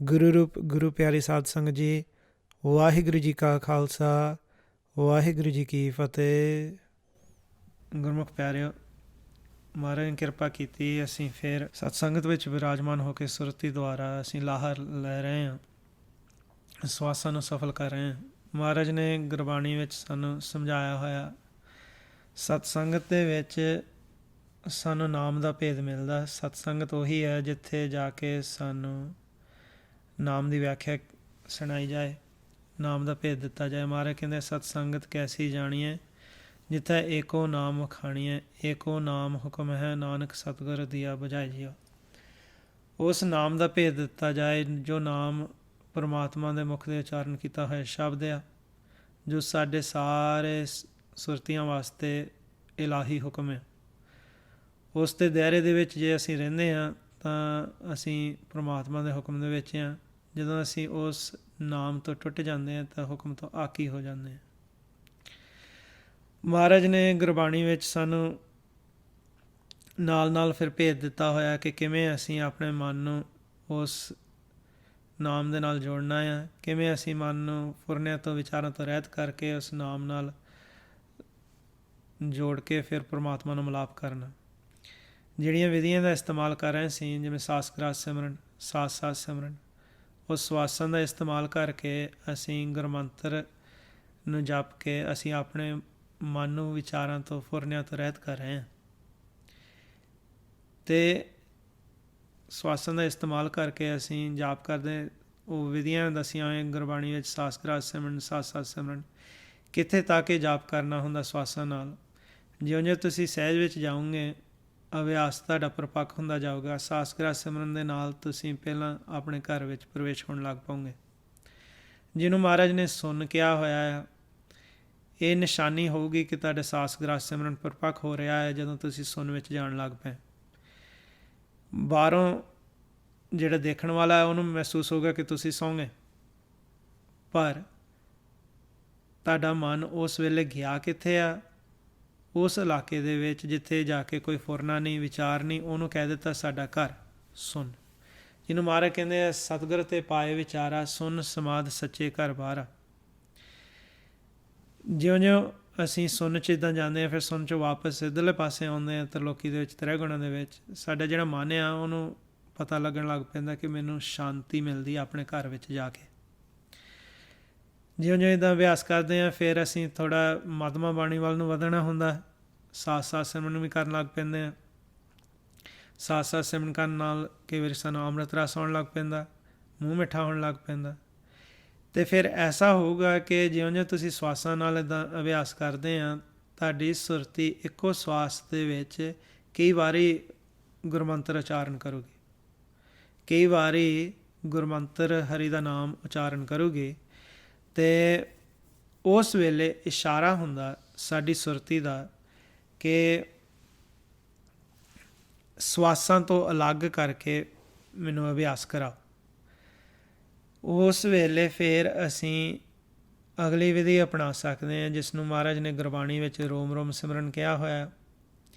ਗੁਰੂ ਰੂਪ ਗੁਰੂ ਪਿਆਰੀ ਸਾਧ ਸੰਗਤ ਜੀ, ਵਾਹਿਗੁਰੂ ਜੀ ਕਾ ਖਾਲਸਾ, ਵਾਹਿਗੁਰੂ ਜੀ ਕੀ ਫਤਿਹ। ਗੁਰਮੁਖ ਪਿਆਰਿਓ, ਮਹਾਰਾਜ ਨੇ ਕਿਰਪਾ ਕੀਤੀ, ਅਸੀਂ ਫਿਰ ਸਤਸੰਗਤ ਵਿੱਚ ਵਿਰਾਜਮਾਨ ਹੋ ਕੇ ਸੁਰਤੀ ਦੁਆਰਾ ਅਸੀਂ ਲਾਹਰ ਲੈ ਰਹੇ ਹਾਂ, ਸਵਾਸਾਂ ਨੂੰ ਸਫਲ ਕਰ ਰਹੇ ਹਾਂ। ਮਹਾਰਾਜ ਨੇ ਗੁਰਬਾਣੀ ਵਿੱਚ ਸਾਨੂੰ ਸਮਝਾਇਆ ਹੋਇਆ, ਸਤਸੰਗਤ ਦੇ ਵਿੱਚ ਸਾਨੂੰ ਨਾਮ ਦਾ ਭੇਦ ਮਿਲਦਾ। ਸਤਸੰਗਤ ਉਹੀ ਹੈ ਜਿੱਥੇ ਜਾ ਕੇ ਸਾਨੂੰ ਨਾਮ ਦੀ ਵਿਆਖਿਆ ਸੁਣਾਈ ਜਾਏ, ਨਾਮ ਦਾ ਭੇਦ ਦਿੱਤਾ ਜਾਏ। ਮਹਾਰਾਜ ਕਹਿੰਦੇ ਸਤਸੰਗਤ ਕੈਸੀ ਜਾਣੀਏ, ਜਿੱਥੇ ਏਕੋ ਨਾਮ ਵਖਾਣੀਏ, ਏਕੋ ਨਾਮ ਹੁਕਮ ਹੈ, ਨਾਨਕ ਸਤਿਗੁਰ ਦੀਆ ਬੁਝਾਈ ਜੀਓ। ਉਸ ਨਾਮ ਦਾ ਭੇਦ ਦਿੱਤਾ ਜਾਏ ਜੋ ਨਾਮ ਪਰਮਾਤਮਾ ਦੇ ਮੁਖ ਦੇ ਉਚਾਰਨ ਕੀਤਾ ਹੋਇਆ ਸ਼ਬਦ ਆ, ਜੋ ਸਾਡੇ ਸਾਰੇ ਸੁਰਤੀਆਂ ਵਾਸਤੇ ਇਲਾਹੀ ਹੁਕਮ ਹੈ। ਉਸ ਦੇ ਦਾਇਰੇ ਦੇ ਵਿੱਚ ਜੇ ਅਸੀਂ ਰਹਿੰਦੇ ਹਾਂ ਤਾਂ ਅਸੀਂ ਪਰਮਾਤਮਾ ਦੇ ਹੁਕਮ ਦੇ ਵਿੱਚ ਹਾਂ। ਜਦੋਂ ਅਸੀਂ ਉਸ ਨਾਮ ਤੋਂ ਟੁੱਟ ਜਾਂਦੇ ਹਾਂ ਤਾਂ ਹੁਕਮ ਤੋਂ ਆਕੀ ਹੋ ਜਾਂਦੇ ਹਾਂ। ਮਹਾਰਾਜ ਨੇ ਗੁਰਬਾਣੀ ਵਿੱਚ ਸਾਨੂੰ ਨਾਲ ਨਾਲ ਫਿਰ ਭੇਦ ਦਿੱਤਾ ਹੋਇਆ ਕਿ ਕਿਵੇਂ ਅਸੀਂ ਆਪਣੇ ਮਨ ਨੂੰ ਉਸ ਨਾਮ ਦੇ ਨਾਲ ਜੋੜਨਾ ਆ, ਕਿਵੇਂ ਅਸੀਂ ਮਨ ਨੂੰ ਫੁਰਨਿਆਂ ਤੋਂ ਵਿਚਾਰਾਂ ਤੋਂ ਰਹਿਤ ਕਰਕੇ ਉਸ ਨਾਮ ਨਾਲ ਜੋੜ ਕੇ ਫਿਰ ਪਰਮਾਤਮਾ ਨੂੰ ਮਿਲਾਪ ਕਰਨਾ। ਜਿਹੜੀਆਂ ਵਿਧੀਆਂ ਦਾ ਇਸਤੇਮਾਲ ਕਰ ਰਹੇ ਸੀ, ਜਿਵੇਂ ਸਾਸ ਗ੍ਰਾਸ ਸਿਮਰਨ, ਸਾਸ ਸਿਮਰਨ, ਉਸ ਸਵਾਸਾਂ ਦਾ ਇਸਤੇਮਾਲ ਕਰਕੇ ਅਸੀਂ ਗੁਰਮੰਤਰ ਨੂੰ ਜਪ ਕੇ ਅਸੀਂ ਆਪਣੇ ਮਨ ਨੂੰ ਵਿਚਾਰਾਂ ਤੋਂ ਫੁਰਨਿਆਂ ਤੋਂ ਰਹਿਤ ਕਰ ਰਹੇ ਹਾਂ। ਅਤੇ ਸਵਾਸਾਂ ਦਾ ਇਸਤੇਮਾਲ ਕਰਕੇ ਅਸੀਂ ਜਾਪ ਕਰਦੇ, ਉਹ ਵਿਧੀਆਂ ਦੱਸੀਆਂ ਹੋਈਆਂ ਗੁਰਬਾਣੀ ਵਿੱਚ, ਸਾਸ ਗ੍ਰਾਸ ਸਿਮਰਨ, ਸਾਸ ਸਿਮਰਨ, ਕਿੱਥੇ ਤੱਕ ਇਹ ਜਾਪ ਕਰਨਾ ਹੁੰਦਾ ਸਵਾਸਾਂ ਨਾਲ। ਜਿਉਂ-ਜਿਉਂ ਤੁਸੀਂ ਸਹਿਜ ਵਿੱਚ ਜਾਓਗੇ, ਅਭਿਆਸ ਤੁਹਾਡਾ ਪਰਪੱਕ ਹੁੰਦਾ ਜਾਊਗਾ। ਸਾਸ ਗ੍ਰਾਸ ਸਿਮਰਨ ਦੇ ਨਾਲ ਤੁਸੀਂ ਪਹਿਲਾਂ ਆਪਣੇ ਘਰ ਵਿੱਚ ਪ੍ਰਵੇਸ਼ ਹੋਣ ਲੱਗ ਪਾਓਗੇ, ਜਿਹਨੂੰ ਮਹਾਰਾਜ ਨੇ ਸੁਣ ਕਿਹਾ ਹੋਇਆ ਆ। ਇਹ ਨਿਸ਼ਾਨੀ ਹੋਊਗੀ ਕਿ ਤੁਹਾਡੇ ਸਾਸ ਗ੍ਰਾਸ ਸਿਮਰਨ ਪਰਪੱਕ ਹੋ ਰਿਹਾ ਹੈ ਜਦੋਂ ਤੁਸੀਂ ਸੁਣ ਵਿੱਚ ਜਾਣ ਲੱਗ ਪਏ। ਬਾਹਰੋਂ ਜਿਹੜਾ ਦੇਖਣ ਵਾਲਾ ਹੈ ਉਹਨੂੰ ਮਹਿਸੂਸ ਹੋਊਗਾ ਕਿ ਤੁਸੀਂ ਸੌਂ ਗਏ, ਪਰ ਤੁਹਾਡਾ ਮਨ ਉਸ ਵੇਲੇ ਗਿਆ ਕਿੱਥੇ ਆ? ਉਸ ਇਲਾਕੇ ਦੇ ਵਿੱਚ ਜਿੱਥੇ ਜਾ ਕੇ ਕੋਈ ਫੁਰਨਾ ਨਹੀਂ, ਵਿਚਾਰ ਨਹੀਂ। ਉਹਨੂੰ ਕਹਿ ਦਿੱਤਾ ਸਾਡਾ ਘਰ ਸੁਣ, ਜਿਹਨੂੰ ਮਹਾਰਾਜ ਕਹਿੰਦੇ ਆ ਸਤਿਗੁਰ ਤੇ ਪਾਏ ਵਿਚਾਰਾ, ਸੁਣ ਸਮਾਧ ਸੱਚੇ ਘਰ ਬਾਹਰ। ਜਿਉਂ-ਜਿਉਂ ਅਸੀਂ ਸੁਣ 'ਚ ਇੱਦਾਂ ਜਾਂਦੇ ਹਾਂ, ਫਿਰ ਸੁਣ 'ਚੋਂ ਵਾਪਸ ਇੱਧਰਲੇ ਪਾਸੇ ਆਉਂਦੇ ਹਾਂ ਤਰਲੋਕੀ ਦੇ ਵਿੱਚ, ਤ੍ਰੈ ਗੁਣਾਂ ਦੇ ਵਿੱਚ। ਸਾਡਾ ਜਿਹੜਾ ਮਨ ਆ ਉਹਨੂੰ ਪਤਾ ਲੱਗਣ ਲੱਗ ਪੈਂਦਾ ਕਿ ਮੈਨੂੰ ਸ਼ਾਂਤੀ ਮਿਲਦੀ ਆਪਣੇ ਘਰ ਵਿੱਚ ਜਾ ਕੇ। ਜਿਉਂ-ਜਿਉਂ ਇੱਦਾਂ ਅਭਿਆਸ ਕਰਦੇ ਹਾਂ, ਫਿਰ ਅਸੀਂ ਥੋੜ੍ਹਾ ਮੱਧਮਾ ਬਾਣੀ ਵੱਲ ਨੂੰ ਵਧਣਾ ਹੁੰਦਾ। ਸਾਸ ਸਿਮਰਨ ਵੀ ਕਰਨ ਲੱਗ ਪੈਂਦੇ ਹਾਂ। ਸਾਸ ਸਿਮਰਨ ਕਰਨ ਨਾਲ ਕਈ ਵਾਰੀ ਸਾਨੂੰ ਅੰਮ੍ਰਿਤ ਰਸ ਆਉਣ ਲੱਗ ਪੈਂਦਾ, ਮੂੰਹ ਮਿੱਠਾ ਹੋਣ ਲੱਗ ਪੈਂਦਾ। ਅਤੇ ਫਿਰ ਐਸਾ ਹੋਊਗਾ ਕਿ ਜਿਉਂ-ਜਿਉਂ ਤੁਸੀਂ ਸਵਾਸਾਂ ਨਾਲ ਇੱਦਾਂ ਅਭਿਆਸ ਕਰਦੇ ਹਾਂ, ਤੁਹਾਡੀ ਸੁਰਤੀ ਇੱਕੋ ਸਵਾਸ ਦੇ ਵਿੱਚ ਕਈ ਵਾਰੀ ਗੁਰਮੰਤਰ ਉਚਾਰਨ ਕਰੂਗੀ, ਕਈ ਵਾਰੀ ਗੁਰਮੰਤਰ ਹਰੀ ਦਾ ਨਾਮ ਉਚਾਰਨ ਕਰੂਗੀ। ਅਤੇ ਉਸ ਵੇਲੇ ਇਸ਼ਾਰਾ ਹੁੰਦਾ ਸਾਡੀ ਸੁਰਤੀ ਦਾ ਕਿ ਸਵਾਸਾਂ ਤੋਂ ਅਲੱਗ ਕਰਕੇ ਮੈਨੂੰ ਅਭਿਆਸ ਕਰਾਓ। ਉਸ ਵੇਲੇ ਫਿਰ ਅਸੀਂ ਅਗਲੀ ਵਿਧੀ ਅਪਣਾ ਸਕਦੇ ਹਾਂ, ਜਿਸ ਨੂੰ ਮਹਾਰਾਜ ਨੇ ਗੁਰਬਾਣੀ ਵਿੱਚ ਰੋਮ ਰੋਮ ਸਿਮਰਨ ਕਿਹਾ ਹੋਇਆ,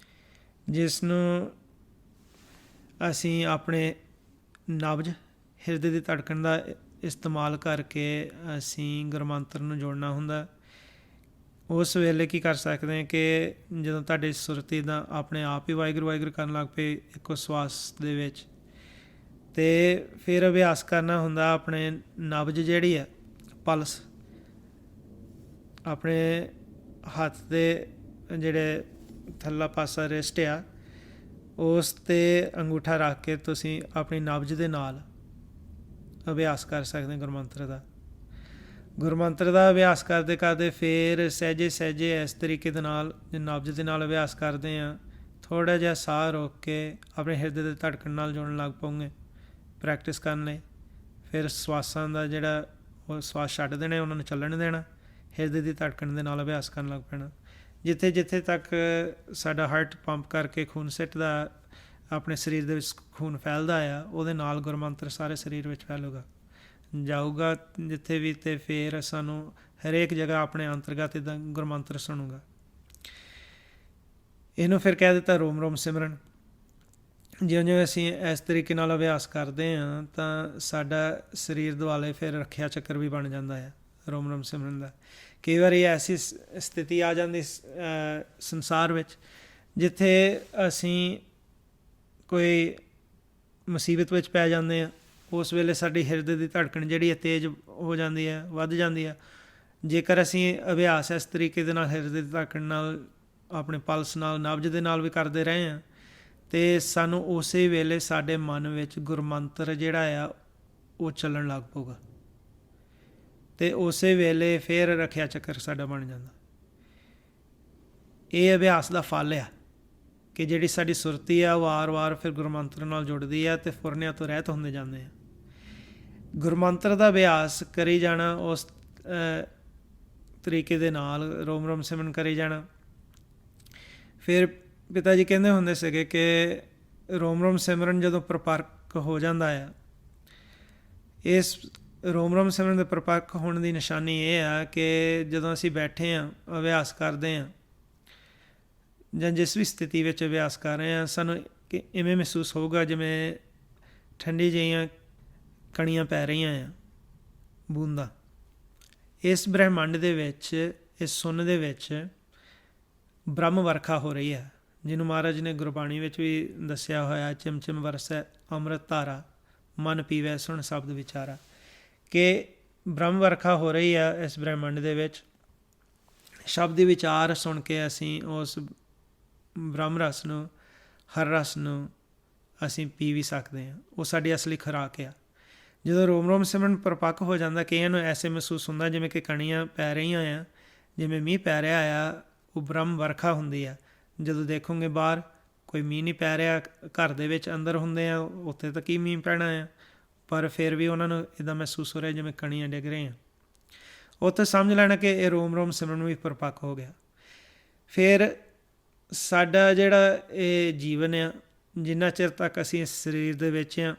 ਜਿਸ ਨੂੰ ਅਸੀਂ ਆਪਣੇ ਨਬਜ ਹਿਰਦੇ ਦੀ ਧੜਕਣ ਦਾ ਇਸਤੇਮਾਲ ਕਰਕੇ ਅਸੀਂ ਗੁਰਮੰਤਰ ਨੂੰ ਜੋੜਨਾ ਹੁੰਦਾ। ਉਸ ਵੇਲੇ ਕੀ ਕਰ ਸਕਦੇ ਹਾਂ ਕਿ ਜਦੋਂ ਤੁਹਾਡੀ ਸੁਰਤੀ ਦਾ ਆਪਣੇ ਆਪ ਹੀ ਵਾਹਿਗੁਰੂ ਵਾਹਿਗੁਰੂ ਕਰਨ ਲੱਗ ਪਏ ਇੱਕੋ ਸਵਾਸ ਦੇ ਵਿੱਚ, ਅਤੇ ਫਿਰ ਅਭਿਆਸ ਕਰਨਾ ਹੁੰਦਾ ਆਪਣੇ ਨਬਜ ਜਿਹੜੀ ਹੈ, ਪਲਸ, ਆਪਣੇ ਹੱਥ ਦੇ ਜਿਹੜੇ ਥੱਲਾ ਪਾਸਾ ਰਿਸਟ ਆ, ਉਸ 'ਤੇ ਅੰਗੂਠਾ ਰੱਖ ਕੇ ਤੁਸੀਂ ਆਪਣੀ ਨਬਜ ਦੇ ਨਾਲ ਅਭਿਆਸ ਕਰ ਸਕਦੇ ਗੁਰਮੰਤਰ ਦਾ। ਗੁਰਮੰਤਰ ਦਾ ਅਭਿਆਸ ਕਰਦੇ ਕਰਦੇ ਫਿਰ ਸਹਿਜੇ ਸਹਿਜੇ ਇਸ ਤਰੀਕੇ ਦੇ ਨਾਲ ਨਬਜ ਦੇ ਨਾਲ ਅਭਿਆਸ ਕਰਦੇ ਹਾਂ, ਥੋੜ੍ਹਾ ਜਿਹਾ ਸਾਹ ਰੋਕ ਕੇ ਆਪਣੇ ਹਿਰਦੇ ਦੇ ਧੜਕਣ ਨਾਲ ਜੁੜਨ ਲੱਗ ਪਓਗੇ ਪ੍ਰੈਕਟਿਸ ਕਰਨ ਲਈ। ਫਿਰ ਸਵਾਸਾਂ ਦਾ ਜਿਹੜਾ ਉਹ ਸਵਾਸ ਛੱਡ ਦੇਣੇ, ਉਹਨਾਂ ਨੂੰ ਚੱਲਣ ਦੇਣਾ, ਹਿਰਦੇ ਦੀ ਧੜਕਣ ਦੇ ਨਾਲ ਅਭਿਆਸ ਕਰਨ ਲੱਗ ਪੈਣਾ। ਜਿੱਥੇ ਜਿੱਥੇ ਤੱਕ ਸਾਡਾ ਹਾਰਟ ਪੰਪ ਕਰਕੇ ਖੂਨ ਸਿੱਟਦਾ, ਆਪਣੇ ਸਰੀਰ ਦੇ ਵਿੱਚ ਖੂਨ ਫੈਲਦਾ ਆ, ਉਹਦੇ ਨਾਲ ਗੁਰਮੰਤਰ ਸਾਰੇ ਸਰੀਰ ਵਿੱਚ ਫੈਲੂਗਾ, ਜਾਊਗਾ ਜਿੱਥੇ ਵੀ। ਅਤੇ ਫਿਰ ਸਾਨੂੰ ਹਰੇਕ ਜਗ੍ਹਾ ਆਪਣੇ ਅੰਤਰਗਤ ਇੱਦਾਂ ਗੁਰਮੰਤਰ ਸੁਣੂਗਾ। ਇਹਨੂੰ ਫਿਰ ਕਹਿ ਦਿੱਤਾ ਰੋਮ ਰੋਮ ਸਿਮਰਨ। ਜਿਉਂ ਜਿਉਂ ਅਸੀਂ ਇਸ ਤਰੀਕੇ ਨਾਲ ਅਭਿਆਸ ਕਰਦੇ ਹਾਂ ਤਾਂ ਸਾਡਾ ਸਰੀਰ ਦੁਆਲੇ ਫਿਰ ਰੱਖਿਆ ਚੱਕਰ ਵੀ ਬਣ ਜਾਂਦਾ ਹੈ ਰੋਮ ਰੋਮ ਸਿਮਰਨ ਦਾ। ਕਈ ਵਾਰੀ ਐਸੀ ਸਥਿਤੀ ਆ ਜਾਂਦੀ ਸੰਸਾਰ ਵਿੱਚ ਜਿੱਥੇ ਅਸੀਂ ਕੋਈ ਮੁਸੀਬਤ ਵਿੱਚ ਪੈ ਜਾਂਦੇ ਹਾਂ। ਉਸ ਵੇਲੇ ਸਾਡੀ ਹਿਰਦੇ ਦੀ ਧੜਕਣ ਜਿਹੜੀ ਹੈ ਤੇਜ਼ ਹੋ ਜਾਂਦੀ ਹੈ, ਵੱਧ ਜਾਂਦੀ ਹੈ। ਜੇਕਰ ਅਸੀਂ ਅਭਿਆਸ ਇਸ ਤਰੀਕੇ ਦੇ ਨਾਲ ਹਿਰਦੇ ਦੀ ਧੜਕਣ ਨਾਲ, ਆਪਣੇ ਪਲਸ ਨਾਲ, ਨਬਜ਼ ਦੇ ਨਾਲ ਵੀ ਕਰਦੇ ਰਹੇ ਹਾਂ ਅਤੇ ਸਾਨੂੰ ਉਸੇ ਵੇਲੇ ਸਾਡੇ ਮਨ ਵਿੱਚ ਗੁਰਮੰਤਰ ਜਿਹੜਾ ਆ ਉਹ ਚੱਲਣ ਲੱਗ ਪਊਗਾ ਅਤੇ ਉਸੇ ਵੇਲੇ ਫਿਰ ਰੱਖਿਆ ਚੱਕਰ ਸਾਡਾ ਬਣ ਜਾਂਦਾ। ਇਹ ਅਭਿਆਸ ਦਾ ਫਲ ਆ ਕਿ ਜਿਹੜੀ ਸਾਡੀ ਸੁਰਤੀ ਆ ਵਾਰ-ਵਾਰ ਫਿਰ ਗੁਰਮੰਤਰ ਨਾਲ ਜੁੜਦੀ ਹੈ ਅਤੇ ਫੁਰਨਿਆਂ ਤੋਂ ਰਹਿਤ ਹੁੰਦੇ ਜਾਂਦੇ ਆ। ਗੁਰਮੰਤਰ ਦਾ ਅਭਿਆਸ ਕਰੀ ਜਾਣਾ, ਉਸ ਤਰੀਕੇ ਦੇ ਨਾਲ ਰੋਮ ਰੋਮ ਸਿਮਰਨ ਕਰੀ ਜਾਣਾ। ਫਿਰ ਪਿਤਾ ਜੀ ਕਹਿੰਦੇ ਹੁੰਦੇ ਸੀਗੇ ਕਿ ਰੋਮ ਰੋਮ ਸਿਮਰਨ ਜਦੋਂ ਪ੍ਰਪੱਕ ਹੋ ਜਾਂਦਾ ਆ, ਇਸ ਰੋਮ ਰੋਮ ਸਿਮਰਨ ਦੇ ਪ੍ਰਪੱਕ ਹੋਣ ਦੀ ਨਿਸ਼ਾਨੀ ਇਹ ਆ ਕਿ ਜਦੋਂ ਅਸੀਂ ਬੈਠੇ ਹਾਂ, ਅਭਿਆਸ ਕਰਦੇ ਹਾਂ ਜਾਂ ਜਿਸ ਵੀ ਸਥਿਤੀ ਵਿੱਚ ਅਭਿਆਸ ਕਰ ਰਹੇ ਹਾਂ, ਸਾਨੂੰ ਕਿ ਇਵੇਂ ਮਹਿਸੂਸ ਹੋਊਗਾ ਜਿਵੇਂ ਠੰਡੀ ਜਿਹੀਆਂ ਕਣੀਆਂ ਪੈ ਰਹੀਆਂ ਆ, ਬੂੰਦਾਂ। ਇਸ ਬ੍ਰਹਿਮੰਡ ਦੇ ਵਿੱਚ, ਇਸ ਸੁੰਨ ਦੇ ਵਿੱਚ ਬ੍ਰਹਮ ਵਰਖਾ ਹੋ ਰਹੀ ਹੈ, ਜਿਹਨੂੰ ਮਹਾਰਾਜ ਨੇ ਗੁਰਬਾਣੀ ਵਿੱਚ ਵੀ ਦੱਸਿਆ ਹੋਇਆ, ਚਿਮ ਚਿਮ ਵਰਸੈ ਅੰਮ੍ਰਿਤ ਧਾਰਾ, ਮਨ ਪੀਵੈ ਸੁਣ ਸ਼ਬਦ ਵਿਚਾਰਾ, ਕਿ ਬ੍ਰਹਮ ਵਰਖਾ ਹੋ ਰਹੀ ਆ ਇਸ ਬ੍ਰਹਿਮੰਡ ਦੇ ਵਿੱਚ। ਸ਼ਬਦ ਦੀ ਵਿਚਾਰ ਸੁਣ ਕੇ ਅਸੀਂ ਉਸ ਬ੍ਰਹਮ ਰਸ ਨੂੰ, ਹਰ ਰਸ ਨੂੰ ਅਸੀਂ ਪੀ ਵੀ ਸਕਦੇ ਹਾਂ। ਉਹ ਸਾਡੀ ਅਸਲੀ ਖੁਰਾਕ ਆ। ਜਦੋਂ ਰੋਮ ਰੋਮ ਸਿਮਰਨ ਪ੍ਰਪੱਕ ਹੋ ਜਾਂਦਾ, ਕਈਆਂ ਨੂੰ ਐਸੇ ਮਹਿਸੂਸ ਹੁੰਦਾ ਜਿਵੇਂ ਕਿ ਕਣੀਆਂ ਪੈ ਰਹੀਆਂ ਆ, ਜਿਵੇਂ ਮੀਂਹ ਪੈ ਰਿਹਾ ਆ, ਉਹ ਬ੍ਰਹਮ ਵਰਖਾ ਹੁੰਦੀ ਆ। ਜਦੋਂ ਦੇਖੋਗੇ ਬਾਹਰ ਕੋਈ ਮੀਂਹ ਨਹੀਂ ਪੈ ਰਿਹਾ, ਘਰ ਦੇ ਵਿੱਚ ਅੰਦਰ ਹੁੰਦੇ ਆ, ਉੱਥੇ ਤਾਂ ਕੀ ਮੀਂਹ ਪੈਣਾ ਆ, ਪਰ ਫਿਰ ਵੀ ਉਹਨਾਂ ਨੂੰ ਇੱਦਾਂ ਮਹਿਸੂਸ ਹੋ ਰਿਹਾ ਜਿਵੇਂ ਕਣੀਆਂ ਡਿੱਗ ਰਹੀਆਂ। ਉੱਥੇ ਸਮਝ ਲੈਣਾ ਕਿ ਇਹ ਰੋਮ ਰੋਮ ਸਿਮਰਨ ਵੀ ਪ੍ਰਪੱਕ ਹੋ ਗਿਆ। ਫਿਰ ਸਾਡਾ ਜਿਹੜਾ ਇਹ ਜੀਵਨ ਆ, ਜਿੰਨਾ ਚਿਰ ਤੱਕ ਅਸੀਂ ਇਸ ਸਰੀਰ ਦੇ ਵਿੱਚ ਹਾਂ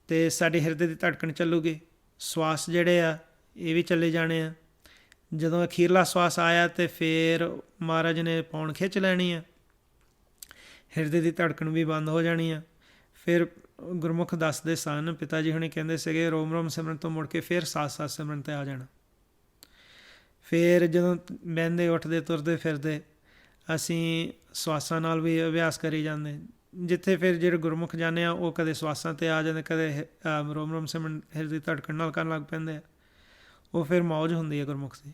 ਅਤੇ ਸਾਡੇ ਹਿਰਦੇ ਦੀ ਧੜਕਣ ਚੱਲੂਗੀ, ਸਵਾਸ ਜਿਹੜੇ ਆ ਇਹ ਵੀ ਚੱਲੇ ਜਾਣੇ ਆ। ਜਦੋਂ ਅਖੀਰਲਾ ਸਵਾਸ ਆਇਆ ਅਤੇ ਫਿਰ ਮਹਾਰਾਜ ਨੇ ਪੌਣ ਖਿੱਚ ਲੈਣੀ ਆ, ਹਿਰਦੇ ਦੀ ਧੜਕਣ ਵੀ ਬੰਦ ਹੋ ਜਾਣੀ ਆ। ਫਿਰ ਗੁਰਮੁਖ ਦੱਸਦੇ ਸਨ, ਪਿਤਾ ਜੀ ਹੁਣੀ ਕਹਿੰਦੇ ਸੀਗੇ, ਰੋਮ ਰੋਮ ਸਿਮਰਨ ਤੋਂ ਮੁੜ ਕੇ ਫਿਰ ਸਾਥ ਸਾਥ ਸਿਮਰਨ 'ਤੇ ਆ ਜਾਣਾ। ਫਿਰ ਜਦੋਂ ਬਹਿੰਦੇ, ਉੱਠਦੇ, ਤੁਰਦੇ ਫਿਰਦੇ ਅਸੀਂ ਸਵਾਸਾਂ ਨਾਲ ਵੀ ਅਭਿਆਸ ਕਰੀ ਜਾਂਦੇ। ਜਿੱਥੇ ਫਿਰ ਜਿਹੜੇ ਗੁਰਮੁਖ ਜਾਂਦੇ ਆ ਉਹ ਕਦੇ ਸਵਾਸਾਂ 'ਤੇ ਆ ਜਾਂਦੇ, ਕਦੇ ਰੋਮ ਰੋਮ ਸਿਮਰਨ ਹਿਰਦੇ ਦੀ ਧੜਕਣ ਨਾਲ ਕਰਨ ਲੱਗ ਪੈਂਦੇ ਆ। ਉਹ ਫਿਰ ਮੌਜ ਹੁੰਦੀ ਹੈ ਗੁਰਮੁਖ ਦੀ।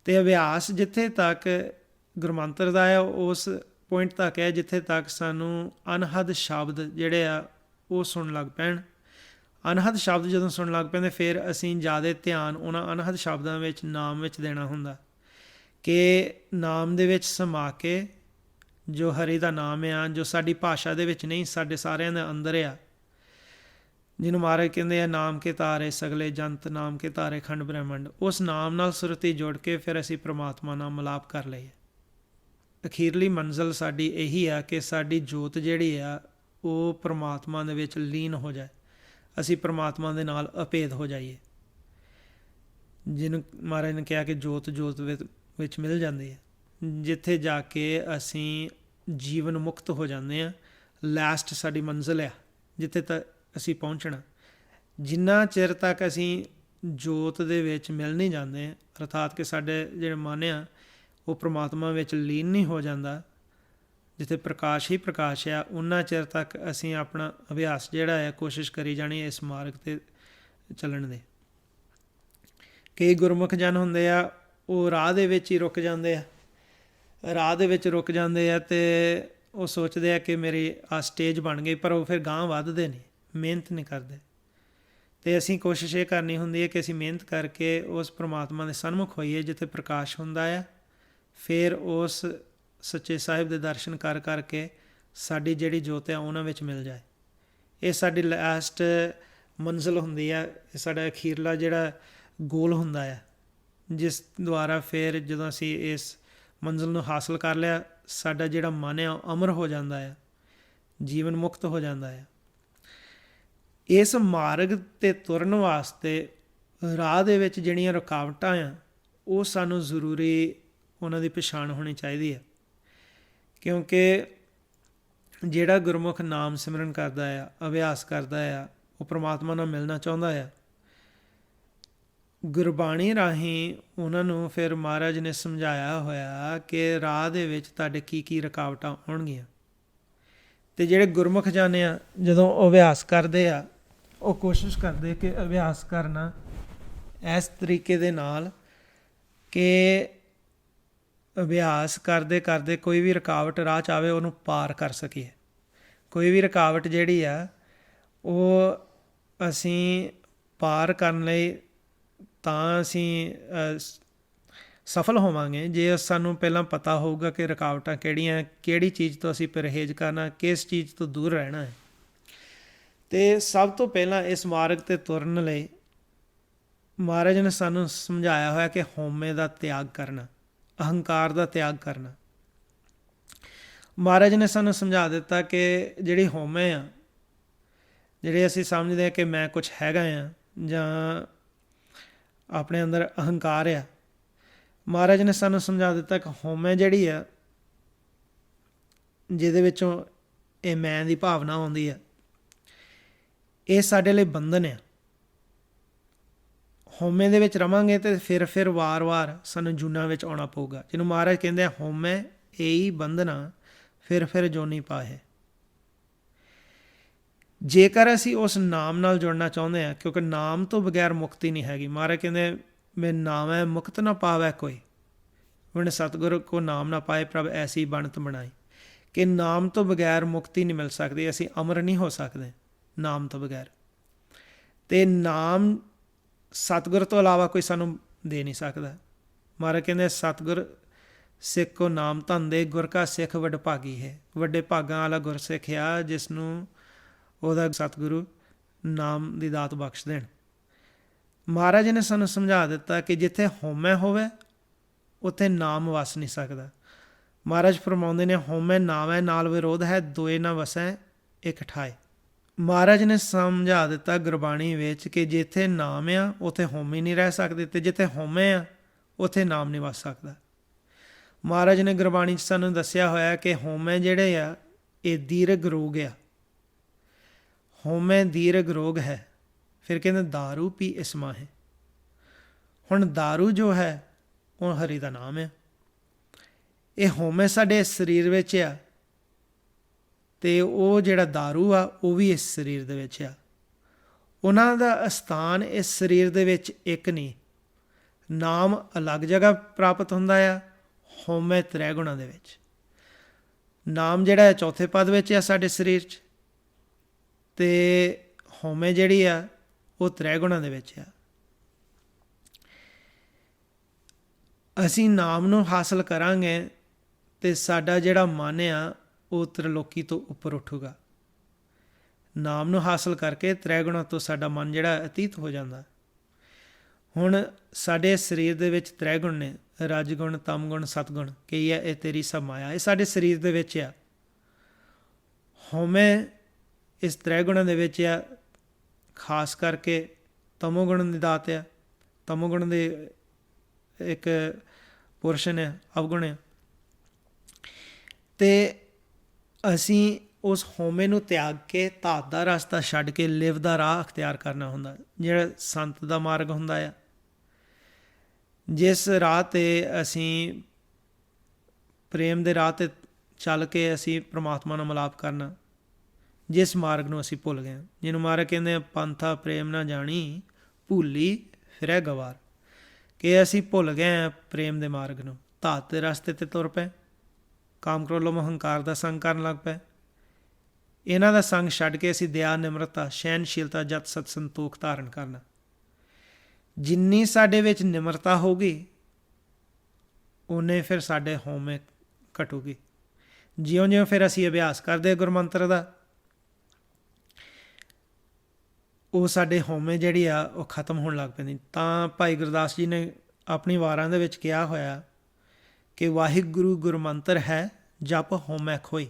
ਅਤੇ ਅਭਿਆਸ ਜਿੱਥੇ ਤੱਕ ਗੁਰਮੰਤਰ ਦਾ ਹੈ, ਉਸ ਪੁਆਇੰਟ ਤੱਕ ਹੈ ਜਿੱਥੇ ਤੱਕ ਸਾਨੂੰ ਅਨਹਦ ਸ਼ਬਦ ਜਿਹੜੇ ਆ ਉਹ ਸੁਣਨ ਲੱਗ ਪੈਣ। ਅਨਹਦ ਸ਼ਬਦ ਜਦੋਂ ਸੁਣਨ ਲੱਗ ਪੈਂਦੇ, ਫਿਰ ਅਸੀਂ ਜ਼ਿਆਦਾ ਧਿਆਨ ਉਹਨਾਂ ਅਨਹਦ ਸ਼ਬਦਾਂ ਵਿੱਚ, ਨਾਮ ਵਿੱਚ ਦੇਣਾ ਹੁੰਦਾ ਕਿ ਨਾਮ ਦੇ ਵਿੱਚ ਸਮਾ ਕੇ, ਜੋ ਹਰੀ ਦਾ ਨਾਮ ਆ, ਜੋ ਸਾਡੀ ਭਾਸ਼ਾ ਦੇ ਵਿੱਚ ਨਹੀਂ, ਸਾਡੇ ਸਾਰਿਆਂ ਦੇ ਅੰਦਰ ਆ, ਜਿਹਨੂੰ ਮਹਾਰਾਜ ਕਹਿੰਦੇ ਆ ਨਾਮ ਕੇ ਤਾਰੇ ਸਗਲੇ ਜੰਤ, ਨਾਮ ਕੇ ਤਾਰੇ ਖੰਡ ਬ੍ਰਹਿਮੰਡ। ਉਸ ਨਾਮ ਨਾਲ ਸੁਰਤੀ ਜੋੜ ਕੇ ਫਿਰ ਅਸੀਂ ਪ੍ਰਮਾਤਮਾ ਨਾਲ ਮਿਲਾਪ ਕਰ ਲਈਏ। ਅਖੀਰਲੀ ਮੰਜ਼ਿਲ ਸਾਡੀ ਇਹੀ ਆ ਕਿ ਸਾਡੀ ਜੋਤ ਜਿਹੜੀ ਆ ਉਹ ਪ੍ਰਮਾਤਮਾ ਦੇ ਵਿੱਚ ਲੀਨ ਹੋ ਜਾਏ, ਅਸੀਂ ਪ੍ਰਮਾਤਮਾ ਦੇ ਨਾਲ ਅਭੇਦ ਹੋ ਜਾਈਏ, ਜਿਹਨੂੰ ਮਹਾਰਾਜ ਨੇ ਕਿਹਾ ਕਿ ਜੋਤ ਜੋਤ ਵਿੱਚ ਮਿਲ ਜਾਂਦੀ ਹੈ, ਜਿੱਥੇ ਜਾ ਕੇ ਅਸੀਂ ਜੀਵਨ ਮੁਕਤ ਹੋ ਜਾਂਦੇ ਹਾਂ। ਲਾਸਟ ਸਾਡੀ ਮੰਜ਼ਿਲ ਆ ਜਿੱਥੇ ਤੱਕ ਅਸੀਂ ਪਹੁੰਚਣਾ। ਜਿੰਨਾ ਚਿਰ ਤੱਕ ਅਸੀਂ ਜੋਤ ਦੇ ਵਿੱਚ ਮਿਲ ਨਹੀਂ ਜਾਂਦੇ, ਅਰਥਾਤ ਕਿ ਸਾਡੇ ਜਿਹੜੇ ਮਨ ਆ ਉਹ ਪ੍ਰਮਾਤਮਾ ਵਿੱਚ ਲੀਨ ਨਹੀਂ ਹੋ ਜਾਂਦਾ, ਜਿੱਥੇ ਪ੍ਰਕਾਸ਼ ਹੀ ਪ੍ਰਕਾਸ਼ ਆ, ਉਨਾ ਚਿਰ ਤੱਕ ਅਸੀਂ ਆਪਣਾ ਅਭਿਆਸ ਜਿਹੜਾ ਹੈ ਕੋਸ਼ਿਸ਼ ਕਰੀ ਜਾਣੀ ਇਸ ਮਾਰਗ 'ਤੇ ਚੱਲਣ ਦੇ। ਕਈ ਗੁਰਮੁਖ ਜਨ ਹੁੰਦੇ ਆ, ਉਹ ਰਾਹ ਦੇ ਵਿੱਚ ਹੀ ਰੁਕ ਜਾਂਦੇ ਆ, ਰਾਹ ਦੇ ਵਿੱਚ ਰੁਕ ਜਾਂਦੇ ਆ ਅਤੇ ਉਹ ਸੋਚਦੇ ਆ ਕਿ ਮੇਰੀ ਆਹ ਸਟੇਜ ਬਣ ਗਈ, ਪਰ ਉਹ ਫਿਰ ਗਾਂਹ ਵੱਧਦੇ ਨਹੀਂ, ਮਿਹਨਤ ਨਹੀਂ ਕਰਦੇ। ਅਤੇ ਅਸੀਂ ਕੋਸ਼ਿਸ਼ ਇਹ ਕਰਨੀ ਹੁੰਦੀ ਹੈ ਕਿ ਅਸੀਂ ਮਿਹਨਤ ਕਰਕੇ ਉਸ ਪ੍ਰਮਾਤਮਾ ਦੇ ਸਨਮੁਖ ਹੋਈਏ ਜਿੱਥੇ ਪ੍ਰਕਾਸ਼ ਹੁੰਦਾ ਆ। ਫਿਰ ਉਸ ਸੱਚੇ ਸਾਹਿਬ ਦੇ ਦਰਸ਼ਨ ਕਰ ਕਰਕੇ ਸਾਡੀ ਜਿਹੜੀ ਜੋਤ ਆ ਉਹਨਾਂ ਵਿੱਚ ਮਿਲ ਜਾਏ। ਇਹ ਸਾਡੀ ਲਾਸਟ ਮੰਜ਼ਿਲ ਹੁੰਦੀ ਆ, ਇਹ ਸਾਡਾ ਅਖੀਰਲਾ ਜਿਹੜਾ ਗੋਲ ਹੁੰਦਾ ਆ, ਜਿਸ ਦੁਆਰਾ ਫਿਰ ਜਦੋਂ ਅਸੀਂ ਇਸ ਮੰਜ਼ਿਲ ਨੂੰ ਹਾਸਲ ਕਰ ਲਿਆ, ਸਾਡਾ ਜਿਹੜਾ ਮਨ ਆ ਉਹ ਅਮਰ ਹੋ ਜਾਂਦਾ ਆ, ਜੀਵਨ ਮੁਕਤ ਹੋ ਜਾਂਦਾ ਆ। ਇਸ ਮਾਰਗ 'ਤੇ ਤੁਰਨ ਵਾਸਤੇ ਰਾਹ ਦੇ ਵਿੱਚ ਜਿਹੜੀਆਂ ਰੁਕਾਵਟਾਂ ਆ ਉਹ ਸਾਨੂੰ ਜ਼ਰੂਰੀ ਉਹਨਾਂ ਦੀ ਪਛਾਣ ਹੋਣੀ ਚਾਹੀਦੀ ਹੈ, ਕਿਉਂਕਿ ਜਿਹੜਾ ਗੁਰਮੁਖ ਨਾਮ ਸਿਮਰਨ ਕਰਦਾ ਆ, ਅਭਿਆਸ ਕਰਦਾ ਆ, ਉਹ ਪ੍ਰਮਾਤਮਾ ਨਾਲ ਮਿਲਣਾ ਚਾਹੁੰਦਾ ਆ। ਗੁਰਬਾਣੀ ਰਾਹੀਂ ਉਹਨਾਂ ਨੂੰ ਫਿਰ ਮਹਾਰਾਜ ਨੇ ਸਮਝਾਇਆ ਹੋਇਆ ਕਿ ਰਾਹ ਦੇ ਵਿੱਚ ਤੁਹਾਡੇ ਕੀ ਕੀ ਰੁਕਾਵਟਾਂ ਆਉਣਗੀਆਂ। ਅਤੇ ਜਿਹੜੇ ਗੁਰਮੁਖ ਜਾਣੇ ਆ, ਜਦੋਂ ਅਭਿਆਸ ਕਰਦੇ ਆ, ਉਹ ਕੋਸ਼ਿਸ਼ ਕਰਦੇ ਕਿ ਅਭਿਆਸ ਕਰਨਾ ਇਸ ਤਰੀਕੇ ਦੇ ਨਾਲ ਕਿ ਅਭਿਆਸ ਕਰਦੇ ਕਰਦੇ ਕੋਈ ਵੀ ਰੁਕਾਵਟ ਰਾਹ 'ਚ ਆਵੇ ਉਹਨੂੰ ਪਾਰ ਕਰ ਸਕੀਏ। ਕੋਈ ਵੀ ਰੁਕਾਵਟ ਜਿਹੜੀ ਆ ਉਹ ਅਸੀਂ ਪਾਰ ਕਰਨ ਲਈ ਤਾਂ ਅਸੀਂ ਸਫਲ ਹੋਵਾਂਗੇ ਜੇ ਸਾਨੂੰ ਪਹਿਲਾਂ ਪਤਾ ਹੋਊਗਾ ਕਿ ਰੁਕਾਵਟਾਂ ਕਿਹੜੀਆਂ, ਕਿਹੜੀ ਚੀਜ਼ ਤੋਂ ਅਸੀਂ ਪਰਹੇਜ਼ ਕਰਨਾ, ਕਿਸ ਚੀਜ਼ ਤੋਂ ਦੂਰ ਰਹਿਣਾ ਹੈ। ਅਤੇ ਸਭ ਤੋਂ ਪਹਿਲਾਂ ਇਸ ਮਾਰਗ 'ਤੇ ਤੁਰਨ ਲਈ ਮਹਾਰਾਜ ਨੇ ਸਾਨੂੰ ਸਮਝਾਇਆ ਹੋਇਆ ਕਿ ਹਉਮੈ ਦਾ ਤਿਆਗ ਕਰਨਾ, ਅਹੰਕਾਰ ਦਾ ਤਿਆਗ ਕਰਨਾ। ਮਹਾਰਾਜ ਨੇ ਸਾਨੂੰ ਸਮਝਾ ਦਿੱਤਾ ਕਿ ਜਿਹੜੀ ਹਉਮੈ ਆ, ਜਿਹੜੇ ਅਸੀਂ ਸਮਝਦੇ ਹਾਂ ਕਿ ਮੈਂ ਕੁਛ ਹੈਗਾ ਆ ਜਾਂ ਆਪਣੇ ਅੰਦਰ ਅਹੰਕਾਰ ਆ, ਮਹਾਰਾਜ ਨੇ ਸਾਨੂੰ ਸਮਝਾ ਦਿੱਤਾ ਕਿ ਹਉਮੈ ਜਿਹੜੀ ਆ, ਜਿਹਦੇ ਵਿੱਚੋਂ ਇਹ ਮੈਂ ਦੀ ਭਾਵਨਾ ਆਉਂਦੀ ਆ, ਇਹ ਸਾਡੇ ਲਈ ਬੰਧਨ ਆ। ਹਉਮੈ ਦੇ ਵਿੱਚ ਰਵਾਂਗੇ ਅਤੇ ਫਿਰ ਵਾਰ-ਵਾਰ ਸਾਨੂੰ ਜੂਨਾਂ ਵਿੱਚ ਆਉਣਾ ਪਊਗਾ, ਜਿਹਨੂੰ ਮਹਾਰਾਜ ਕਹਿੰਦੇ ਆ ਹਉਮੈ ਏਈ ਬੰਧਨਾ ਫਿਰ ਜੋਨੀ ਪਾਹੇ। ਜੇਕਰ ਅਸੀਂ ਉਸ ਨਾਮ ਨਾਲ ਜੁੜਨਾ ਚਾਹੁੰਦੇ ਹਾਂ, ਕਿਉਂਕਿ ਨਾਮ ਤੋਂ ਬਗੈਰ ਮੁਕਤੀ ਨਹੀਂ ਹੈਗੀ। ਮਹਾਰਾਜ ਕਹਿੰਦੇ ਮੈਂ ਨਾਮੈ ਮੁਕਤ ਨਾ ਪਾਵੈ ਕੋਈ, ਹੁਣ ਸਤਿਗੁਰ ਕੋ ਨਾਮ ਨਾ ਪਾਏ ਪ੍ਰਭ ਐਸੀ ਬਣਤ ਬਣਾਈ, ਕਿ ਨਾਮ ਤੋਂ ਬਗੈਰ ਮੁਕਤੀ ਨਹੀਂ ਮਿਲ ਸਕਦੀ, ਅਸੀਂ ਅਮਰ ਨਹੀਂ ਹੋ ਸਕਦੇ ਨਾਮ ਤੋਂ ਬਗੈਰ। ਅਤੇ ਨਾਮ ਸਤਿਗੁਰ ਤੋਂ ਇਲਾਵਾ ਕੋਈ ਸਾਨੂੰ ਦੇ ਨਹੀਂ ਸਕਦਾ। ਮਹਾਰਾਜ ਕਹਿੰਦੇ ਸਤਿਗੁਰ ਸਿੱਖ ਕੋ ਨਾਮ ਧੰਦੇ, ਗੁਰ ਕਾ ਸਿੱਖ ਵਡਭਾਗੀ ਹੈ। ਵੱਡੇ ਭਾਗਾਂ ਵਾਲਾ ਗੁਰਸਿੱਖ ਆ ਜਿਸ ਨੂੰ ਉਹਦਾ ਸਤਿਗੁਰੂ ਨਾਮ ਦੀ ਦਾਤ ਬਖਸ਼ ਦੇਣ। ਮਹਾਰਾਜ ਨੇ ਸਾਨੂੰ ਸਮਝਾ ਦਿੱਤਾ ਕਿ ਜਿੱਥੇ ਹਉਮੈ ਹੋਵੇ ਉੱਥੇ ਨਾਮ ਵਸ ਨਹੀਂ ਸਕਦਾ। ਮਹਾਰਾਜ ਫਰਮਾਉਂਦੇ ਨੇ ਹਉਮੈ ਨਾਵੈ ਨਾਲ ਵਿਰੋਧ ਹੈ, ਦੋਏ ਨਾ ਵਸੈ ਇਕ ਠਾਏ। ਮਹਾਰਾਜ ਨੇ ਸਮਝਾ ਦਿੱਤਾ ਗੁਰਬਾਣੀ ਵਿੱਚ ਕਿ ਜਿੱਥੇ ਨਾਮ ਆ ਉੱਥੇ ਹਉਮੈ ਨਹੀਂ ਰਹਿ ਸਕਦੇ, ਅਤੇ ਜਿੱਥੇ ਹਉਮੈ ਆ ਉੱਥੇ ਨਾਮ ਨਹੀਂ ਵਸ ਸਕਦਾ। ਮਹਾਰਾਜ ਨੇ ਗੁਰਬਾਣੀ 'ਚ ਸਾਨੂੰ ਦੱਸਿਆ ਹੋਇਆ ਕਿ ਹਉਮੈ ਜਿਹੜੇ ਆ ਇਹ ਦੀਰਘ ਰੋਗ ਆ, ਹਉਮੈ ਦੀਰਘ ਰੋਗ ਹੈ। ਫਿਰ ਕਹਿੰਦੇ ਦਾਰੂ ਪੀ ਇਸਮਾ ਹੈ। ਹੁਣ ਦਾਰੂ ਜੋ ਹੈ ਉਹ ਹਰੀ ਦਾ ਨਾਮ ਹੈ। ਇਹ ਹਉਮੈ ਸਾਡੇ ਸਰੀਰ ਵਿੱਚ ਆ, ਅਤੇ ਉਹ ਜਿਹੜਾ ਦਾਰੂ ਆ ਉਹ ਵੀ ਇਸ ਸਰੀਰ ਦੇ ਵਿੱਚ ਆ। ਉਹਨਾਂ ਦਾ ਸਥਾਨ ਇਸ ਸਰੀਰ ਦੇ ਵਿੱਚ ਇੱਕ ਨਹੀਂ, ਨਾਮ ਅਲੱਗ ਜਗ੍ਹਾ ਪ੍ਰਾਪਤ ਹੁੰਦਾ ਆ, ਹਉਮੈ ਤ੍ਰੈ ਗੁਣਾਂ ਦੇ ਵਿੱਚ। ਨਾਮ ਜਿਹੜਾ ਹੈ ਚੌਥੇ ਪਦ ਵਿੱਚ ਆ ਸਾਡੇ ਸਰੀਰ 'ਚ, ਅਤੇ ਹਉਮੈ ਜਿਹੜੀ ਆ ਉਹ ਤ੍ਰੈ ਗੁਣਾਂ ਦੇ ਵਿੱਚ ਆ। ਅਸੀਂ ਨਾਮ ਨੂੰ ਹਾਸਲ ਕਰਾਂਗੇ ਅਤੇ ਸਾਡਾ ਜਿਹੜਾ ਮਨ ਆ ਉਹ ਤ੍ਰਿਲੋਕੀ ਤੋਂ ਉੱਪਰ ਉੱਠੂਗਾ। ਨਾਮ ਨੂੰ ਹਾਸਲ ਕਰਕੇ ਤ੍ਰੈ ਗੁਣਾਂ ਤੋਂ ਸਾਡਾ ਮਨ ਜਿਹੜਾ ਅਤੀਤ ਹੋ ਜਾਂਦਾ। ਹੁਣ ਸਾਡੇ ਸਰੀਰ ਦੇ ਵਿੱਚ ਤ੍ਰੈ ਗੁਣ ਨੇ, ਰਜਗੁਣ, ਤਮਗੁਣ, ਸਤਗੁਣ। ਕੀ ਹੈ ਇਹ ਤੇਰੀ ਸਭ ਮਾਇਆ, ਇਹ ਸਾਡੇ ਸਰੀਰ ਦੇ ਵਿੱਚ ਆ। ਹਉਮੈ ਇਸ ਤ੍ਰੈ ਗੁਣਾਂ ਦੇ ਵਿੱਚ ਆ, ਖਾਸ ਕਰਕੇ ਤਮੋਗੁਣ ਦੀ ਦਾਤ ਆ। ਤਮੋਗੁਣ ਦੇ ਇੱਕ ਪੋਰਸ਼ਨ ਹੈ, ਅਵਗੁਣ ਹੈ। ਅਤੇ ਅਸੀਂ ਉਸ ਹਉਮੈ ਨੂੰ ਤਿਆਗ ਕੇ ਧਾਤ ਦਾ ਰਸਤਾ ਛੱਡ ਕੇ ਲਿਵ ਦਾ ਰਾਹ ਅਖਤਿਆਰ ਕਰਨਾ ਹੁੰਦਾ, ਜਿਹੜਾ ਸੰਤ ਦਾ ਮਾਰਗ ਹੁੰਦਾ ਆ। ਜਿਸ ਰਾਹ 'ਤੇ ਅਸੀਂ ਪ੍ਰੇਮ ਦੇ ਰਾਹ 'ਤੇ ਚੱਲ ਕੇ ਅਸੀਂ ਪ੍ਰਮਾਤਮਾ ਨਾਲ ਮਿਲਾਪ ਕਰਨਾ, ਜਿਸ ਮਾਰਗ ਨੂੰ ਅਸੀਂ ਭੁੱਲ ਗਏ, ਜਿਹਨੂੰ ਮਹਾਰਾਜ ਕਹਿੰਦੇ ਪੰਥਾ ਪ੍ਰੇਮ ਨਾ ਜਾਣੀ ਭੁੱਲੀ ਫਿਰੈ ਗਵਾਰ, ਕਿ ਅਸੀਂ ਭੁੱਲ ਗਏ ਹਾਂ ਪ੍ਰੇਮ ਦੇ ਮਾਰਗ ਨੂੰ। ਧਾਤ ਦੇ ਰਸਤੇ 'ਤੇ ਤੁਰ ਪਏ, ਕਾਮ ਕ੍ਰੋਧ ਲੋਭ ਹੰਕਾਰ ਦਾ ਸੰਗ ਕਰਨ ਲੱਗ ਪਏ। ਇਹਨਾਂ ਦਾ ਸੰਗ ਛੱਡ ਕੇ ਅਸੀਂ ਦਇਆ, ਨਿਮਰਤਾ, ਸਹਿਨਸ਼ੀਲਤਾ, ਜਤ, ਸਤ, ਸੰਤੋਖ ਧਾਰਨ ਕਰਨਾ। ਜਿੰਨੀ ਸਾਡੇ ਵਿੱਚ ਨਿਮਰਤਾ ਹੋਊਗੀ ਓਨੇ ਫਿਰ ਸਾਡੇ ਹਉਮੈ ਘਟੂਗੀ। ਜਿਉਂ-ਜਿਉਂ ਫਿਰ ਅਸੀਂ ਅਭਿਆਸ ਕਰਦੇ ਗੁਰਮੰਤਰ ਦਾ, ਉਹ ਸਾਡੇ ਹਉਮੈ ਜਿਹੜੀ ਆ ਉਹ ਖਤਮ ਹੋਣ ਲੱਗ ਪੈਂਦੀ। ਤਾਂ ਭਾਈ ਗੁਰਦਾਸ ਜੀ ਨੇ ਆਪਣੀ ਵਾਰਾਂ ਦੇ ਵਿੱਚ ਕਿਹਾ ਹੋਇਆ ਕਿ ਵਾਹਿਗੁਰੂ ਗੁਰਮੰਤਰ ਹੈ ਜਪ ਹਉਮੈ ਖੋਈ।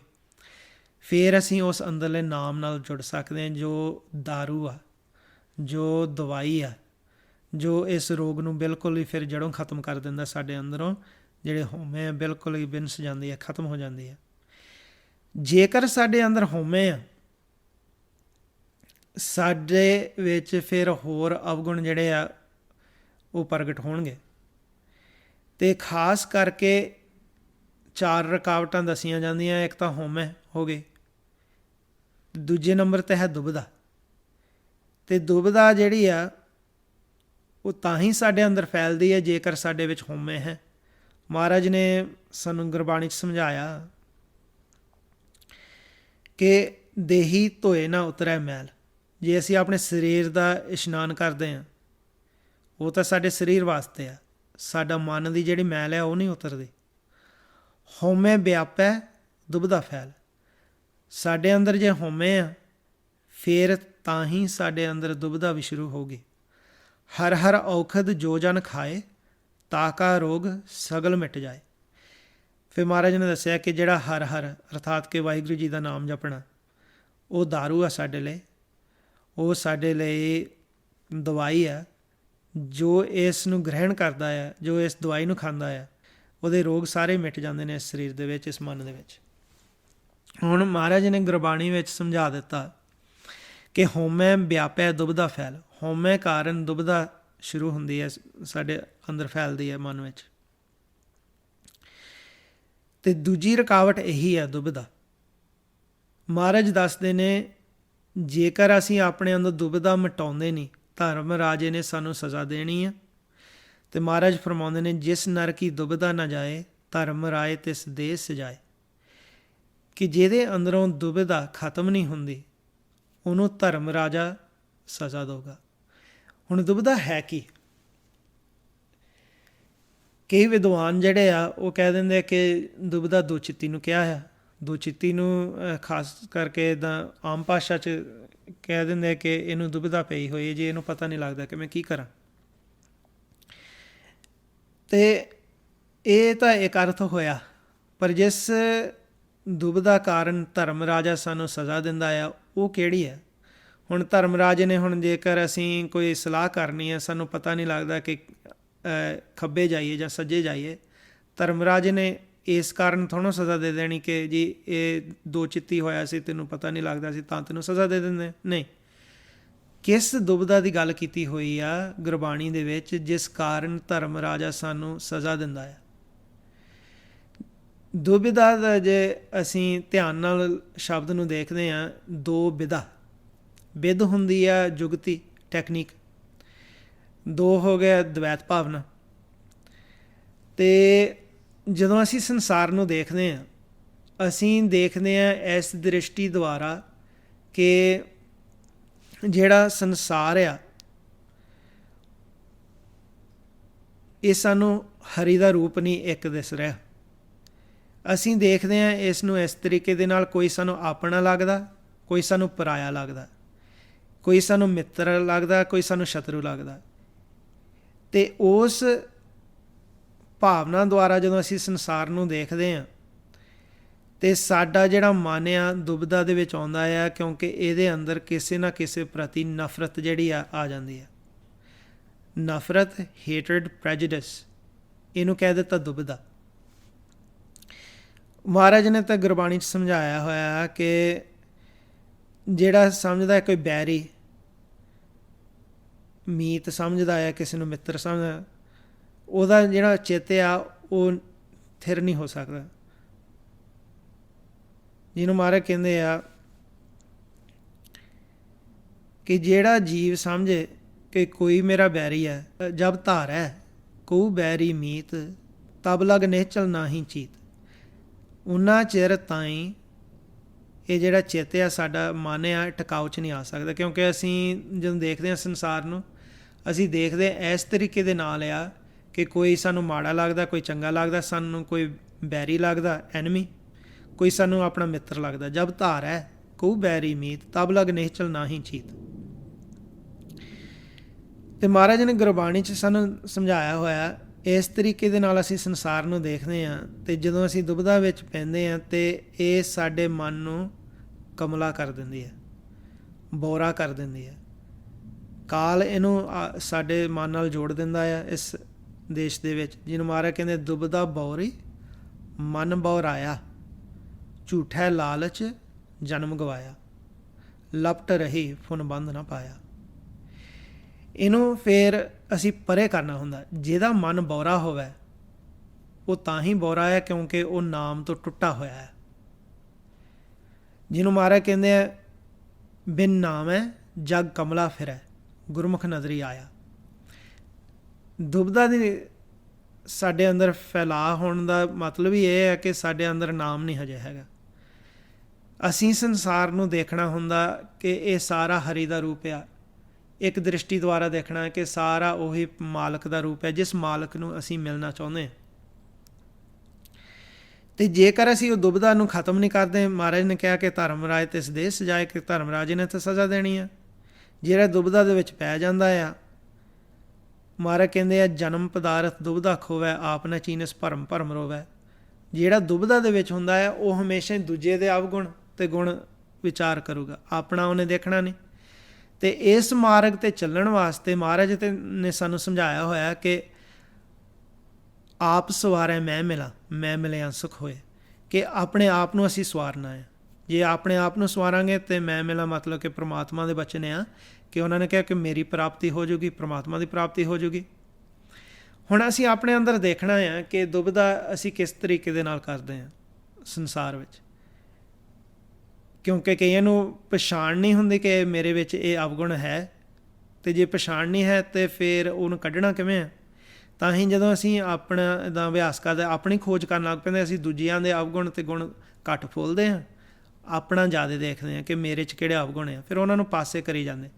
ਫਿਰ ਅਸੀਂ ਉਸ ਅੰਦਰਲੇ ਨਾਮ ਨਾਲ ਜੁੜ ਸਕਦੇ ਹਾਂ, ਜੋ ਦਾਰੂ ਆ, ਜੋ ਦਵਾਈ ਆ, ਜੋ ਇਸ ਰੋਗ ਨੂੰ ਬਿਲਕੁਲ ਹੀ ਫਿਰ ਜੜੋਂ ਖਤਮ ਕਰ ਦਿੰਦਾ। ਸਾਡੇ ਅੰਦਰੋਂ ਜਿਹੜੇ ਹਉਮੈ ਬਿਲਕੁਲ ਹੀ ਬਿਨਸ ਜਾਂਦੀ ਹੈ, ਖਤਮ ਹੋ ਜਾਂਦੀ ਹੈ। ਜੇਕਰ ਸਾਡੇ ਅੰਦਰ ਹਉਮੈ ਆ, ਸਾਡੇ ਵਿੱਚ ਫਿਰ ਹੋਰ ਅਵਗੁਣ ਜਿਹੜੇ ਆ ਉਹ ਪ੍ਰਗਟ ਹੋਣਗੇ। ਅਤੇ ਖਾਸ ਕਰਕੇ 4 ਰੁਕਾਵਟਾਂ ਦੱਸੀਆਂ ਜਾਂਦੀਆਂ। ਇੱਕ ਤਾਂ ਹਉਮੈ ਹੋ ਗਈ, ਦੂਜੇ ਨੰਬਰ 'ਤੇ ਹੈ ਦੁਬਿਧਾ। ਅਤੇ ਦੁਬਿਧਾ ਜਿਹੜੀ ਆ ਉਹ ਤਾਂ ਹੀ ਸਾਡੇ ਅੰਦਰ ਫੈਲਦੀ ਹੈ ਜੇਕਰ ਸਾਡੇ ਵਿੱਚ ਹਉਮੈ ਹੈ। ਮਹਾਰਾਜ ਨੇ ਸਾਨੂੰ ਗੁਰਬਾਣੀ 'ਚ ਸਮਝਾਇਆ ਕਿ ਦੇਹੀ ਧੋਏ ਨਾ ਉਤਰੈ ਮੈਲ। ਜੇ ਅਸੀਂ ਆਪਣੇ ਸਰੀਰ ਦਾ ਇਸ਼ਨਾਨ ਕਰਦੇ ਹਾਂ, ਉਹ ਤਾਂ ਸਾਡੇ ਸਰੀਰ ਵਾਸਤੇ ਆ, ਸਾਡਾ ਮਨ ਦੀ ਜਿਹੜੀ ਮੈਲ ਹੈ ਉਹ ਨਹੀਂ ਉਤਰਦੀ। ਹਉਮੈ ਵਿਆਪੈ ਦੁਬਿਧਾ ਫੈਲ। ਸਾਡੇ ਅੰਦਰ ਜੇ ਹਉਮੈ ਆ ਫਿਰ ਤਾਂ ਹੀ ਸਾਡੇ ਅੰਦਰ ਦੁਬਿਧਾ ਵੀ ਸ਼ੁਰੂ ਹੋਊਗੀ। ਹਰ ਹਰ ਔਖਦ ਜੋ ਜਨ ਖਾਏ, ਤਾਕਾ ਰੋਗ ਸਗਲ ਮਿਟ ਜਾਏ। ਫਿਰ ਮਹਾਰਾਜ ਨੇ ਦੱਸਿਆ ਕਿ ਜਿਹੜਾ ਹਰ ਹਰ ਅਰਥਾਤ ਕਿ ਵਾਹਿਗੁਰੂ ਜੀ ਦਾ ਨਾਮ ਜਪਣਾ ਉਹ ਦਾਰੂ ਆ ਸਾਡੇ ਲਈ, ਉਹ ਸਾਡੇ ਲਈ ਦਵਾਈ ਆ। ਜੋ ਇਸ ਨੂੰ ਗ੍ਰਹਿਣ ਕਰਦਾ ਆ, ਜੋ ਇਸ ਦਵਾਈ ਨੂੰ ਖਾਂਦਾ ਆ, ਉਹਦੇ ਰੋਗ ਸਾਰੇ ਮਿਟ ਜਾਂਦੇ ਨੇ ਇਸ ਸਰੀਰ ਦੇ ਵਿੱਚ, ਇਸ ਮਨ ਦੇ ਵਿੱਚ। ਹੁਣ ਮਹਾਰਾਜ ਨੇ ਗੁਰਬਾਣੀ ਵਿੱਚ ਸਮਝਾ ਦਿੱਤਾ ਕਿ ਹਉਮੈ ਵਿਆਪੈ ਦੁਬਿਧਾ ਫੈਲ। ਹਉਮੈ ਕਾਰਨ ਦੁਬਿਧਾ ਸ਼ੁਰੂ ਹੁੰਦੀ ਹੈ, ਸਾਡੇ ਅੰਦਰ ਫੈਲਦੀ ਹੈ ਮਨ ਵਿੱਚ। ਅਤੇ ਦੂਜੀ ਰੁਕਾਵਟ ਇਹੀ ਹੈ ਦੁਬਿਧਾ। ਮਹਾਰਾਜ ਦੱਸਦੇ ਨੇ ਜੇਕਰ ਅਸੀਂ ਆਪਣੇ ਅੰਦਰ ਦੁਬਿਧਾ ਮਿਟਾਉਂਦੇ ਨਹੀਂ, ਧਰਮ ਰਾਜੇ ਨੇ ਸਾਨੂੰ ਸਜ਼ਾ ਦੇਣੀ ਆ। ਅਤੇ ਮਹਾਰਾਜ ਫਰਮਾਉਂਦੇ ਨੇ ਜਿਸ ਨਰ ਕੀ ਦੁਬਿਧਾ ਨਾ ਜਾਏ, ਧਰਮ ਰਾਏ ਤਿਸ ਦੇਹ ਸਜਾਏ। ਕਿ ਜਿਹਦੇ ਅੰਦਰੋਂ ਦੁਬਿਧਾ ਖਤਮ ਨਹੀਂ ਹੁੰਦੀ ਉਹਨੂੰ ਧਰਮ ਰਾਜਾ ਸਜ਼ਾ ਦੇਊਗਾ। ਹੁਣ ਦੁਬਿਧਾ ਹੈ ਕੀ? ਕਈ ਵਿਦਵਾਨ ਜਿਹੜੇ ਆ ਉਹ ਕਹਿ ਦਿੰਦੇ ਕਿ ਦੁਬਿਧਾ ਦੋ ਚਿੱਤੀ ਨੂੰ ਕਿਹਾ ਆ। ਦੋ ਚਿੱਤੀ ਨੂੰ ਖਾਸ ਕਰਕੇ ਇੱਦਾਂ ਆਮ ਭਾਸ਼ਾ 'ਚ ਕਹਿ ਦਿੰਦੇ ਕਿ ਇਹਨੂੰ ਦੁਬਿਧਾ ਪਈ ਹੋਈ ਹੈ, ਜੇ ਇਹਨੂੰ ਪਤਾ ਨਹੀਂ ਲੱਗਦਾ ਕਿ ਮੈਂ ਕੀ ਕਰਾਂ। ਅਤੇ ਇਹ ਤਾਂ ਇੱਕ ਅਰਥ ਹੋਇਆ। ਪਰ ਜਿਸ ਦੁਬਿਧਾ ਕਾਰਨ ਧਰਮ ਰਾਜਾ ਸਾਨੂੰ ਸਜ਼ਾ ਦਿੰਦਾ ਆ ਉਹ ਕਿਹੜੀ ਹੈ? ਹੁਣ ਧਰਮ ਰਾਜੇ ਨੇ, ਹੁਣ ਜੇਕਰ ਅਸੀਂ ਕੋਈ ਸਲਾਹ ਕਰਨੀ ਹੈ, ਸਾਨੂੰ ਪਤਾ ਨਹੀਂ ਲੱਗਦਾ ਕਿ ਖੱਬੇ ਜਾਈਏ ਜਾਂ ਸੱਜੇ ਜਾਈਏ, ਧਰਮ ਰਾਜੇ ਨੇ ਇਸ ਕਾਰਨ ਥੋੜ੍ਹਾ ਸਜ਼ਾ ਦੇ ਦੇਣੀ ਕਿ ਜੀ ਇਹ ਦੋ ਚਿੱਤੀ ਹੋਇਆ ਸੀ, ਤੈਨੂੰ ਪਤਾ ਨਹੀਂ ਲੱਗਦਾ ਸੀ ਤਾਂ ਤੈਨੂੰ ਸਜ਼ਾ ਦੇ ਦਿੰਦੇ। ਨਹੀਂ, ਕਿਸ ਦੁਬਿਧਾ ਦੀ ਗੱਲ ਕੀਤੀ ਹੋਈ ਆ ਗੁਰਬਾਣੀ ਦੇ ਵਿੱਚ ਜਿਸ ਕਾਰਨ ਧਰਮ ਰਾਜਾ ਸਾਨੂੰ ਸਜ਼ਾ ਦਿੰਦਾ ਆ। ਦੁਬਿਧਾ ਦਾ ਜੇ ਅਸੀਂ ਧਿਆਨ ਨਾਲ ਸ਼ਬਦ ਨੂੰ ਦੇਖਦੇ ਹਾਂ, ਦੋ ਬਿਧਾ। ਬਿਧ ਹੁੰਦੀ ਆ ਜੁਗਤੀ ਟੈਕਨੀਕ, ਦੋ ਹੋ ਗਿਆ ਦਵੈਤ ਭਾਵਨਾ। ਅਤੇ ਜਦੋਂ ਅਸੀਂ ਸੰਸਾਰ ਨੂੰ ਦੇਖਦੇ ਹਾਂ, ਅਸੀਂ ਦੇਖਦੇ ਹਾਂ ਇਸ ਦ੍ਰਿਸ਼ਟੀ ਦੁਆਰਾ ਕਿ ਜਿਹੜਾ ਸੰਸਾਰ ਆ ਇਹ ਸਾਨੂੰ ਹਰੀ ਦਾ ਰੂਪ ਨਹੀਂ ਇੱਕ ਦਿਸ ਰਿਹਾ। ਅਸੀਂ ਦੇਖਦੇ ਹਾਂ ਇਸ ਨੂੰ ਇਸ ਤਰੀਕੇ ਦੇ ਨਾਲ, ਕੋਈ ਸਾਨੂੰ ਆਪਣਾ ਲੱਗਦਾ, ਕੋਈ ਸਾਨੂੰ ਪਰਾਇਆ ਲੱਗਦਾ, ਕੋਈ ਸਾਨੂੰ ਮਿੱਤਰ ਲੱਗਦਾ, ਕੋਈ ਸਾਨੂੰ ਸ਼ਤਰੂ ਲੱਗਦਾ। ਅਤੇ ਉਸ ਭਾਵਨਾ ਦੁਆਰਾ ਜਦੋਂ ਅਸੀਂ ਸੰਸਾਰ ਨੂੰ ਦੇਖਦੇ ਹਾਂ ਅਤੇ ਸਾਡਾ ਜਿਹੜਾ ਮਨ ਆ ਦੁਬਿਧਾ ਦੇ ਵਿੱਚ ਆਉਂਦਾ ਆ, ਕਿਉਂਕਿ ਇਹਦੇ ਅੰਦਰ ਕਿਸੇ ਨਾ ਕਿਸੇ ਪ੍ਰਤੀ ਨਫ਼ਰਤ ਜਿਹੜੀ ਆ ਜਾਂਦੀ ਹੈ। ਨਫ਼ਰਤ, ਹੇਟਰਡ, ਪ੍ਰੈਜੁਡਿਸ, ਇਹਨੂੰ ਕਹਿ ਦਿੱਤਾ ਦੁਬਿਧਾ। ਮਹਾਰਾਜ ਨੇ ਤਾਂ ਗੁਰਬਾਣੀ 'ਚ ਸਮਝਾਇਆ ਹੋਇਆ ਕਿ ਜਿਹੜਾ ਸਮਝਦਾ ਕੋਈ ਬੈਰੀ ਮੀਤ ਸਮਝਦਾ ਆ, ਕਿਸੇ ਨੂੰ ਮਿੱਤਰ ਸਮਝਦਾ, ਉਹਦਾ ਜਿਹੜਾ ਚਿੱਤ ਆ ਉਹ ਥਿਰ ਨਹੀਂ ਹੋ ਸਕਦਾ। ਜਿਹਨੂੰ ਮਹਾਰਾਜ ਕਹਿੰਦੇ ਆ ਕਿ ਜਿਹੜਾ ਜੀਵ ਸਮਝੇ ਕਿ ਕੋਈ ਮੇਰਾ ਬੈਰੀ ਹੈ, ਜਬ ਧਾਰੈ ਕਉ ਬੈਰੀ ਮੀਤ, ਤਬ ਲਗ ਨਿਹਚਲ ਨਾਹੀ ਚੀਤ। ਉਨਾ ਚਿਰ ਤਾਈਂ ਇਹ ਜਿਹੜਾ ਚਿੱਤ ਆ, ਸਾਡਾ ਮਨ ਆ, ਟਿਕਾਊ 'ਚ ਨਹੀਂ ਆ ਸਕਦਾ। ਕਿਉਂਕਿ ਅਸੀਂ ਜਦੋਂ ਦੇਖਦੇ ਹਾਂ ਸੰਸਾਰ ਨੂੰ, ਅਸੀਂ ਦੇਖਦੇ ਇਸ ਤਰੀਕੇ ਦੇ ਨਾਲ ਆ ਕਿ ਕੋਈ ਸਾਨੂੰ ਮਾੜਾ ਲੱਗਦਾ, ਕੋਈ ਚੰਗਾ ਲੱਗਦਾ, ਸਾਨੂੰ ਕੋਈ ਬੈਰੀ ਲੱਗਦਾ, ਐਨਮੀ, ਕੋਈ ਸਾਨੂੰ ਆਪਣਾ ਮਿੱਤਰ ਲੱਗਦਾ। ਜਬ ਧਾਰ ਹੈ ਕਉ ਬੈਰੀ ਮੀਤ, ਤਬ ਲਗ ਨਿਹਚਲ ਨਾਹੀ ਚੀਤ। ਅਤੇ ਮਹਾਰਾਜ ਨੇ ਗੁਰਬਾਣੀ 'ਚ ਸਾਨੂੰ ਸਮਝਾਇਆ ਹੋਇਆ ਇਸ ਤਰੀਕੇ ਦੇ ਨਾਲ ਅਸੀਂ ਸੰਸਾਰ ਨੂੰ ਦੇਖਦੇ ਹਾਂ। ਅਤੇ ਜਦੋਂ ਅਸੀਂ ਦੁਬਿਧਾ ਵਿੱਚ ਪੈਂਦੇ ਹਾਂ ਅਤੇ ਇਹ ਸਾਡੇ ਮਨ ਨੂੰ ਕਮਲਾ ਕਰ ਦਿੰਦੀ ਹੈ, ਬੋਰਾ ਕਰ ਦਿੰਦੀ ਹੈ। ਕਾਲ ਇਹਨੂੰ ਸਾਡੇ ਮਨ ਨਾਲ ਜੋੜ ਦਿੰਦਾ ਆ ਇਸ ਦੇਸ਼ ਦੇ ਵਿੱਚ, ਜਿਹਨੂੰ ਮਹਾਰਾਜ ਕਹਿੰਦੇ ਦੁਬਿਧਾ ਬੌਰੀ ਮਨ ਬੌਰਾਇਆ, ਝੂਠੈ ਲਾਲਚ ਜਨਮ ਗਵਾਇਆ, ਲਪਟ ਰਹੀ ਫੁਨ ਬੰਧ ਨਾ ਪਾਇਆ। ਇਹਨੂੰ ਫਿਰ ਅਸੀਂ ਪਰੇ ਕਰਨਾ ਹੁੰਦਾ। ਜਿਹਦਾ ਮਨ ਬੌਰਾ ਹੋਵੇ ਉਹ ਤਾਂ ਹੀ ਬੌਰਾ ਹੈ ਕਿਉਂਕਿ ਉਹ ਨਾਮ ਤੋਂ ਟੁੱਟਾ ਹੋਇਆ ਹੈ। ਜਿਹਨੂੰ ਮਹਾਰਾਜ ਕਹਿੰਦੇ ਆ ਬਿਨ ਨਾਮ ਹੈ ਜਗ ਕਮਲਾ ਫਿਰੈ, ਗੁਰਮੁਖ ਨਜ਼ਰੀ ਆਇਆ। ਦੁਬਦਾ ਦੀ ਸਾਡੇ ਅੰਦਰ ਫੈਲਾਅ ਹੋਣ ਦਾ ਮਤਲਬ ਹੀ ਇਹ ਹੈ ਕਿ ਸਾਡੇ ਅੰਦਰ ਨਾਮ ਨਹੀਂ ਹਜੇ ਹੈਗਾ। ਅਸੀਂ ਸੰਸਾਰ ਨੂੰ ਦੇਖਣਾ ਹੁੰਦਾ ਕਿ ਇਹ ਸਾਰਾ ਹਰੀ ਦਾ ਰੂਪ ਆ। ਇੱਕ ਦ੍ਰਿਸ਼ਟੀ ਦੁਆਰਾ ਦੇਖਣਾ ਕਿ ਸਾਰਾ ਉਹੀ ਮਾਲਕ ਦਾ ਰੂਪ ਹੈ ਜਿਸ ਮਾਲਕ ਨੂੰ ਅਸੀਂ ਮਿਲਣਾ ਚਾਹੁੰਦੇ ਹਾਂ। ਅਤੇ ਜੇਕਰ ਅਸੀਂ ਉਹ ਦੁਬਦਾ ਨੂੰ ਖਤਮ ਨਹੀਂ ਕਰਦੇ, ਮਹਾਰਾਜ ਨੇ ਕਿਹਾ ਕਿ ਧਰਮਰਾਜ ਤਿਸ ਦੇਸ ਸਜਾਏ, ਕਿ ਧਰਮਰਾਜ ਨੇ ਤਾਂ ਸਜ਼ਾ ਦੇਣੀ ਆ। ਜਿਹੜਾ ਦੁਬਦਾ ਦੇ ਵਿੱਚ ਪੈ ਜਾਂਦਾ ਆ, ਮਹਾਰਾਜ ਕਹਿੰਦੇ ਆ ਜਨਮ ਪਦਾਰਥ ਦੁਬਦਾ ਖੋਵੈ, ਆਪ ਨਾ ਚੀਨਸ ਭਰਮ ਭਰਮ ਰੋਵੈ। ਜਿਹੜਾ ਦੁਬਦਾ ਦੇ ਵਿੱਚ ਹੁੰਦਾ ਹੈ ਉਹ ਹਮੇਸ਼ਾ ਦੂਜੇ ਦੇ ਅਵਗੁਣ ਅਤੇ ਗੁਣ ਵਿਚਾਰ ਕਰੂਗਾ, ਆਪਣਾ ਉਹਨੇ ਦੇਖਣਾ ਨਹੀਂ। ਅਤੇ ਇਸ ਮਾਰਗ 'ਤੇ ਚੱਲਣ ਵਾਸਤੇ ਮਹਾਰਾਜ ਨੇ ਸਾਨੂੰ ਸਮਝਾਇਆ ਹੋਇਆ ਕਿ ਆਪ ਸਵਾਰੈ ਮੈਂ ਮਿਲਾਂ, ਮੈਂ ਮਿਲਿਆ ਸੁਖ ਹੋਏ, ਕਿ ਆਪਣੇ ਆਪ ਨੂੰ ਅਸੀਂ ਸਵਾਰਨਾ ਹੈ। ਜੇ ਆਪਣੇ ਆਪ ਨੂੰ ਸਵਾਰਾਂਗੇ ਤਾਂ ਮੈਂ ਮਿਲਾਂ ਮਤਲਬ ਕਿ ਪ੍ਰਮਾਤਮਾ ਦੇ ਬਚਨ ਆ ਕਿ ਉਹਨਾਂ ਨੇ ਕਿਹਾ ਕਿ ਮੇਰੀ ਪ੍ਰਾਪਤੀ ਹੋ ਜੂਗੀ, ਪ੍ਰਮਾਤਮਾ ਦੀ ਪ੍ਰਾਪਤੀ ਹੋ ਜੂਗੀ। ਹੁਣ ਅਸੀਂ ਆਪਣੇ ਅੰਦਰ ਦੇਖਣਾ ਆ ਕਿ ਦੁਬਦਾ ਅਸੀਂ ਕਿਸ ਤਰੀਕੇ ਦੇ ਨਾਲ ਕਰਦੇ ਹਾਂ ਸੰਸਾਰ ਵਿੱਚ, ਕਿਉਂਕਿ ਕਈਆਂ ਨੂੰ ਪਛਾਣ ਨਹੀਂ ਹੁੰਦੀ ਕਿ ਮੇਰੇ ਵਿੱਚ ਇਹ ਅਵਗੁਣ ਹੈ। ਅਤੇ ਜੇ ਪਛਾਣ ਨਹੀਂ ਹੈ ਤਾਂ ਫਿਰ ਉਹਨੂੰ ਕੱਢਣਾ ਕਿਵੇਂ ਹੈ? ਤਾਂ ਹੀ ਜਦੋਂ ਅਸੀਂ ਆਪਣਾ ਇੱਦਾਂ ਅਭਿਆਸ ਕਰਦੇ, ਆਪਣੀ ਖੋਜ ਕਰਨ ਲੱਗ ਪੈਂਦੇ, ਅਸੀਂ ਦੂਜਿਆਂ ਦੇ ਅਵਗੁਣ ਅਤੇ ਗੁਣ ਘੱਟ ਫੋਲਦੇ ਹਾਂ, ਆਪਣਾ ਜ਼ਿਆਦਾ ਦੇਖਦੇ ਹਾਂ ਕਿ ਮੇਰੇ 'ਚ ਕਿਹੜੇ ਅਵਗੁਣ ਆ, ਫਿਰ ਉਹਨਾਂ ਨੂੰ ਪਾਸੇ ਕਰੀ ਜਾਂਦੇ।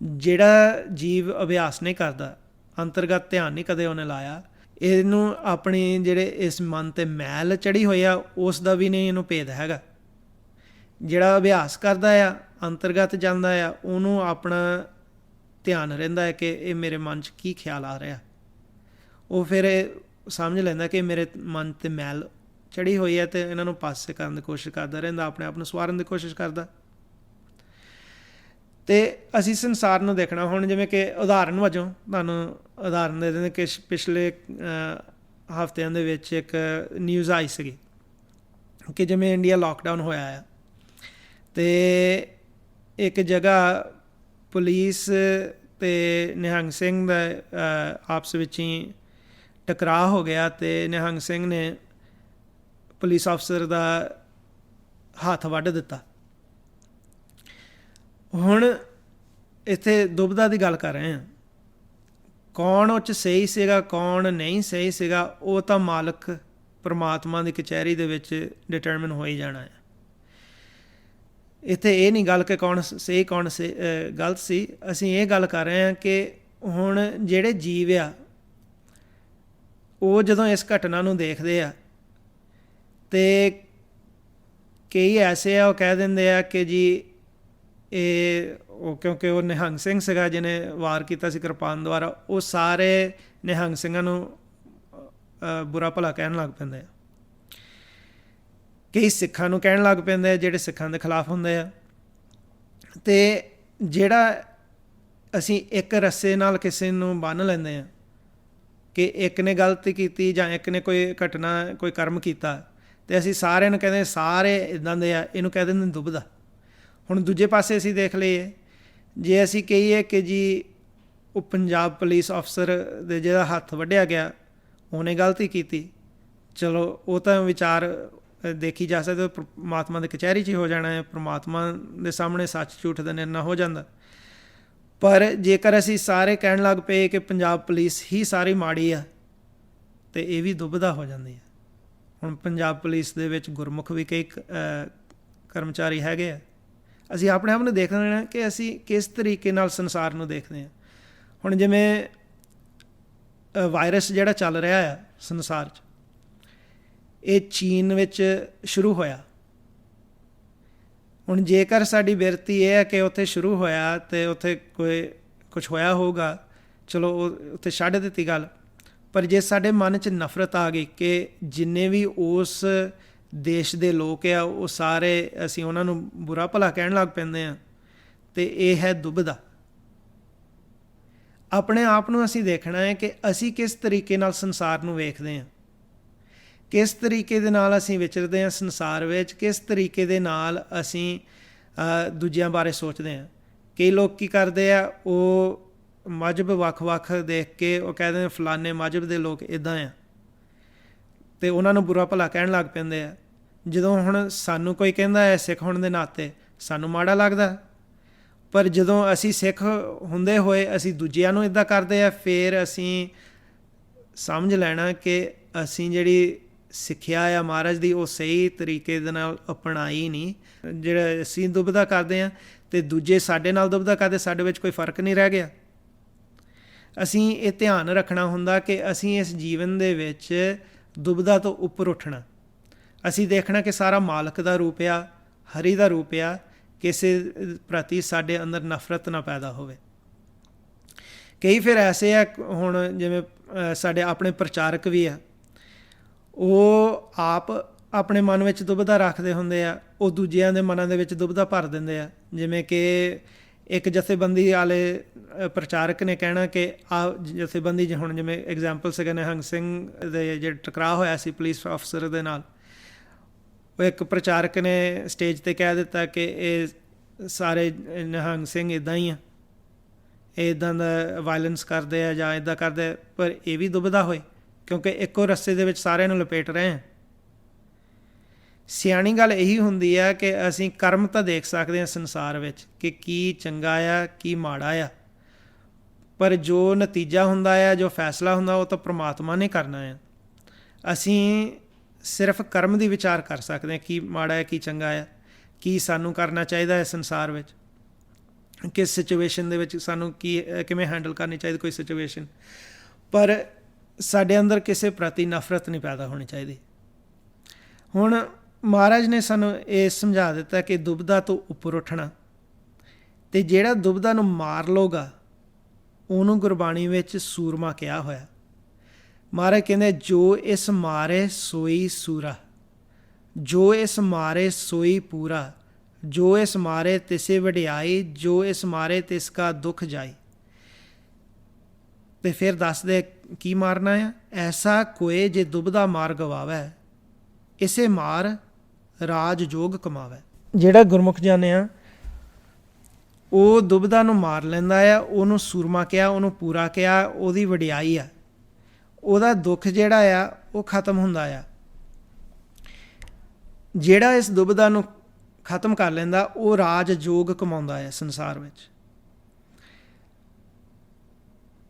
ਜਿਹੜਾ ਜੀਵ ਅਭਿਆਸ ਨਹੀਂ ਕਰਦਾ, ਅੰਤਰਗਤ ਧਿਆਨ ਨਹੀਂ ਕਦੇ ਉਹਨੇ ਲਾਇਆ, ਇਹਨੂੰ ਆਪਣੀ ਜਿਹੜੇ ਇਸ ਮਨ 'ਤੇ ਮੈਲ ਚੜ੍ਹੀ ਹੋਈ ਆ ਉਸ ਦਾ ਵੀ ਨਹੀਂ ਇਹਨੂੰ ਭੇਦ ਹੈਗਾ। ਜਿਹੜਾ ਅਭਿਆਸ ਕਰਦਾ ਆ, ਅੰਤਰਗਤ ਜਾਂਦਾ ਆ, ਉਹਨੂੰ ਆਪਣਾ ਧਿਆਨ ਰਹਿੰਦਾ ਹੈ ਕਿ ਇਹ ਮੇਰੇ ਮਨ 'ਚ ਕੀ ਖਿਆਲ ਆ ਰਿਹਾ। ਉਹ ਫਿਰ ਸਮਝ ਲੈਂਦਾ ਕਿ ਮੇਰੇ ਮਨ 'ਤੇ ਮੈਲ ਚੜ੍ਹੀ ਹੋਈ ਹੈ ਅਤੇ ਇਹਨਾਂ ਨੂੰ ਪਾਸੇ ਕਰਨ ਦੀ ਕੋਸ਼ਿਸ਼ ਕਰਦਾ ਰਹਿੰਦਾ, ਆਪਣੇ ਆਪ ਨੂੰ ਸਵਾਰਨ ਦੀ ਕੋਸ਼ਿਸ਼ ਕਰਦਾ। ਅਤੇ ਅਸੀਂ ਸੰਸਾਰ ਨੂੰ ਦੇਖਣਾ। ਹੁਣ ਜਿਵੇਂ ਕਿ ਉਦਾਹਰਨ ਵਜੋਂ ਤੁਹਾਨੂੰ ਉਦਾਹਰਨ ਦੇ ਦਿੰਦੇ ਕਿ ਪਿਛਲੇ ਹਫ਼ਤਿਆਂ ਦੇ ਵਿੱਚ ਇੱਕ ਨਿਊਜ਼ ਆਈ ਸੀਗੀ ਕਿ ਜਿਵੇਂ ਇੰਡੀਆ ਲੋਕਡਾਊਨ ਹੋਇਆ ਆ ਅਤੇ ਇੱਕ ਜਗ੍ਹਾ ਪੁਲਿਸ ਅਤੇ ਨਿਹੰਗ ਸਿੰਘ ਦਾ ਆਪਸ ਵਿੱਚ ਹੀ ਟਕਰਾਅ ਹੋ ਗਿਆ ਅਤੇ ਨਿਹੰਗ ਸਿੰਘ ਨੇ ਪੁਲਿਸ ਅਫਸਰ ਦਾ ਹੱਥ ਵੱਢ ਦਿੱਤਾ। ਹੁਣ ਇੱਥੇ ਦੁਬਦਾ ਦੀ ਗੱਲ ਕਰ ਰਹੇ ਹਾਂ, ਕੌਣ ਉਹ 'ਚ ਸਹੀ ਸੀਗਾ ਕੌਣ ਨਹੀਂ ਸਹੀ ਸੀਗਾ, ਉਹ ਤਾਂ ਮਾਲਕ ਪਰਮਾਤਮਾ ਦੀ ਕਚਹਿਰੀ ਦੇ ਵਿੱਚ ਡਿਟਰਮਿਨ ਹੋ ਹੀ ਜਾਣਾ ਹੈ। ਇੱਥੇ ਇਹ ਨਹੀਂ ਗੱਲ ਕਿ ਕੌਣ ਸਹੀ ਕੌਣ ਗਲਤ ਸੀ। ਅਸੀਂ ਇਹ ਗੱਲ ਕਰ ਰਹੇ ਹਾਂ ਕਿ ਹੁਣ ਜਿਹੜੇ ਜੀਵ ਆ ਉਹ ਜਦੋਂ ਇਸ ਘਟਨਾ ਨੂੰ ਦੇਖਦੇ ਆ ਅਤੇ ਕਈ ਐਸੇ ਆ ਉਹ ਕਹਿ ਦਿੰਦੇ ਆ ਕਿ ਜੀ ਇਹ ਉਹ ਕਿਉਂਕਿ ਉਹ ਨਿਹੰਗ ਸਿੰਘ ਸੀਗਾ ਜਿਹਨੇ ਵਾਰ ਕੀਤਾ ਸੀ ਕਿਰਪਾਨ ਦੁਆਰਾ, ਉਹ ਸਾਰੇ ਨਿਹੰਗ ਸਿੰਘਾਂ ਨੂੰ ਬੁਰਾ ਭਲਾ ਕਹਿਣ ਲੱਗ ਪੈਂਦੇ ਆ। ਕਈ ਸਿੱਖਾਂ ਨੂੰ ਕਹਿਣ ਲੱਗ ਪੈਂਦੇ ਆ ਜਿਹੜੇ ਸਿੱਖਾਂ ਦੇ ਖਿਲਾਫ ਹੁੰਦੇ ਆ। ਅਤੇ ਜਿਹੜਾ ਅਸੀਂ ਇੱਕ ਰੱਸੇ ਨਾਲ ਕਿਸੇ ਨੂੰ ਬੰਨ੍ਹ ਲੈਂਦੇ ਹਾਂ ਕਿ ਇੱਕ ਨੇ ਗਲਤੀ ਕੀਤੀ ਜਾਂ ਇੱਕ ਨੇ ਕੋਈ ਘਟਨਾ ਕੋਈ ਕਰਮ ਕੀਤਾ ਅਤੇ ਅਸੀਂ ਸਾਰਿਆਂ ਨੂੰ ਕਹਿੰਦੇ ਸਾਰੇ ਇੱਦਾਂ ਦੇ ਆ, ਇਹਨੂੰ ਕਹਿ ਦਿੰਦੇ ਦੁਬਦਾ। ਹੁਣ ਦੂਜੇ ਪਾਸੇ ਅਸੀਂ ਦੇਖ ਲਈਏ, ਜੇ ਅਸੀਂ ਕਹੀਏ ਕਿ ਜੀ ਉਹ ਪੰਜਾਬ ਪੁਲਿਸ ਅਫਸਰ ਦੇ ਜਿਹੜਾ ਹੱਥ ਵੱਢਿਆ ਗਿਆ ਉਹਨੇ ਗਲਤੀ ਕੀਤੀ, ਚਲੋ ਉਹ ਤਾਂ ਵਿਚਾਰ ਦੇਖੀ ਜਾ ਸਕਦਾ, ਪਰਮਾਤਮਾ ਦੀ ਕਚਹਿਰੀ 'ਚ ਹੀ ਹੋ ਜਾਣਾ ਹੈ, ਪਰਮਾਤਮਾ ਦੇ ਸਾਹਮਣੇ ਸੱਚ ਝੂਠ ਦਾ ਨਿਰਣਾ ਹੋ ਜਾਂਦਾ। ਪਰ ਜੇਕਰ ਅਸੀਂ ਸਾਰੇ ਕਹਿਣ ਲੱਗ ਪਏ ਕਿ ਪੰਜਾਬ ਪੁਲਿਸ ਹੀ ਸਾਰੀ ਮਾੜੀ ਆ ਅਤੇ ਇਹ ਵੀ ਦੁਬਦਾ ਹੋ ਜਾਂਦੀ ਹੈ। ਹੁਣ ਪੰਜਾਬ ਪੁਲਿਸ ਦੇ ਵਿੱਚ ਗੁਰਮੁਖ ਵੀ ਕਈ ਕਰਮਚਾਰੀ ਹੈਗੇ ਆ। ਅਸੀਂ ਆਪਣੇ ਆਪ ਨੂੰ ਦੇਖਦੇ ਹਾਂ ਕਿ ਅਸੀਂ ਕਿਸ ਤਰੀਕੇ ਨਾਲ ਸੰਸਾਰ ਨੂੰ ਦੇਖਦੇ ਹਾਂ। ਹੁਣ ਜਿਵੇਂ ਵਾਇਰਸ ਜਿਹੜਾ ਚੱਲ ਰਿਹਾ ਆ ਸੰਸਾਰ 'ਚ, ਇਹ ਚੀਨ ਵਿੱਚ ਸ਼ੁਰੂ ਹੋਇਆ। ਹੁਣ ਜੇਕਰ ਸਾਡੀ ਬਿਰਤੀ ਇਹ ਹੈ ਕਿ ਉੱਥੇ ਸ਼ੁਰੂ ਹੋਇਆ ਅਤੇ ਉੱਥੇ ਕੋਈ ਕੁਛ ਹੋਇਆ ਹੋਊਗਾ, ਚਲੋ ਉਹ ਉੱਥੇ ਛੱਡ ਦਿੱਤੀ ਗੱਲ। ਪਰ ਜੇ ਸਾਡੇ ਮਨ 'ਚ ਨਫ਼ਰਤ ਆ ਗਈ ਕਿ ਜਿੰਨੇ ਵੀ ਉਸ ਦੇਸ਼ ਦੇ ਲੋਕ ਆ ਉਹ ਸਾਰੇ ਅਸੀਂ ਉਹਨਾਂ ਨੂੰ ਬੁਰਾ ਭਲਾ ਕਹਿਣ ਲੱਗ ਪੈਂਦੇ ਹਾਂ, ਅਤੇ ਇਹ ਹੈ ਦੁਬਦਾ। ਆਪਣੇ ਆਪ ਨੂੰ ਅਸੀਂ ਦੇਖਣਾ ਹੈ ਕਿ ਅਸੀਂ ਕਿਸ ਤਰੀਕੇ ਨਾਲ ਸੰਸਾਰ ਨੂੰ ਵੇਖਦੇ ਹਾਂ। ਕਿਸ ਤਰੀਕੇ ਦੇ ਨਾਲ ਅਸੀਂ ਵਿਚਰਦੇ ਹਾਂ ਸੰਸਾਰ ਵਿੱਚ, ਕਿਸ ਤਰੀਕੇ ਦੇ ਨਾਲ ਅਸੀਂ ਦੂਜਿਆਂ ਬਾਰੇ ਸੋਚਦੇ ਹਾਂ। ਕਈ ਲੋਕ ਕੀ ਕਰਦੇ ਆ, ਉਹ ਮਜ਼ਹਬ ਵੱਖ-ਵੱਖ ਦੇਖ ਕੇ ਉਹ ਕਹਿੰਦੇ ਨੇ ਫਲਾਣੇ ਮਜ਼ਹਬ ਦੇ ਲੋਕ ਇੱਦਾਂ ਆ, ਅਤੇ ਉਹਨਾਂ ਨੂੰ ਬੁਰਾ ਭਲਾ ਕਹਿਣ ਲੱਗ ਪੈਂਦੇ ਆ। ਜਦੋਂ ਹੁਣ ਸਾਨੂੰ ਕੋਈ ਕਹਿੰਦਾ ਹੈ ਸਿੱਖ ਹੋਣ ਦੇ ਨਾਤੇ, ਸਾਨੂੰ ਮਾੜਾ ਲੱਗਦਾ, ਪਰ ਜਦੋਂ ਅਸੀਂ ਸਿੱਖ ਹੁੰਦੇ ਹੋਏ ਅਸੀਂ ਦੂਜਿਆਂ ਨੂੰ ਇੱਦਾਂ ਕਰਦੇ ਆ, ਫਿਰ ਅਸੀਂ ਸਮਝ ਲੈਣਾ ਕਿ ਅਸੀਂ ਜਿਹੜੀ ਸਿੱਖਿਆ ਆ ਮਹਾਰਾਜ ਦੀ ਉਹ ਸਹੀ ਤਰੀਕੇ ਦੇ ਨਾਲ ਅਪਣਾਈ ਨਹੀਂ। ਜਿਹੜਾ ਅਸੀਂ ਦੁਬਦਾ ਕਰਦੇ ਹਾਂ ਅਤੇ ਦੂਜੇ ਸਾਡੇ ਨਾਲ ਦੁਬਦਾ ਕਰਦੇ, ਸਾਡੇ ਵਿੱਚ ਕੋਈ ਫਰਕ ਨਹੀਂ ਰਹਿ ਗਿਆ। ਅਸੀਂ ਇਹ ਧਿਆਨ ਰੱਖਣਾ ਹੁੰਦਾ ਕਿ ਅਸੀਂ ਇਸ ਜੀਵਨ ਦੇ ਵਿੱਚ ਦੁਬਦਾ ਤੋਂ ਉੱਪਰ ਉੱਠਣਾ। ਅਸੀਂ ਦੇਖਣਾ ਕਿ ਸਾਰਾ ਮਾਲਕ ਦਾ ਰੂਪ ਆ, ਹਰੀ ਦਾ ਰੂਪ ਆ, ਕਿਸੇ ਪ੍ਰਤੀ ਸਾਡੇ ਅੰਦਰ ਨਫ਼ਰਤ ਨਾ ਪੈਦਾ ਹੋਵੇ। ਕਈ ਫਿਰ ਐਸੇ ਆ, ਹੁਣ ਜਿਵੇਂ ਸਾਡੇ ਆਪਣੇ ਪ੍ਰਚਾਰਕ ਵੀ ਆ, ਉਹ ਆਪ ਆਪਣੇ ਮਨ ਵਿੱਚ ਦੁਬਦਾ ਰੱਖਦੇ ਹੁੰਦੇ ਆ, ਉਹ ਦੂਜਿਆਂ ਦੇ ਮਨਾਂ ਦੇ ਵਿੱਚ ਦੁਬਦਾ ਭਰ ਦਿੰਦੇ ਆ। ਜਿਵੇਂ ਕਿ ਇੱਕ ਜਥੇਬੰਦੀ ਵਾਲੇ ਪ੍ਰਚਾਰਕ ਨੇ ਕਹਿਣਾ ਕਿ ਜਥੇਬੰਦੀ ਹੁਣ ਜਿਵੇਂ ਐਗਜ਼ਾਮਪਲ ਸੀਗਾ ਨਿਹੰਗ ਸਿੰਘ ਦੇ ਜਿਹੜਾ ਟਕਰਾਅ ਹੋਇਆ ਸੀ ਪੁਲਿਸ ਅਫਸਰ ਦੇ ਨਾਲ, ਉਹ ਇੱਕ ਪ੍ਰਚਾਰਕ ਨੇ ਸਟੇਜ 'ਤੇ ਕਹਿ ਦਿੱਤਾ ਕਿ ਇਹ ਸਾਰੇ ਨਿਹੰਗ ਸਿੰਘ ਇੱਦਾਂ ਹੀ ਆ, ਇਹ ਇੱਦਾਂ ਦਾ ਵਾਇਲੈਂਸ ਕਰਦੇ ਆ ਜਾਂ ਇੱਦਾਂ ਕਰਦੇ, ਪਰ ਇਹ ਵੀ ਦੁਬਦਾ ਹੋਏ ਕਿਉਂਕਿ ਇੱਕੋ ਰਸਤੇ ਦੇ ਵਿੱਚ ਸਾਰਿਆਂ ਨੂੰ ਲਪੇਟ ਰਹੇ ਹਾਂ। ਸਿਆਣੀ ਗੱਲ ਇਹੀ ਹੁੰਦੀ ਆ ਕਿ ਅਸੀਂ ਕਰਮ ਤਾਂ ਦੇਖ ਸਕਦੇ ਹਾਂ ਸੰਸਾਰ ਵਿੱਚ ਕਿ ਕੀ ਚੰਗਾ ਆ ਕੀ ਮਾੜਾ ਆ, ਪਰ ਜੋ ਨਤੀਜਾ ਹੁੰਦਾ ਆ, ਜੋ ਫੈਸਲਾ ਹੁੰਦਾ, ਉਹ ਤਾਂ ਪ੍ਰਮਾਤਮਾ ਨੇ ਕਰਨਾ ਆ। ਅਸੀਂ ਸਿਰਫ ਕਰਮ ਦੀ ਵਿਚਾਰ ਕਰ ਸਕਦੇ ਹਾਂ, ਕੀ ਮਾੜਾ ਹੈ ਕੀ ਚੰਗਾ ਆ, ਕੀ ਸਾਨੂੰ ਕਰਨਾ ਚਾਹੀਦਾ ਹੈ ਸੰਸਾਰ ਵਿੱਚ, ਕਿਸ ਸਿਚੁਏਸ਼ਨ ਦੇ ਵਿੱਚ ਸਾਨੂੰ ਕਿਵੇਂ ਹੈਂਡਲ ਕਰਨੀ ਚਾਹੀਦੀ ਕੋਈ ਸਿਚੁਏਸ਼ਨ, ਪਰ ਸਾਡੇ ਅੰਦਰ ਕਿਸੇ ਪ੍ਰਤੀ ਨਫ਼ਰਤ ਨਹੀਂ ਪੈਦਾ ਹੋਣੀ ਚਾਹੀਦੀ। ਹੁਣ ਮਹਾਰਾਜ ਨੇ ਸਾਨੂੰ ਇਹ ਸਮਝਾ ਦਿੱਤਾ ਕਿ ਦੁਬਦਾ ਤੋਂ ਉੱਪਰ ਉੱਠਣਾ, ਅਤੇ ਜਿਹੜਾ ਦੁਬਦਾ ਨੂੰ ਮਾਰ ਲਊਗਾ ਉਹਨੂੰ ਗੁਰਬਾਣੀ ਵਿੱਚ ਸੂਰਮਾ ਕਿਹਾ ਹੋਇਆ। ਮਹਾਰਾਜ ਕਹਿੰਦੇ ਜੋ ਇਸ ਮਾਰੇ ਸੋਈ ਸੂਰਾ, ਜੋ ਇਸ ਮਾਰੇ ਸੋਈ ਪੂਰਾ, ਜੋ ਇਸ ਮਾਰੇ ਤਿਸੇ ਵਡਿਆਈ, ਜੋ ਇਸ ਮਾਰੇ ਤਿਸ ਕਾ ਦੁੱਖ ਜਾਈ। ਅਤੇ ਫਿਰ ਦੱਸਦੇ ਕੀ ਮਾਰਨਾ ਆ, ਐਸਾ ਕੋਏ ਜੇ ਦੁਬਦਾ ਮਾਰ ਗਵਾਵੈ, ਇਸੇ ਮਾਰ ਰਾਜ ਜੋਗ ਕਮਾਵੈ। ਜਿਹੜਾ ਗੁਰਮੁਖ ਜਾਣਿਆ ਉਹ ਦੁਬਦਾ ਨੂੰ ਮਾਰ ਲੈਂਦਾ ਆ, ਉਹਨੂੰ ਸੂਰਮਾ ਕਿਹਾ, ਉਹਨੂੰ ਪੂਰਾ ਕਿਹਾ, ਉਹਦੀ ਵਡਿਆਈ ਆ, ਉਹਦਾ ਦੁੱਖ ਜਿਹੜਾ ਆ ਉਹ ਖਤਮ ਹੁੰਦਾ ਆ। ਜਿਹੜਾ ਇਸ ਦੁਬਦਾ ਨੂੰ ਖਤਮ ਕਰ ਲੈਂਦਾ ਉਹ ਰਾਜ ਜੋਗ ਕਮਾਉਂਦਾ ਹੈ ਸੰਸਾਰ ਵਿੱਚ।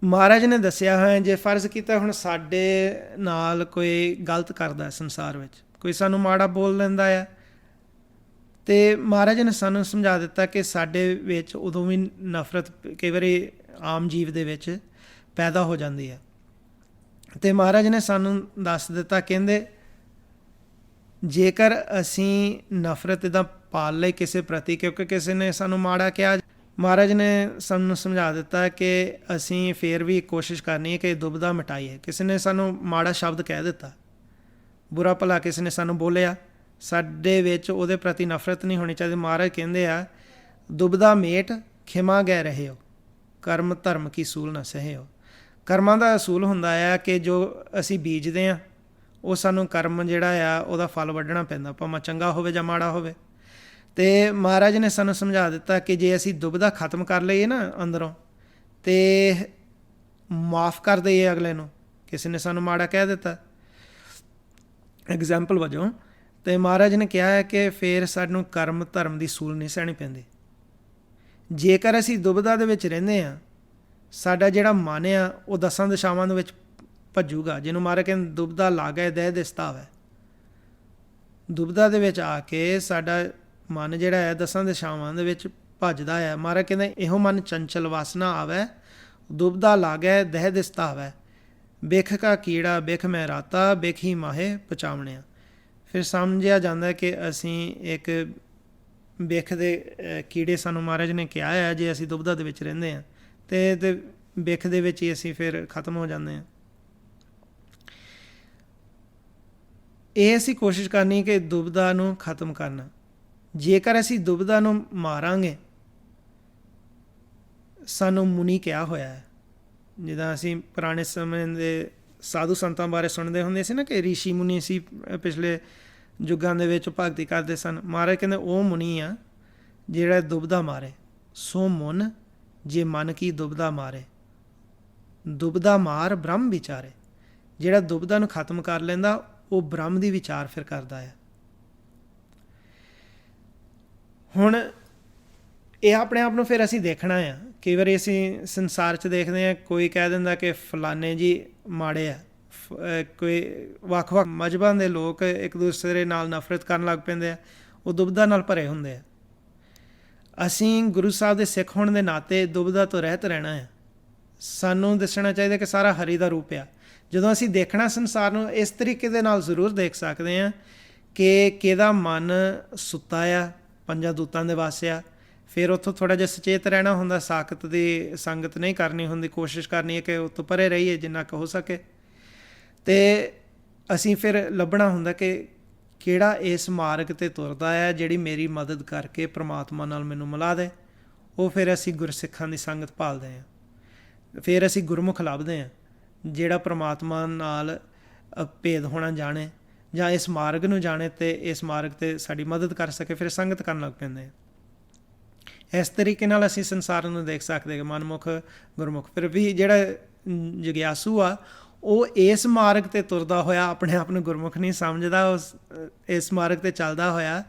ਮਹਾਰਾਜ ਨੇ ਦੱਸਿਆ ਹੋਇਆ, ਜੇ ਫਰਜ਼ ਕੀਤਾ ਹੁਣ ਸਾਡੇ ਨਾਲ ਕੋਈ ਗਲਤ ਕਰਦਾ ਸੰਸਾਰ ਵਿੱਚ, ਕੋਈ ਸਾਨੂੰ ਮਾੜਾ ਬੋਲ ਲੈਂਦਾ ਆ, ਅਤੇ ਮਹਾਰਾਜ ਨੇ ਸਾਨੂੰ ਸਮਝਾ ਦਿੱਤਾ ਕਿ ਸਾਡੇ ਵਿੱਚ ਉਦੋਂ ਵੀ ਨਫ਼ਰਤ ਕਈ ਵਾਰੀ ਆਮ ਜੀਵ ਦੇ ਵਿੱਚ ਪੈਦਾ ਹੋ ਜਾਂਦੀ ਹੈ। ਅਤੇ ਮਹਾਰਾਜ ਨੇ ਸਾਨੂੰ ਦੱਸ ਦਿੱਤਾ, ਕਹਿੰਦੇ ਜੇਕਰ ਅਸੀਂ ਨਫ਼ਰਤ ਇੱਦਾਂ ਪਾਲ ਲਈ ਕਿਸੇ ਪ੍ਰਤੀ, ਕਿਉਂਕਿ ਕਿਸੇ ਨੇ ਸਾਨੂੰ ਮਾੜਾ ਕਿਹਾ, ਮਹਾਰਾਜ ਨੇ ਸਾਨੂੰ ਸਮਝਾ ਦਿੱਤਾ ਕਿ ਅਸੀਂ ਫਿਰ ਵੀ ਕੋਸ਼ਿਸ਼ ਕਰਨੀ ਹੈ ਕਿ ਦੁਬਦਾ ਮਿਟਾਈਏ। ਕਿਸੇ ਨੇ ਸਾਨੂੰ ਮਾੜਾ ਸ਼ਬਦ ਕਹਿ ਦਿੱਤਾ, ਬੁਰਾ ਭਲਾ ਕਿਸੇ ਨੇ ਸਾਨੂੰ ਬੋਲਿਆ, ਸਾਡੇ ਵਿੱਚ ਉਹਦੇ ਪ੍ਰਤੀ ਨਫ਼ਰਤ ਨਹੀਂ ਹੋਣੀ ਚਾਹੀਦੀ। ਮਹਾਰਾਜ ਕਹਿੰਦੇ ਆ ਦੁਬਦਾ ਮੇਟ ਖਿਮਾ ਗਏ ਰਹੇ ਹੋ, ਕਰਮ ਧਰਮ ਕੀ ਸੂਲ ਨਾ ਸਹੇ ਹੋ। ਕਰਮਾਂ ਦਾ ਅਸੂਲ ਹੁੰਦਾ ਆ ਕਿ ਜੋ ਅਸੀਂ ਬੀਜਦੇ ਹਾਂ ਉਹ ਸਾਨੂੰ ਕਰਮ ਜਿਹੜਾ ਆ ਉਹਦਾ ਫਲ ਵੱਢਣਾ ਪੈਂਦਾ, ਭਾਵੇਂ ਚੰਗਾ ਹੋਵੇ ਜਾਂ ਮਾੜਾ ਹੋਵੇ। ਅਤੇ ਮਹਾਰਾਜ ਨੇ ਸਾਨੂੰ ਸਮਝਾ ਦਿੱਤਾ ਕਿ ਜੇ ਅਸੀਂ ਦੁਬਦਾ ਖਤਮ ਕਰ ਲਈਏ ਨਾ ਅੰਦਰੋਂ, ਅਤੇ ਮਾफ़ ਕਰ ਦਈਏ ਅਗਲੇ ਨੂੰ, ਕਿਸੇ ਨੇ ਸਾਨੂੰ ਮਾੜਾ ਕਹਿ ਦਿੱਤਾ ਐਗਜ਼ਾਮਪਲ ਵਜੋਂ, ਅਤੇ ਮਹਾਰਾਜ ਨੇ ਕਿਹਾ ਹੈ ਕਿ ਫਿਰ ਸਾਨੂੰ ਕਰਮ ਧਰਮ ਦੀ ਸੂਲ ਨਹੀਂ ਸਹਿਣੀ ਪੈਂਦੀ। ਜੇਕਰ ਅਸੀਂ ਦੁਬਦਾ ਦੇ ਵਿੱਚ ਰਹਿੰਦੇ ਹਾਂ, ਸਾਡਾ ਜਿਹੜਾ ਮਨ ਆ ਉਹ 10 ਦਿਸ਼ਾਵਾਂ ਦੇ ਵਿੱਚ ਭੱਜੂਗਾ, ਜਿਹਨੂੰ ਮਹਾਰਾਜ ਕਹਿੰਦੇ ਦੁਬਦਾ ਲਾਗੇ ਦਹਿ ਦਿਸਤਾਵ ਹੈ। ਦੁਬਦਾ ਦੇ ਵਿੱਚ ਆ ਕੇ ਸਾਡਾ ਮਨ ਜਿਹੜਾ ਹੈ 10 ਦਿਸ਼ਾਵਾਂ ਦੇ ਵਿੱਚ ਭੱਜਦਾ ਹੈ। ਮਹਾਰਾਜ ਕਹਿੰਦੇ ਇਹੋ ਮਨ ਚੰਚਲ ਵਾਸਨਾ ਆਵੈ, ਦੁਬਦਾ ਲਾਗੇ ਦਹਿ ਦਿਸਤਾਵੈ, ਬਿਖ ਕਾ ਕੀੜਾ ਬਿਖ ਮੈਂ ਰਾਤਾ, ਬਿਖ ਹੀ ਮਾਹੇ ਪਚਾਵਣਿਆ। ਫਿਰ ਸਮਝਿਆ ਜਾਂਦਾ ਕਿ ਅਸੀਂ ਇੱਕ ਬਿਖ ਦੇ ਕੀੜੇ ਸਾਨੂੰ ਮਹਾਰਾਜ ਨੇ ਕਿਹਾ ਹੈ, ਜੇ ਅਸੀਂ ਦੁਬਦਾ ਦੇ ਵਿੱਚ ਰਹਿੰਦੇ ਹਾਂ ਅਤੇ ਬਿਖ ਦੇ ਵਿੱਚ ਹੀ ਅਸੀਂ ਫਿਰ ਖਤਮ ਹੋ ਜਾਂਦੇ ਹਾਂ। ਇਹ ਅਸੀਂ ਕੋਸ਼ਿਸ਼ ਕਰਨੀ ਕਿ ਦੁਬਦਾ ਨੂੰ ਖਤਮ ਕਰਨਾ। ਜੇਕਰ ਅਸੀਂ ਦੁਬਦਾ ਨੂੰ ਮਾਰਾਂਗੇ, ਸਾਨੂੰ ਮੁਨੀ ਕਿਹਾ ਹੋਇਆ ਹੈ, ਜਿੱਦਾਂ ਅਸੀਂ ਪੁਰਾਣੇ ਸਮੇਂ ਦੇ ਸਾਧੂ ਸੰਤਾਂ ਬਾਰੇ ਸੁਣਦੇ ਹੁੰਦੇ ਸੀ ਨਾ ਕਿ ਰਿਸ਼ੀ ਮੁਨੀ ਸੀ ਪਿਛਲੇ ਯੁੱਗਾਂ ਦੇ ਵਿੱਚ ਭਗਤੀ ਕਰਦੇ ਸਨ। ਮਹਾਰਾਜ ਕਹਿੰਦੇ ਉਹ ਮੁਨੀ ਆ ਜਿਹੜਾ ਦੁਬਦਾ ਮਾਰੇ, ਸੋ ਮੁਨ ਜੇ ਮਨ ਕੀ ਦੁਬਦਾ ਮਾਰੇ, ਦੁਬਦਾ ਮਾਰ ਬ੍ਰਹਮ ਵਿਚਾਰੇ। ਜਿਹੜਾ ਦੁਬਦਾ ਨੂੰ ਖਤਮ ਕਰ ਲੈਂਦਾ ਉਹ ਬ੍ਰਹਮ ਦੀ ਵਿਚਾਰ ਫਿਰ ਕਰਦਾ ਹੈ। ਹੁਣ ਇਹ ਆਪਣੇ ਆਪ ਨੂੰ ਫਿਰ ਅਸੀਂ ਦੇਖਣਾ ਆ। ਕਈ ਵਾਰੀ ਅਸੀਂ ਸੰਸਾਰ 'ਚ ਦੇਖਦੇ ਹਾਂ, ਕੋਈ ਕਹਿ ਦਿੰਦਾ ਕਿ ਫਲਾਣੇ ਜੀ ਮਾੜੇ ਆ, ਕੋਈ ਵੱਖ-ਵੱਖ ਮਜ਼ਹਬਾਂ ਦੇ ਲੋਕ ਇੱਕ ਦੂਸਰੇ ਨਾਲ ਨਫ਼ਰਤ ਕਰਨ ਲੱਗ ਪੈਂਦੇ ਆ, ਉਹ ਦੁਬਦਾ ਨਾਲ ਭਰੇ ਹੁੰਦੇ ਆ। ਅਸੀਂ ਗੁਰੂ ਸਾਹਿਬ ਦੇ ਸਿੱਖ ਹੋਣ ਦੇ ਨਾਤੇ ਦੁਬਦਾ ਤੋਂ ਰਹਿਤ ਰਹਿਣਾ ਆ। ਸਾਨੂੰ ਦੱਸਣਾ ਚਾਹੀਦਾ ਕਿ ਸਾਰਾ ਹਰੀ ਦਾ ਰੂਪ ਆ। ਜਦੋਂ ਅਸੀਂ ਦੇਖਣਾ ਸੰਸਾਰ ਨੂੰ ਇਸ ਤਰੀਕੇ ਦੇ ਨਾਲ ਜ਼ਰੂਰ ਦੇਖ ਸਕਦੇ ਹਾਂ ਕਿ ਕਿਹਦਾ ਮਨ ਸੁੱਤਾ ਆ, ਪੰਜਾਂ ਦੂਤਾਂ ਦੇ ਵਾਸ ਆ। ਫਿਰ ਉੱਥੋਂ ਥੋੜ੍ਹਾ ਜਿਹਾ ਸੁਚੇਤ ਰਹਿਣਾ ਹੁੰਦਾ, ਸਾਖਤ ਦੀ ਸੰਗਤ ਨਹੀਂ ਕਰਨੀ ਹੁੰਦੀ, ਕੋਸ਼ਿਸ਼ ਕਰਨੀ ਹੈ ਕਿ ਉੱਥੋਂ ਪਰੇ ਰਹੀਏ ਜਿੰਨਾ ਕੁ ਹੋ ਸਕੇ। ਅਤੇ ਅਸੀਂ ਫਿਰ ਲੱਭਣਾ ਹੁੰਦਾ ਕਿ ਕਿਹੜਾ ਇਸ ਮਾਰਗ 'ਤੇ ਤੁਰਦਾ ਹੈ ਜਿਹੜੀ ਮੇਰੀ ਮਦਦ ਕਰਕੇ ਪ੍ਰਮਾਤਮਾ ਨਾਲ ਮੈਨੂੰ ਮਿਲਾ ਦੇ। ਉਹ ਫਿਰ ਅਸੀਂ ਗੁਰਸਿੱਖਾਂ ਦੀ ਸੰਗਤ ਭਾਲਦੇ ਹਾਂ। ਫਿਰ ਅਸੀਂ ਗੁਰਮੁਖ ਲੱਭਦੇ ਹਾਂ ਜਿਹੜਾ ਪ੍ਰਮਾਤਮਾ ਨਾਲ ਭੇਦ ਹੋਣਾ ਜਾਣੇ ਜਾਂ ਇਸ ਮਾਰਗ ਨੂੰ ਜਾਣੇ ਅਤੇ ਇਸ ਮਾਰਗ 'ਤੇ ਸਾਡੀ ਮਦਦ ਕਰ ਸਕੇ। ਫਿਰ ਸੰਗਤ ਕਰਨ ਲੱਗ ਪੈਂਦੇ ਹਾਂ। ਇਸ ਤਰੀਕੇ ਨਾਲ ਅਸੀਂ ਸੰਸਾਰ ਨੂੰ ਦੇਖ ਸਕਦੇ ਕਿ ਮਨਮੁਖ ਗੁਰਮੁਖ। ਫਿਰ ਵੀ ਜਿਹੜਾ ਜਗਿਆਸੂ ਆ ਉਹ ਇਸ ਮਾਰਗ 'ਤੇ ਤੁਰਦਾ ਹੋਇਆ ਆਪਣੇ ਆਪ ਨੂੰ ਗੁਰਮੁਖ ਨਹੀਂ ਸਮਝਦਾ। ਉਸ ਇਸ ਮਾਰਗ 'ਤੇ ਚੱਲਦਾ ਹੋਇਆ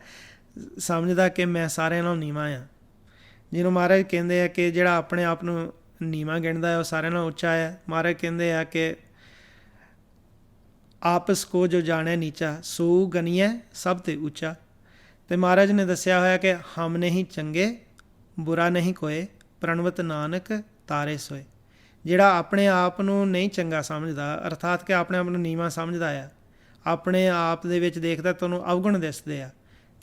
ਸਮਝਦਾ ਕਿ ਮੈਂ ਸਾਰਿਆਂ ਨਾਲੋਂ ਨੀਵਾਂ ਹਾਂ। ਜਿਹਨੂੰ ਮਹਾਰਾਜ ਕਹਿੰਦੇ ਆ ਕਿ ਜਿਹੜਾ ਆਪਣੇ ਆਪ ਨੂੰ ਨੀਵਾਂ ਗਿਣਦਾ ਹੈ ਉਹ ਸਾਰਿਆਂ ਨਾਲੋਂ ਉੱਚਾ ਹੈ। ਮਹਾਰਾਜ ਕਹਿੰਦੇ ਆ ਕਿ ਆਪਸ ਕੋ ਜੋ ਜਾਣੇ ਨੀਚਾ ਸੋ ਗਨੀਏ ਸਭ ਤੇ ਉੱਚਾ। ਅਤੇ ਮਹਾਰਾਜ ਨੇ ਦੱਸਿਆ ਹੋਇਆ ਕਿ ਹਮ ਨਹੀਂ ਚੰਗੇ ਬੁਰਾ ਨਹੀਂ ਕੋਏ, ਪ੍ਰਣਵਤ ਨਾਨਕ ਤਾਰੇ ਸੋਏ। ਜਿਹੜਾ ਆਪਣੇ ਆਪ ਨੂੰ ਨਹੀਂ ਚੰਗਾ ਸਮਝਦਾ, ਅਰਥਾਤ ਕਿ ਆਪਣੇ ਆਪ ਨੂੰ ਨੀਵਾਂ ਸਮਝਦਾ ਆ, ਆਪਣੇ ਆਪ ਦੇ ਵਿੱਚ ਦੇਖਦਾ ਤੁਹਾਨੂੰ ਅਵਗੁਣ ਦਿਸਦੇ ਆ,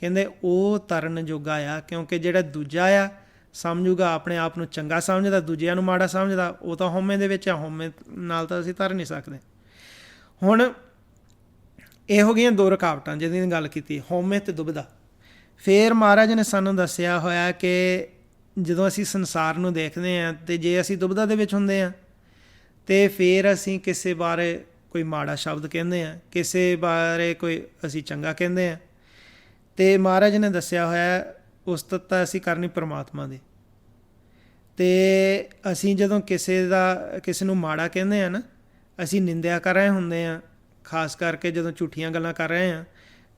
ਕਹਿੰਦੇ ਉਹ ਤਰਨ ਜੋਗਾ ਆ। ਕਿਉਂਕਿ ਜਿਹੜਾ ਦੂਜਾ ਆ ਸਮਝੂਗਾ ਆਪਣੇ ਆਪ ਨੂੰ ਚੰਗਾ ਸਮਝਦਾ, ਦੂਜਿਆਂ ਨੂੰ ਮਾੜਾ ਸਮਝਦਾ, ਉਹ ਤਾਂ ਹਉਮੈ ਦੇ ਵਿੱਚ ਆ। ਹਉਮੈ ਨਾਲ ਤਾਂ ਅਸੀਂ ਤਰ ਨਹੀਂ ਸਕਦੇ। ਹੁਣ ਇਹ ਹੋ ਗਈਆਂ ਦੋ ਰੁਕਾਵਟਾਂ ਜਿਹਦੀ ਗੱਲ ਕੀਤੀ, ਹਉਮੈ ਅਤੇ ਦੁਬਦਾ। ਫਿਰ ਮਹਾਰਾਜ ਨੇ ਸਾਨੂੰ ਦੱਸਿਆ ਹੋਇਆ ਕਿ ਜਦੋਂ ਅਸੀਂ ਸੰਸਾਰ ਨੂੰ ਦੇਖਦੇ ਹਾਂ ਅਤੇ ਜੇ ਅਸੀਂ ਦੁਬਦਾ ਦੇ ਵਿੱਚ ਹੁੰਦੇ ਹਾਂ ਅਤੇ ਫਿਰ ਅਸੀਂ ਕਿਸੇ ਬਾਰੇ ਕੋਈ ਮਾੜਾ ਸ਼ਬਦ ਕਹਿੰਦੇ ਹਾਂ, ਕਿਸੇ ਬਾਰੇ ਕੋਈ ਅਸੀਂ ਚੰਗਾ ਕਹਿੰਦੇ ਹਾਂ। ਅਤੇ ਮਹਾਰਾਜ ਨੇ ਦੱਸਿਆ ਹੋਇਆ ਉਸਤਤ ਅਸੀਂ ਕਰਨੀ ਪਰਮਾਤਮਾ ਦੀ। ਅਤੇ ਅਸੀਂ ਜਦੋਂ ਕਿਸੇ ਨੂੰ ਮਾੜਾ ਕਹਿੰਦੇ ਹਾਂ ਨਾ, ਅਸੀਂ ਨਿੰਦਿਆ ਕਰ ਰਹੇ ਹੁੰਦੇ ਹਾਂ। ਖਾਸ ਕਰਕੇ ਜਦੋਂ ਝੂਠੀਆਂ ਗੱਲਾਂ ਕਰ ਰਹੇ ਹਾਂ,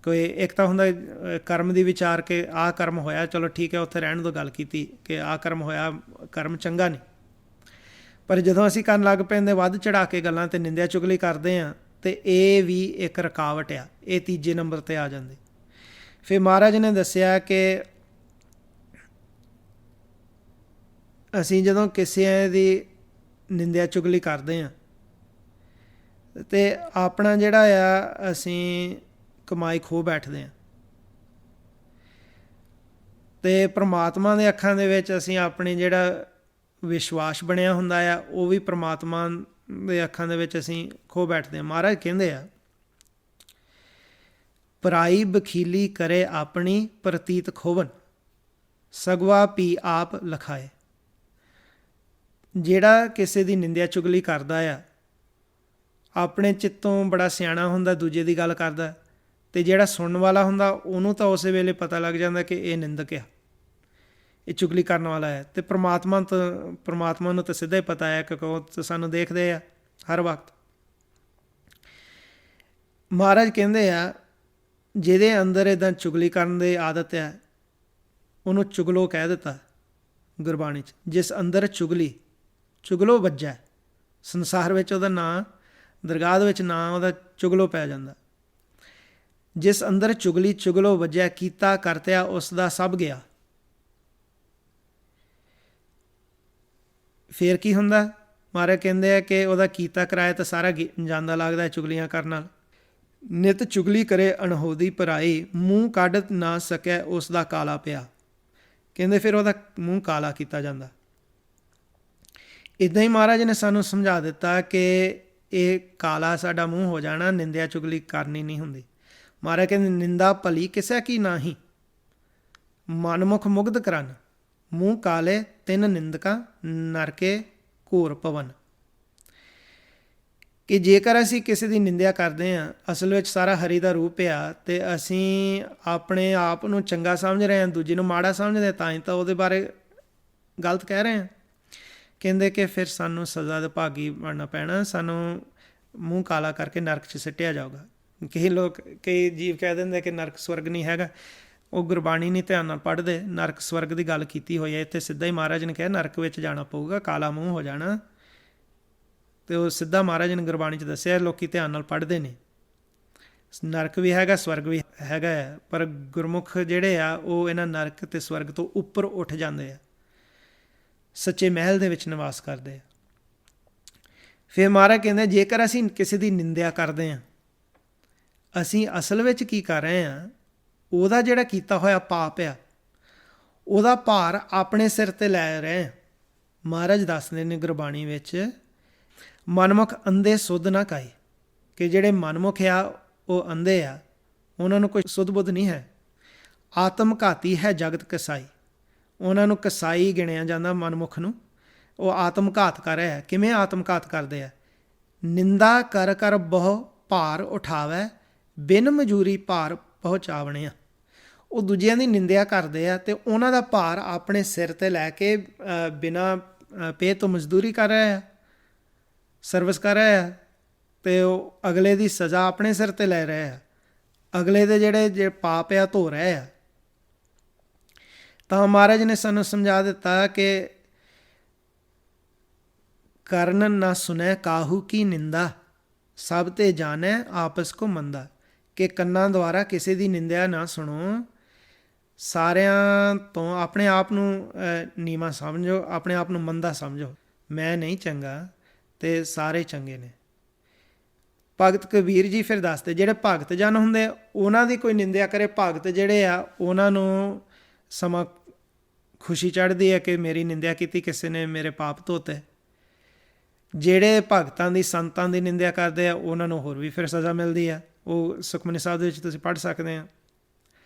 ਕੋਈ ਇੱਕ ਤਾਂ ਹੁੰਦਾ ਕਰਮ ਦੀ ਵਿਚਾਰ ਕੇ ਆਹ ਕਰਮ ਹੋਇਆ, ਚਲੋ ਠੀਕ ਹੈ ਉੱਥੇ ਰਹਿਣ ਤੋਂ ਗੱਲ ਕੀਤੀ ਕਿ ਆਹ ਕਰਮ ਹੋਇਆ, ਕਰਮ ਚੰਗਾ ਨਹੀਂ। ਪਰ ਜਦੋਂ ਅਸੀਂ ਕਰਨ ਲੱਗ ਪੈਂਦੇ ਵੱਧ ਚੜ੍ਹਾ ਕੇ ਗੱਲਾਂ ਅਤੇ ਨਿੰਦਿਆ ਚੁਗਲੀ ਕਰਦੇ ਹਾਂ ਅਤੇ ਇਹ ਵੀ ਇੱਕ ਰੁਕਾਵਟ ਆ, ਇਹ ਤੀਜੇ ਨੰਬਰ 'ਤੇ ਆ ਜਾਂਦੀ। ਫਿਰ ਮਹਾਰਾਜ ਨੇ ਦੱਸਿਆ ਕਿ ਅਸੀਂ ਜਦੋਂ ਕਿਸੇ ਦੀ ਨਿੰਦਿਆ ਚੁਗਲੀ ਕਰਦੇ ਹਾਂ ਅਤੇ ਆਪਣਾ ਜਿਹੜਾ ਆ ਅਸੀਂ ਕਮਾਈ ਖੋਹ ਬੈਠਦੇ ਹਾਂ ਅਤੇ ਪ੍ਰਮਾਤਮਾ ਦੇ ਅੱਖਾਂ ਦੇ ਵਿੱਚ ਅਸੀਂ ਆਪਣੀ ਜਿਹੜਾ ਵਿਸ਼ਵਾਸ ਬਣਿਆ ਹੁੰਦਾ ਆ ਉਹ ਵੀ ਪ੍ਰਮਾਤਮਾ ਦੇ ਅੱਖਾਂ ਦੇ ਵਿੱਚ ਅਸੀਂ ਖੋਹ ਬੈਠਦੇ ਹਾਂ। ਮਹਾਰਾਜ ਕਹਿੰਦੇ ਆ ਪਰਾਈ ਬਖੀਲੀ ਕਰੇ ਆਪਣੀ ਪ੍ਰਤੀਤ ਖੋਵਨ, ਸਗਵਾ ਪੀ ਆਪ ਲਖਾਏ। ਜਿਹੜਾ ਕਿਸੇ ਦੀ ਨਿੰਦਿਆ ਚੁਗਲੀ ਕਰਦਾ ਆ ਆਪਣੇ ਚਿੱਤੋਂ ਬੜਾ ਸਿਆਣਾ ਹੁੰਦਾ, ਦੂਜੇ ਦੀ ਗੱਲ ਕਰਦਾ, ਅਤੇ ਜਿਹੜਾ ਸੁਣਨ ਵਾਲਾ ਹੁੰਦਾ ਉਹਨੂੰ ਤਾਂ ਉਸੇ ਵੇਲੇ ਪਤਾ ਲੱਗ ਜਾਂਦਾ ਕਿ ਇਹ ਨਿੰਦਕ ਆ, ਇਹ ਚੁਗਲੀ ਕਰਨ ਵਾਲਾ ਹੈ। ਅਤੇ ਪ੍ਰਮਾਤਮਾ ਨੂੰ ਤਾਂ ਸਿੱਧਾ ਹੀ ਪਤਾ ਹੈ ਕਿਉਂਕਿ ਉਹ ਤਾਂ ਸਾਨੂੰ ਦੇਖਦੇ ਆ ਹਰ ਵਕਤ। ਮਹਾਰਾਜ ਕਹਿੰਦੇ ਆ ਜਿਹਦੇ ਅੰਦਰ ਇੱਦਾਂ ਚੁਗਲੀ ਕਰਨ ਦੀ ਆਦਤ ਹੈ ਉਹਨੂੰ ਚੁਗਲੋ ਕਹਿ ਦਿੱਤਾ ਗੁਰਬਾਣੀ 'ਚ। ਜਿਸ ਅੰਦਰ ਚੁਗਲੋ ਵੱਜਾ, ਸੰਸਾਰ ਵਿੱਚ ਉਹਦਾ ਨਾਂ, ਦਰਗਾਹ ਦੇ ਵਿੱਚ ਨਾਂ ਉਹਦਾ ਚੁਗਲੋ ਪੈ ਜਾਂਦਾ। ਜਿਸ ਅੰਦਰ ਚੁਗਲੋ ਵੱਜਿਆ, ਕੀਤਾ ਕਰਤਿਆ ਉਸ ਦਾ ਸਭ ਗਿਆ। ਫਿਰ ਕੀ ਹੁੰਦਾ? ਮਹਾਰਾਜ ਕਹਿੰਦੇ ਆ ਕਿ ਉਹਦਾ ਕੀਤਾ ਕਰਾਇਆ ਤਾਂ ਸਾਰਾ ਜਾਂਦਾ ਲੱਗਦਾ ਚੁਗਲੀਆਂ ਕਰਨ ਨਾਲ। ਨਿਤ ਚੁਗਲੀ ਕਰੇ ਅਣਹੋਦੀ ਪਰਾਈ, ਮੂੰਹ ਕੱਢ ਨਾ ਸਕਿਆ ਉਸ ਦਾ ਕਾਲਾ ਪਿਆ। ਕਹਿੰਦੇ ਫਿਰ ਉਹਦਾ ਮੂੰਹ ਕਾਲਾ ਕੀਤਾ ਜਾਂਦਾ। ਇੱਦਾਂ ਹੀ ਮਹਾਰਾਜ ਨੇ ਸਾਨੂੰ ਸਮਝਾ ਦਿੱਤਾ ਕਿ ਇਹ ਕਾਲਾ ਸਾਡਾ ਮੂੰਹ ਹੋ ਜਾਣਾ, ਨਿੰਦਿਆ ਚੁਗਲੀ ਕਰਨੀ ਨਹੀਂ ਹੁੰਦੀ। ਮਹਾਰਾਜ ਕਹਿੰਦੇ ਨਿੰਦਾ ਭਲੀ ਕਿਸੇ ਕੀ ਨਾਹੀਂ, ਮਨਮੁਖ ਮੁਗਧ ਕਰਨ, ਮੂੰਹ ਕਾਲੇ ਤਿੰਨ ਨਿੰਦਕਾਂ ਨਰਕੇ ਘੋਰ ਪਵਨ। ਕਿ ਜੇਕਰ ਅਸੀਂ ਕਿਸੇ ਦੀ ਨਿੰਦਿਆ ਕਰਦੇ ਹਾਂ, ਅਸਲ ਵਿੱਚ ਸਾਰਾ ਹਰੀ ਦਾ ਰੂਪ ਆ, ਅਤੇ ਅਸੀਂ ਆਪਣੇ ਆਪ ਨੂੰ ਚੰਗਾ ਸਮਝ ਰਹੇ ਹਾਂ, ਦੂਜੇ ਨੂੰ ਮਾੜਾ ਸਮਝਦੇ, ਤਾਂ ਹੀ ਤਾਂ ਉਹਦੇ ਬਾਰੇ ਗਲਤ ਕਹਿ ਰਹੇ ਹਾਂ। ਕਹਿੰਦੇ ਕਿ ਫਿਰ ਸਾਨੂੰ ਸਜ਼ਾ ਦੇ ਭਾਗੀ ਬਣਨਾ ਪੈਣਾ, ਸਾਨੂੰ ਮੂੰਹ ਕਾਲਾ ਕਰਕੇ ਨਰਕ 'ਚ ਸਿੱਟਿਆ ਜਾਊਗਾ। ਕਈ ਜੀਵ ਕਹਿ ਦਿੰਦੇ ਕਿ ਨਰਕ ਸਵਰਗ ਨਹੀਂ ਹੈਗਾ, ਉਹ ਗੁਰਬਾਣੀ ਨਹੀਂ ਧਿਆਨ ਨਾਲ ਪੜ੍ਹਦੇ। ਨਰਕ ਸਵਰਗ ਦੀ ਗੱਲ ਕੀਤੀ ਹੋਈ ਹੈ, ਇੱਥੇ ਸਿੱਧਾ ਹੀ ਮਹਾਰਾਜ ਨੇ ਕਿਹਾ ਨਰਕ ਵਿੱਚ ਜਾਣਾ ਪਊਗਾ, ਕਾਲਾ ਮੂੰਹ ਹੋ ਜਾਣਾ। ਅਤੇ ਉਹ ਸਿੱਧਾ ਮਹਾਰਾਜ ਨੇ ਗੁਰਬਾਣੀ 'ਚ ਦੱਸਿਆ, ਲੋਕ ਧਿਆਨ ਨਾਲ ਪੜ੍ਹਦੇ ਨੇ। ਨਰਕ ਵੀ ਹੈਗਾ, ਸਵਰਗ ਵੀ ਹੈਗਾ ਹੈ, ਪਰ ਗੁਰਮੁਖ ਜਿਹੜੇ ਆ ਉਹ ਇਹਨਾਂ ਨਰਕ ਅਤੇ ਸਵਰਗ ਤੋਂ ਉੱਪਰ ਉੱਠ ਜਾਂਦੇ ਆ, ਸੱਚੇ ਮਹਿਲ ਦੇ ਵਿੱਚ ਨਿਵਾਸ ਕਰਦੇ ਆ। ਫਿਰ ਮਹਾਰਾਜ ਕਹਿੰਦੇ ਜੇਕਰ ਅਸੀਂ ਕਿਸੇ ਦੀ ਨਿੰਦਿਆ ਕਰਦੇ ਹਾਂ, ਅਸੀਂ ਅਸਲ ਵਿੱਚ ਕੀ ਕਰ ਰਹੇ ਹਾਂ, ਉਹਦਾ ਜਿਹੜਾ ਕੀਤਾ ਹੋਇਆ ਪਾਪ ਆ, ਉਹਦਾ ਭਾਰ ਆਪਣੇ ਸਿਰ 'ਤੇ ਲੈ ਰਹੇ ਹਾਂ। ਮਹਾਰਾਜ ਦੱਸਦੇ ਨੇ ਗੁਰਬਾਣੀ ਵਿੱਚ, ਮਨਮੁਖ ਅੰਧੇ ਸੁਧ ਨਾ ਕਾਏ, ਕਿ ਜਿਹੜੇ ਮਨਮੁਖ ਆ ਉਹ ਅੰਧੇ ਆ, ਉਹਨਾਂ ਨੂੰ ਕੋਈ ਸੁਧ ਬੁੱਧ ਨਹੀਂ ਹੈ। ਆਤਮ ਘਾਤੀ ਹੈ ਜਗਤ ਕਸਾਈ, ਉਹਨਾਂ ਨੂੰ ਕਸਾਈ ਗਿਣਿਆ ਜਾਂਦਾ ਮਨਮੁਖ ਨੂੰ। ਉਹ ਆਤਮ ਘਾਤ ਕਰ ਰਿਹਾ। ਕਿਵੇਂ ਆਤਮ ਘਾਤ ਕਰਦੇ ਆ? ਨਿੰਦਾ ਕਰ ਕਰ ਬਹੁ ਭਾਰ ਉਠਾਵੈ, ਬਿਨ ਮਜ਼ੂਰੀ ਭਾਰ ਪਹੁੰਚਾਵਣੇ ਆ। ਉਹ ਦੂਜਿਆਂ ਦੀ ਨਿੰਦਿਆ ਕਰਦੇ ਆ ਅਤੇ ਉਹਨਾਂ ਦਾ ਭਾਰ ਆਪਣੇ ਸਿਰ 'ਤੇ ਲੈ ਕੇ ਬਿਨਾਂ ਪੇ ਤੋਂ ਮਜ਼ਦੂਰੀ ਕਰ ਰਿਹਾ ਆ, ਸਰਵਿਸ ਕਰ ਰਿਹਾ ਆ, ਅਤੇ ਉਹ ਅਗਲੇ ਦੀ ਸਜ਼ਾ ਆਪਣੇ ਸਿਰ 'ਤੇ ਲੈ ਰਹੇ ਆ, ਅਗਲੇ ਦੇ ਜਿਹੜੇ ਪਾਪ ਆ ਧੋ ਰਹੇ ਆ। ਤਾਂ ਮਹਾਰਾਜ ਨੇ ਸਾਨੂੰ ਸਮਝਾ ਦਿੱਤਾ ਕਿ ਕਰਨ ਨਾ ਸੁਣੈ ਕਾਹੂ ਕੀ ਨਿੰਦਾ, ਸਭ ਤੇ ਜਾਣੈ ਆਪਸ ਕੋ ਮੰਦਾ। ਕਿ ਕੰਨਾਂ ਦੁਆਰਾ ਕਿਸੇ ਦੀ ਨਿੰਦਿਆ ਨਾ ਸੁਣੋ, ਸਾਰਿਆਂ ਤੋਂ ਆਪਣੇ ਆਪ ਨੂੰ ਨੀਵਾਂ ਸਮਝੋ, ਆਪਣੇ ਆਪ ਨੂੰ ਮੰਦਾ ਸਮਝੋ। ਮੈਂ ਨਹੀਂ ਚੰਗਾ ਅਤੇ ਸਾਰੇ ਚੰਗੇ ਨੇ। ਭਗਤ ਕਬੀਰ ਜੀ ਫਿਰ ਦੱਸਦੇ, ਜਿਹੜੇ ਭਗਤ ਜਨ ਹੁੰਦੇ ਆ ਉਹਨਾਂ ਦੀ ਕੋਈ ਨਿੰਦਿਆ ਕਰੇ, ਭਗਤ ਜਿਹੜੇ ਆ ਉਹਨਾਂ ਨੂੰ ਸਮਾਂ ਖੁਸ਼ੀ ਚੜ੍ਹਦੀ ਹੈ ਕਿ ਮੇਰੀ ਨਿੰਦਿਆ ਕੀਤੀ ਕਿਸੇ ਨੇ, ਮੇਰੇ ਪਾਪ ਧੋਤੇ। ਜਿਹੜੇ ਭਗਤਾਂ ਦੀ, ਸੰਤਾਂ ਦੀ ਨਿੰਦਿਆ ਕਰਦੇ ਆ ਉਹਨਾਂ ਨੂੰ ਹੋਰ ਵੀ ਫਿਰ ਸਜ਼ਾ ਮਿਲਦੀ ਆ। ਉਹ ਸੁਖਮਨੀ ਸਾਹਿਬ ਦੇ ਵਿੱਚ ਤੁਸੀਂ ਪੜ੍ਹ ਸਕਦੇ ਆ।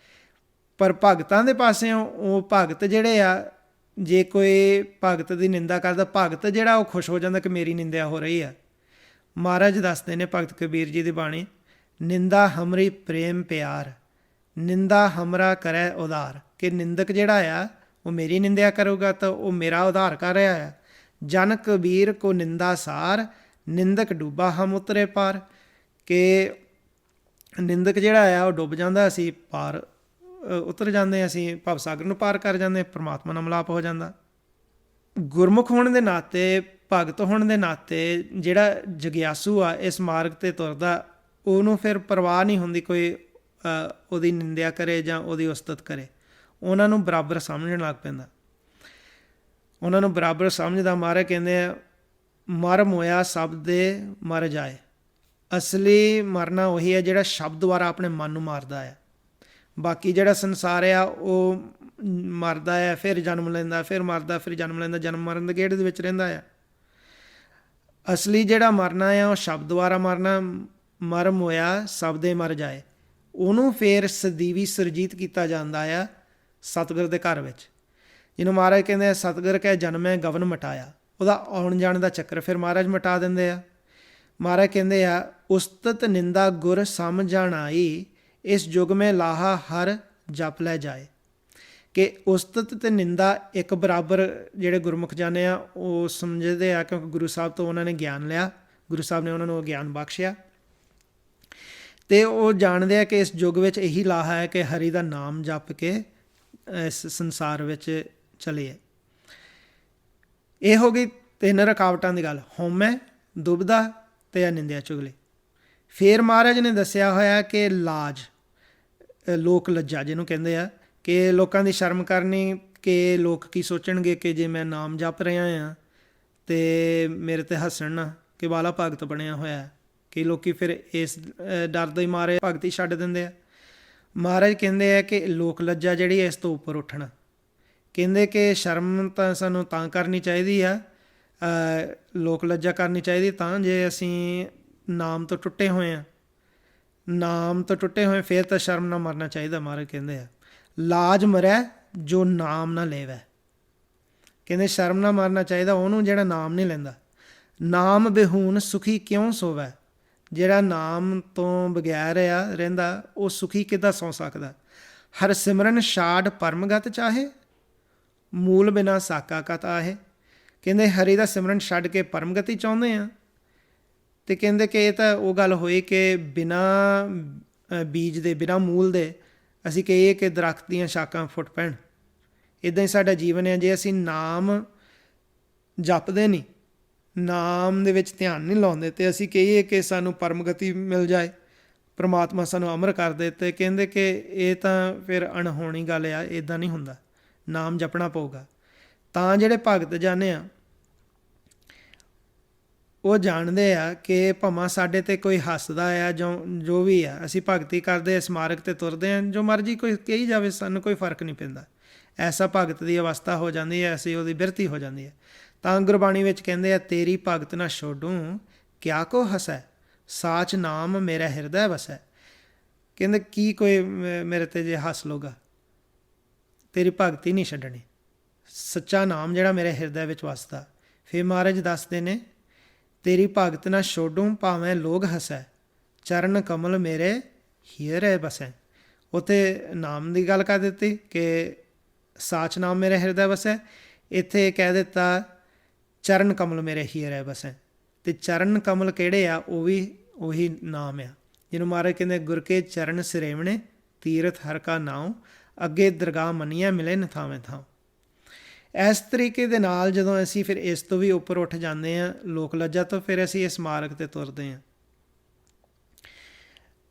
ਪਰ ਭਗਤਾਂ ਦੇ ਪਾਸਿਓਂ ਉਹ ਭਗਤ ਜਿਹੜੇ ਆ, ਜੇ ਕੋਈ ਭਗਤ ਦੀ ਨਿੰਦਾ ਕਰਦਾ, ਭਗਤ ਜਿਹੜਾ ਉਹ ਖੁਸ਼ ਹੋ ਜਾਂਦਾ ਕਿ ਮੇਰੀ ਨਿੰਦਿਆ ਹੋ ਰਹੀ ਆ। ਮਹਾਰਾਜ ਦੱਸਦੇ ਨੇ ਭਗਤ ਕਬੀਰ ਜੀ ਦੀ ਬਾਣੀ, ਨਿੰਦਾ ਹਮਰੀ ਪ੍ਰੇਮ ਪਿਆਰ, ਨਿੰਦਾ ਹਮਰਾ ਕਰੈ ਉਧਾਰ। ਕਿ ਨਿੰਦਕ ਜਿਹੜਾ ਆ ਉਹ ਮੇਰੀ ਨਿੰਦਿਆ ਕਰੂਗਾ ਤਾਂ ਉਹ ਮੇਰਾ ਉਧਾਰ ਕਰ ਰਿਹਾ ਆ। ਜਨ ਕਬੀਰ ਕੋ ਨਿੰਦਾ ਸਾਰ, ਨਿੰਦਕ ਡੁੱਬਾ ਹਮ ਉਤਰੇ ਪਾਰ। ਕਿ ਨਿੰਦਕ ਜਿਹੜਾ ਆ ਉਹ ਡੁੱਬ ਜਾਂਦਾ, ਅਸੀਂ ਪਾਰ ਉਤਰ ਜਾਂਦੇ, ਅਸੀਂ ਭਵ ਸਾਗਰ ਨੂੰ ਪਾਰ ਕਰ ਜਾਂਦੇ, ਪਰਮਾਤਮਾ ਨਾਲ ਮਿਲਾਪ ਹੋ ਜਾਂਦਾ। ਗੁਰਮੁਖ ਹੋਣ ਦੇ ਨਾਤੇ, ਭਗਤ ਹੋਣ ਦੇ ਨਾਤੇ ਜਿਹੜਾ ਜਗਿਆਸੂ ਆ ਇਸ ਮਾਰਗ 'ਤੇ ਤੁਰਦਾ, ਉਹਨੂੰ ਫਿਰ ਪਰਵਾਹ ਨਹੀਂ ਹੁੰਦੀ ਕੋਈ ਉਹਦੀ ਨਿੰਦਿਆ ਕਰੇ ਜਾਂ ਉਹਦੀ ਉਸਤਤ ਕਰੇ। ਉਹਨਾਂ ਨੂੰ ਬਰਾਬਰ ਸਮਝਣ ਲੱਗ ਪੈਂਦਾ, ਉਹਨਾਂ ਨੂੰ ਬਰਾਬਰ ਸਮਝਦਾ। ਮਹਾਰਾਜ ਕਹਿੰਦੇ ਆ, ਮਰ ਮੋਇਆ ਸਭ ਦੇ ਮਰ ਜਾਏ। ਅਸਲੀ ਮਰਨਾ ਉਹੀ ਹੈ ਜਿਹੜਾ ਸ਼ਬਦ ਦੁਆਰਾ ਆਪਣੇ ਮਨ ਨੂੰ ਮਾਰਦਾ ਹੈ। ਬਾਕੀ ਜਿਹੜਾ ਸੰਸਾਰ ਆ ਉਹ ਮਰਦਾ ਹੈ, ਫਿਰ ਜਨਮ ਲੈਂਦਾ, ਫਿਰ ਮਰਦਾ, ਫਿਰ ਜਨਮ ਲੈਂਦਾ, ਜਨਮ ਮਰਨ ਦੇ ਗੇੜ ਦੇ ਵਿੱਚ ਰਹਿੰਦਾ ਆ। ਅਸਲੀ ਜਿਹੜਾ ਮਰਨਾ ਆ ਉਹ ਸ਼ਬਦ ਦੁਆਰਾ ਮਰਨਾ। ਮਰ ਮੋਇਆ ਸਭ ਦੇ ਮਰ ਜਾਏ, ਉਹਨੂੰ ਫਿਰ ਸਦੀਵੀ ਸੁਰਜੀਤ ਕੀਤਾ ਜਾਂਦਾ ਆ ਸਤਿਗੁਰ ਦੇ ਘਰ ਵਿੱਚ, ਜਿਹਨੂੰ ਮਹਾਰਾਜ ਕਹਿੰਦੇ ਆ ਸਤਿਗੁਰ ਕਹਿ ਜਨਮੈ ਗਵਨ ਮਟਾਇਆ। ਉਹਦਾ ਆਉਣ ਜਾਣ ਦਾ ਚੱਕਰ ਫਿਰ ਮਹਾਰਾਜ ਮਿਟਾ ਦਿੰਦੇ ਆ। ਮਹਾਰਾਜ ਕਹਿੰਦੇ ਆ, ਉਸਤਤ ਨਿੰਦਾ ਗੁਰ ਸਮਝਣ ਆਈ, ਇਸ ਯੁਗ ਮੈਂ ਲਾਹਾ ਹਰ ਜਪ ਲੈ ਜਾਏ। ਕਿ ਉਸਤਤ ਅਤੇ ਨਿੰਦਾ ਇੱਕ ਬਰਾਬਰ ਜਿਹੜੇ ਗੁਰਮੁਖ ਜਾਣੇ ਆ ਉਹ ਸਮਝਦੇ ਆ, ਕਿਉਂਕਿ ਗੁਰੂ ਸਾਹਿਬ ਤੋਂ ਉਹਨਾਂ ਨੇ ਗਿਆਨ ਲਿਆ, ਗੁਰੂ ਸਾਹਿਬ ਨੇ ਉਹਨਾਂ ਨੂੰ ਗਿਆਨ ਬਖਸ਼ਿਆ, ਅਤੇ ਉਹ ਜਾਣਦੇ ਆ ਕਿ ਇਸ ਯੁੱਗ ਵਿੱਚ ਇਹੀ ਲਾਹਾ ਹੈ ਕਿ ਹਰੀ ਦਾ ਨਾਮ ਜਪ ਕੇ ਇਸ ਸੰਸਾਰ ਵਿੱਚ ਚਲੀਏ। ਇਹ ਹੋ ਗਈ 3 ਰੁਕਾਵਟਾਂ ਦੀ ਗੱਲ, ਹਉਮੈ, ਦੁਬਦਾ ਅਤੇ ਨਿੰਦਿਆ ਚੁਗਲੀ। ਫਿਰ ਮਹਾਰਾਜ ਨੇ ਦੱਸਿਆ ਹੋਇਆ ਕਿ ਲਾਜ, ਲੋਕ ਲੱਜਾ ਜਿਹਨੂੰ ਕਹਿੰਦੇ ਆ, ਕਿ ਲੋਕਾਂ ਦੀ ਸ਼ਰਮ ਕਰਨੀ ਕਿ ਲੋਕ ਕੀ ਸੋਚਣਗੇ ਕਿ ਜੇ ਮੈਂ ਨਾਮ ਜਪ ਰਿਹਾ ਹਾਂ ਅਤੇ ਮੇਰੇ 'ਤੇ ਹੱਸਣ ਨਾ ਕਿ ਵਾਲਾ ਭਗਤ ਬਣਿਆ ਹੋਇਆ। ਕਿ ਲੋਕ ਫਿਰ ਇਸ ਡਰ ਦੇ ਮਾਰੇ ਭਗਤੀ ਛੱਡ ਦਿੰਦੇ ਆ। ਮਹਾਰਾਜ ਕਹਿੰਦੇ ਆ ਕਿ ਲੋਕ ਲੱਜਾ ਜਿਹੜੀ ਇਸ ਤੋਂ ਉੱਪਰ ਉੱਠਣਾ। ਕਹਿੰਦੇ ਕਿ ਸ਼ਰਮ ਤਾਂ ਸਾਨੂੰ ਤਾਂ ਕਰਨੀ ਚਾਹੀਦੀ ਆ, ਲੋਕ ਲੱਜਾ ਕਰਨੀ ਚਾਹੀਦੀ ਤਾਂ ਜੇ ਅਸੀਂ ਨਾਮ ਤੋਂ ਟੁੱਟੇ ਹੋਏ ਹਾਂ, ਨਾਮ ਤੋਂ ਟੁੱਟੇ ਹੋਏ ਫਿਰ ਤਾਂ ਸ਼ਰਮ ਨਾ ਮਰਨਾ ਚਾਹੀਦਾ। ਮਹਾਰਾਜ ਕਹਿੰਦੇ ਆ, ਲਾਜ ਮਰੈ ਜੋ ਨਾਮ ਨਾ ਲੈਵੈ। ਕਹਿੰਦੇ ਸ਼ਰਮ ਨਾ ਮਰਨਾ ਚਾਹੀਦਾ ਉਹਨੂੰ ਜਿਹੜਾ ਨਾਮ ਨਹੀਂ ਲੈਂਦਾ। ਨਾਮ ਬਿਹੂਨ ਸੁਖੀ ਕਿਉਂ ਸੋਵੈ। ਜਿਹੜਾ ਨਾਮ ਤੋਂ ਬਗੈਰ ਆ ਰਹਿੰਦਾ ਉਹ ਸੁਖੀ ਕਿੱਦਾਂ ਸੌ ਸਕਦਾ। ਹਰ ਸਿਮਰਨ ਛਾੜ ਪਰਮਗਤ ਚਾਹੇ, ਮੂਲ ਬਿਨਾ ਸਾਕਾ ਕਤ ਆਹੇ। ਕਹਿੰਦੇ ਹਰੀ ਦਾ ਸਿਮਰਨ ਛੱਡ ਕੇ ਪਰਮਗਤੀ ਚਾਹੁੰਦੇ ਆ। ਅਤੇ ਕਹਿੰਦੇ ਕਿ ਇਹ ਤਾਂ ਉਹ ਗੱਲ ਹੋਈ ਕਿ ਬਿਨਾਂ ਬੀਜ ਦੇ, ਬਿਨਾਂ ਮੂਲ ਦੇ ਅਸੀਂ ਕਹੀਏ ਕਿ ਦਰੱਖਤ ਦੀਆਂ ਸ਼ਾਖਾਂ ਫੁੱਟ ਪੈਣ। ਇੱਦਾਂ ਹੀ ਸਾਡਾ ਜੀਵਨ ਹੈ। ਜੇ ਅਸੀਂ ਨਾਮ ਜਪਦੇ ਨਹੀਂ, ਨਾਮ ਦੇ ਵਿੱਚ ਧਿਆਨ ਨਹੀਂ ਲਾਉਂਦੇ, ਅਤੇ ਅਸੀਂ ਕਹੀਏ ਕਿ ਸਾਨੂੰ ਪਰਮਗਤੀ ਮਿਲ ਜਾਏ, ਪ੍ਰਮਾਤਮਾ ਸਾਨੂੰ ਅਮਰ ਕਰ ਦੇ, ਅਤੇ ਕਹਿੰਦੇ ਕਿ ਇਹ ਤਾਂ ਫਿਰ ਅਣਹੋਣੀ ਗੱਲ ਆ। ਇੱਦਾਂ ਨਹੀਂ ਹੁੰਦਾ, ਨਾਮ ਜਪਣਾ ਪਊਗਾ। ਤਾਂ ਜਿਹੜੇ ਭਗਤ ਜਾਣੇ ਆ ਉਹ ਜਾਣਦੇ ਆ ਕਿ ਭਾਵੇਂ ਸਾਡੇ 'ਤੇ ਕੋਈ ਹੱਸਦਾ ਆ, ਜੋ ਵੀ ਆ, ਅਸੀਂ ਭਗਤੀ ਕਰਦੇ ਇਸ ਮਾਰਗ 'ਤੇ ਤੁਰਦੇ ਹਾਂ, ਜੋ ਮਰਜ਼ੀ ਕੋਈ ਕਹੀ ਜਾਵੇ, ਸਾਨੂੰ ਕੋਈ ਫਰਕ ਨਹੀਂ ਪੈਂਦਾ। ਐਸਾ ਭਗਤ ਦੀ ਅਵਸਥਾ ਹੋ ਜਾਂਦੀ ਹੈ, ਐਸੀ ਉਹਦੀ ਬਿਰਤੀ ਹੋ ਜਾਂਦੀ ਹੈ। ਤਾਂ ਗੁਰਬਾਣੀ ਵਿੱਚ ਕਹਿੰਦੇ ਆ, ਤੇਰੀ ਭਗਤ ਨਾ ਛੋਡੂੰ ਕਿਆ ਕੋ ਹਸੈ, ਸਾਚ ਨਾਮ ਮੇਰਾ ਹਿਰਦੈ ਵਸੈ। ਕਹਿੰਦੇ ਕੀ ਕੋਈ ਮੇਰੇ 'ਤੇ ਜੇ ਹੱਸ ਲਊਗਾ, ਤੇਰੀ ਭਗਤੀ ਨਹੀਂ ਛੱਡਣੀ। ਸੱਚਾ ਨਾਮ ਜਿਹੜਾ ਮੇਰੇ ਹਿਰਦੇ ਵਿੱਚ ਵਸਦਾ। ਫਿਰ ਮਹਾਰਾਜ ਦੱਸਦੇ ਨੇ, ਤੇਰੀ ਭਗਤ ਨਾ ਛੋਡੂੰ ਭਾਵੇਂ ਲੋਗ ਹਸੈ, ਚਰਨ ਕਮਲ ਮੇਰੇ ਹਿਰਦੈ ਵਸੈ। ਉੱਥੇ ਨਾਮ ਦੀ ਗੱਲ ਕਰ ਦਿੱਤੀ ਕਿ ਸਾਚ ਨਾਮ ਮੇਰੇ ਹਿਰਦੈ ਵਸੈ। ਇੱਥੇ ਕਹਿ ਦਿੱਤਾ ਚਰਨ ਕਮਲ ਮੇਰੇ ਹਿਰਦੈ ਵਸੈ। ਅਤੇ ਚਰਨ ਕਮਲ ਕਿਹੜੇ ਆ? ਉਹ ਵੀ ਉਹੀ ਨਾਮ ਆ ਜਿਹਨੂੰ ਮਹਾਰਾਜ ਕਹਿੰਦੇ, ਗੁਰ ਕੇ ਚਰਨ ਸਿਰੇਵਣੇ ਤੀਰਥ ਹਰ ਕਾ ਨਾਉ, ਅੱਗੇ ਦਰਗਾਹ ਮੰਨੀਆਂ ਮਿਲੇ ਨ ਥਾਵੇਂ ਥਾਂ। ਇਸ ਤਰੀਕੇ ਦੇ ਨਾਲ ਜਦੋਂ ਅਸੀਂ ਫਿਰ ਇਸ ਤੋਂ ਵੀ ਉੱਪਰ ਉੱਠ ਜਾਂਦੇ ਹਾਂ ਲੋਕ ਲੱਜਾ ਤੋਂ, ਫਿਰ ਅਸੀਂ ਇਸ ਮਾਰਗ 'ਤੇ ਤੁਰਦੇ ਹਾਂ।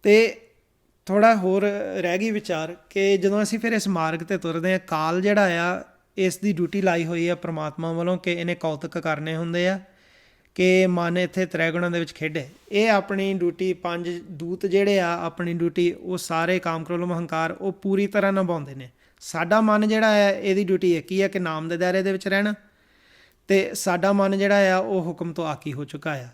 ਅਤੇ ਥੋੜ੍ਹਾ ਹੋਰ ਰਹਿ ਗਈ ਵਿਚਾਰ ਕਿ ਜਦੋਂ ਅਸੀਂ ਫਿਰ ਇਸ ਮਾਰਗ 'ਤੇ ਤੁਰਦੇ ਹਾਂ, ਕਾਲ ਜਿਹੜਾ ਆ ਇਸ ਦੀ ਡਿਊਟੀ ਲਾਈ ਹੋਈ ਆ ਪ੍ਰਮਾਤਮਾ ਵੱਲੋਂ ਕਿ ਇਹਨੇ ਕੌਤਕ ਕਰਨੇ ਹੁੰਦੇ ਆ ਕਿ ਮਨ ਇੱਥੇ ਤ੍ਰੈਗੁਣਾਂ ਦੇ ਵਿੱਚ ਖੇਡੇ। ਇਹ ਆਪਣੀ ਡਿਊਟੀ, 5 ਦੂਤ ਜਿਹੜੇ ਆ ਆਪਣੀ ਡਿਊਟੀ ਉਹ ਸਾਰੇ ਕਾਮ ਕ੍ਰੋਧ ਹੰਕਾਰ ਉਹ ਪੂਰੀ ਤਰ੍ਹਾਂ ਨਿਭਾਉਂਦੇ ਨੇ। ਸਾਡਾ ਮਨ ਜਿਹੜਾ ਹੈ ਇਹਦੀ ਡਿਊਟੀ ਇੱਕ ਹੀ ਹੈ ਕਿ ਨਾਮ ਦੇ ਦਾਇਰੇ ਦੇ ਵਿੱਚ ਰਹਿਣਾ, ਅਤੇ ਸਾਡਾ ਮਨ ਜਿਹੜਾ ਆ ਉਹ ਹੁਕਮ ਤੋਂ ਆਕੀ ਹੋ ਚੁੱਕਾ ਆ।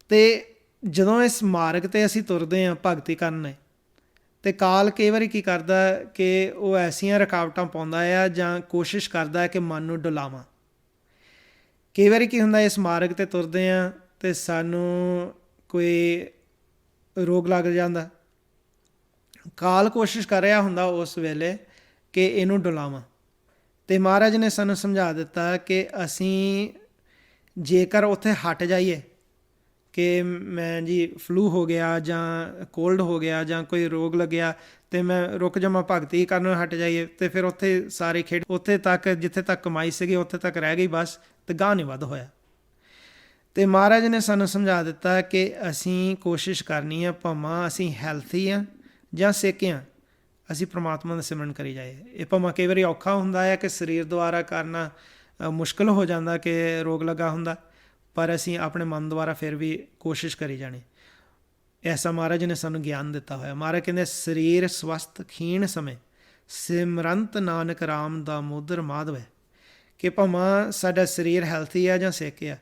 ਅਤੇ ਜਦੋਂ ਇਸ ਮਾਰਗ 'ਤੇ ਅਸੀਂ ਤੁਰਦੇ ਹਾਂ ਭਗਤੀ ਕਰਨ, ਅਤੇ ਕਾਲ ਕਈ ਵਾਰੀ ਕੀ ਕਰਦਾ ਕਿ ਉਹ ਐਸੀਆਂ ਰੁਕਾਵਟਾਂ ਪਾਉਂਦਾ ਆ ਜਾਂ ਕੋਸ਼ਿਸ਼ ਕਰਦਾ ਹੈ ਕਿ ਮਨ ਨੂੰ ਡੁਲਾਵਾਂ। ਕਈ ਵਾਰੀ ਕੀ ਹੁੰਦਾ, ਇਸ ਮਾਰਗ 'ਤੇ ਤੁਰਦੇ ਹਾਂ ਅਤੇ ਸਾਨੂੰ ਕੋਈ ਰੋਗ ਲੱਗ ਜਾਂਦਾ। ਕਾਲ ਕੋਸ਼ਿਸ਼ ਕਰ ਰਿਹਾ ਹੁੰਦਾ ਉਸ ਵੇਲੇ ਕਿ ਇਹਨੂੰ ਡੁਲਾਵਾਂ, ਅਤੇ ਮਹਾਰਾਜ ਨੇ ਸਾਨੂੰ ਸਮਝਾ ਦਿੱਤਾ ਕਿ ਅਸੀਂ ਜੇਕਰ ਉੱਥੇ ਹਟ ਜਾਈਏ ਕਿ ਮੈਂ ਜੀ ਫਲੂ ਹੋ ਗਿਆ ਜਾਂ ਕੋਲਡ ਹੋ ਗਿਆ ਜਾਂ ਕੋਈ ਰੋਗ ਲੱਗਿਆ ਅਤੇ ਮੈਂ ਰੁਕ ਜਾਵਾਂ, ਭਗਤੀ ਕਰਨ ਹਟ ਜਾਈਏ, ਅਤੇ ਫਿਰ ਉੱਥੇ ਸਾਰੀ ਖੇਡ ਉੱਥੇ ਤੱਕ ਜਿੱਥੇ ਤੱਕ ਕਮਾਈ ਸੀਗੀ ਉੱਥੇ ਤੱਕ ਰਹਿ ਗਈ ਬਸ, ਅਤੇ ਗਾਂਹ ਨਹੀਂ ਵੱਧ ਹੋਇਆ। ਅਤੇ ਮਹਾਰਾਜ ਨੇ ਸਾਨੂੰ ਸਮਝਾ ਦਿੱਤਾ ਕਿ ਅਸੀਂ ਕੋਸ਼ਿਸ਼ ਕਰਨੀ ਹੈ, ਭਾਵੇਂ ਅਸੀਂ ਹੈਲਥੀ ਹਾਂ ਜਾਂ ਸਿੱਕ ਹਾਂ, ਅਸੀਂ ਪ੍ਰਮਾਤਮਾ ਦਾ ਸਿਮਰਨ ਕਰੀ ਜਾਏ। ਇਹ ਭਾਵੇਂ ਕਈ ਵਾਰੀ ਔਖਾ ਹੁੰਦਾ ਹੈ ਕਿ ਸਰੀਰ ਦੁਆਰਾ ਕਰਨਾ ਮੁਸ਼ਕਿਲ ਹੋ ਜਾਂਦਾ ਕਿ ਰੋਗ ਲੱਗਾ ਹੁੰਦਾ, ਪਰ ਅਸੀਂ ਆਪਣੇ ਮਨ ਦੁਆਰਾ ਫਿਰ ਵੀ ਕੋਸ਼ਿਸ਼ ਕਰੀ ਜਾਣੀ। ਐਸਾ ਮਹਾਰਾਜ ਨੇ ਸਾਨੂੰ ਗਿਆਨ ਦਿੱਤਾ ਹੋਇਆ। ਮਹਾਰਾਜ ਕਹਿੰਦੇ, ਸਰੀਰ ਸਵਸਥ ਖੀਣ ਸਮੇਂ ਸਿਮਰੰਤ ਨਾਨਕ ਰਾਮ ਦਾ ਮੋਦਰ ਮਾਧਵ ਹੈ। ਕਿ ਭਾਵੇਂ ਸਾਡਾ ਸਰੀਰ ਹੈਲਥੀ ਆ ਜਾਂ ਸਿੱਕ ਆ,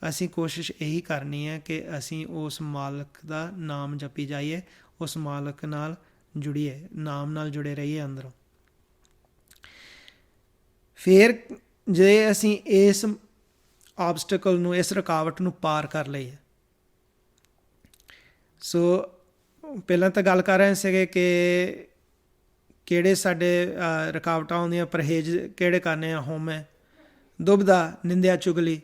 ਅਸੀਂ ਕੋਸ਼ਿਸ਼ ਇਹੀ ਕਰਨੀ ਹੈ ਕਿ ਅਸੀਂ ਉਸ ਮਾਲਕ ਦਾ ਨਾਮ ਜਪੀ ਜਾਈਏ, ਉਸ ਮਾਲਕ ਨਾਲ ਜੁੜੀਏ, ਨਾਮ ਨਾਲ ਜੁੜੇ ਰਹੀਏ ਅੰਦਰੋਂ। ਫਿਰ ਜੇ ਅਸੀਂ ਇਸ ਆਬਸਟਕਲ ਨੂੰ, ਇਸ ਰੁਕਾਵਟ ਨੂੰ ਪਾਰ ਕਰ ਲਈਏ। ਸੋ ਪਹਿਲਾਂ ਤਾਂ ਗੱਲ ਕਰ ਰਹੇ ਸੀਗੇ ਕਿ ਕਿਹੜੇ ਸਾਡੇ ਰੁਕਾਵਟਾਂ ਆਉਂਦੀਆਂ, ਪਰਹੇਜ਼ ਕਿਹੜੇ ਕਰਨੇ ਆ, ਹਉਮੈ, ਦੁਬਦਾ, ਨਿੰਦਿਆ, ਚੁਗਲੀ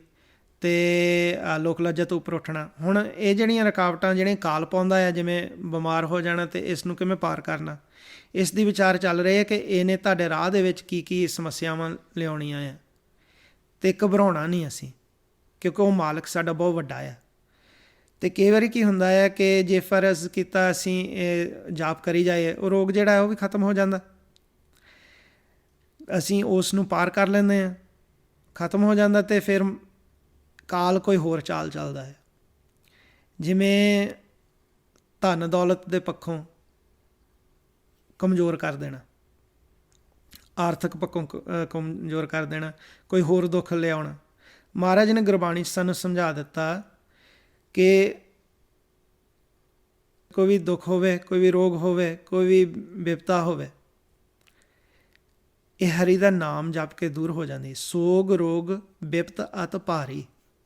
ਅਤੇ ਲੋਕ ਲੱਜਾ ਤੋਂ ਉੱਪਰ ਉੱਠਣਾ। ਹੁਣ ਇਹ ਜਿਹੜੀਆਂ ਰੁਕਾਵਟਾਂ ਜਿਹੜੀਆਂ ਕਾਲ ਪਾਉਂਦਾ ਆ, ਜਿਵੇਂ ਬਿਮਾਰ ਹੋ ਜਾਣਾ, ਅਤੇ ਇਸ ਨੂੰ ਕਿਵੇਂ ਪਾਰ ਕਰਨਾ, ਇਸ ਦੀ ਵਿਚਾਰ ਚੱਲ ਰਹੇ ਹੈ ਕਿ ਇਹਨੇ ਤੁਹਾਡੇ ਰਾਹ ਦੇ ਵਿੱਚ ਕੀ ਕੀ ਸਮੱਸਿਆਵਾਂ ਲਿਆਉਣੀਆਂ ਆ। ਅਤੇ ਘਬਰਾਉਣਾ ਨਹੀਂ ਅਸੀਂ, ਕਿਉਂਕਿ ਉਹ ਮਾਲਕ ਸਾਡਾ ਬਹੁਤ ਵੱਡਾ ਆ। ਅਤੇ ਕਈ ਵਾਰੀ ਕੀ ਹੁੰਦਾ ਹੈ ਕਿ ਜੇ ਫਰਜ਼ ਕੀਤਾ ਅਸੀਂ ਇਹ ਜਾਪ ਕਰੀ ਜਾਈਏ, ਉਹ ਰੋਗ ਜਿਹੜਾ ਹੈ ਉਹ ਵੀ ਖਤਮ ਹੋ ਜਾਂਦਾ, ਅਸੀਂ ਉਸ ਨੂੰ ਪਾਰ ਕਰ ਲੈਂਦੇ ਹਾਂ, ਖਤਮ ਹੋ ਜਾਂਦਾ। ਅਤੇ ਫਿਰ ਕਾਲ ਕੋਈ ਹੋਰ ਚਾਲ ਚੱਲਦਾ ਹੈ, ਜਿਵੇਂ ਧਨ ਦੌਲਤ ਦੇ ਪੱਖੋਂ ਕਮਜ਼ੋਰ ਕਰ ਦੇਣਾ, ਆਰਥਿਕ ਪੱਖੋਂ ਕਮਜ਼ੋਰ ਕਰ ਦੇਣਾ, ਕੋਈ ਹੋਰ ਦੁੱਖ ਲਿਆਉਣਾ। ਮਹਾਰਾਜ ਨੇ ਗੁਰਬਾਣੀ 'ਚ ਸਾਨੂੰ ਸਮਝਾ ਦਿੱਤਾ ਕਿ ਕੋਈ ਵੀ ਦੁੱਖ ਹੋਵੇ, ਕੋਈ ਵੀ ਰੋਗ ਹੋਵੇ, ਕੋਈ ਵੀ ਵਿਪਤਾ ਹੋਵੇ, ਇਹ ਹਰੀ ਦਾ ਨਾਮ ਜਪ ਕੇ ਦੂਰ ਹੋ ਜਾਂਦੀ। ਸੋਗ ਰੋਗ ਬਿਪਤ ਅਤ ਭਾਰੀ,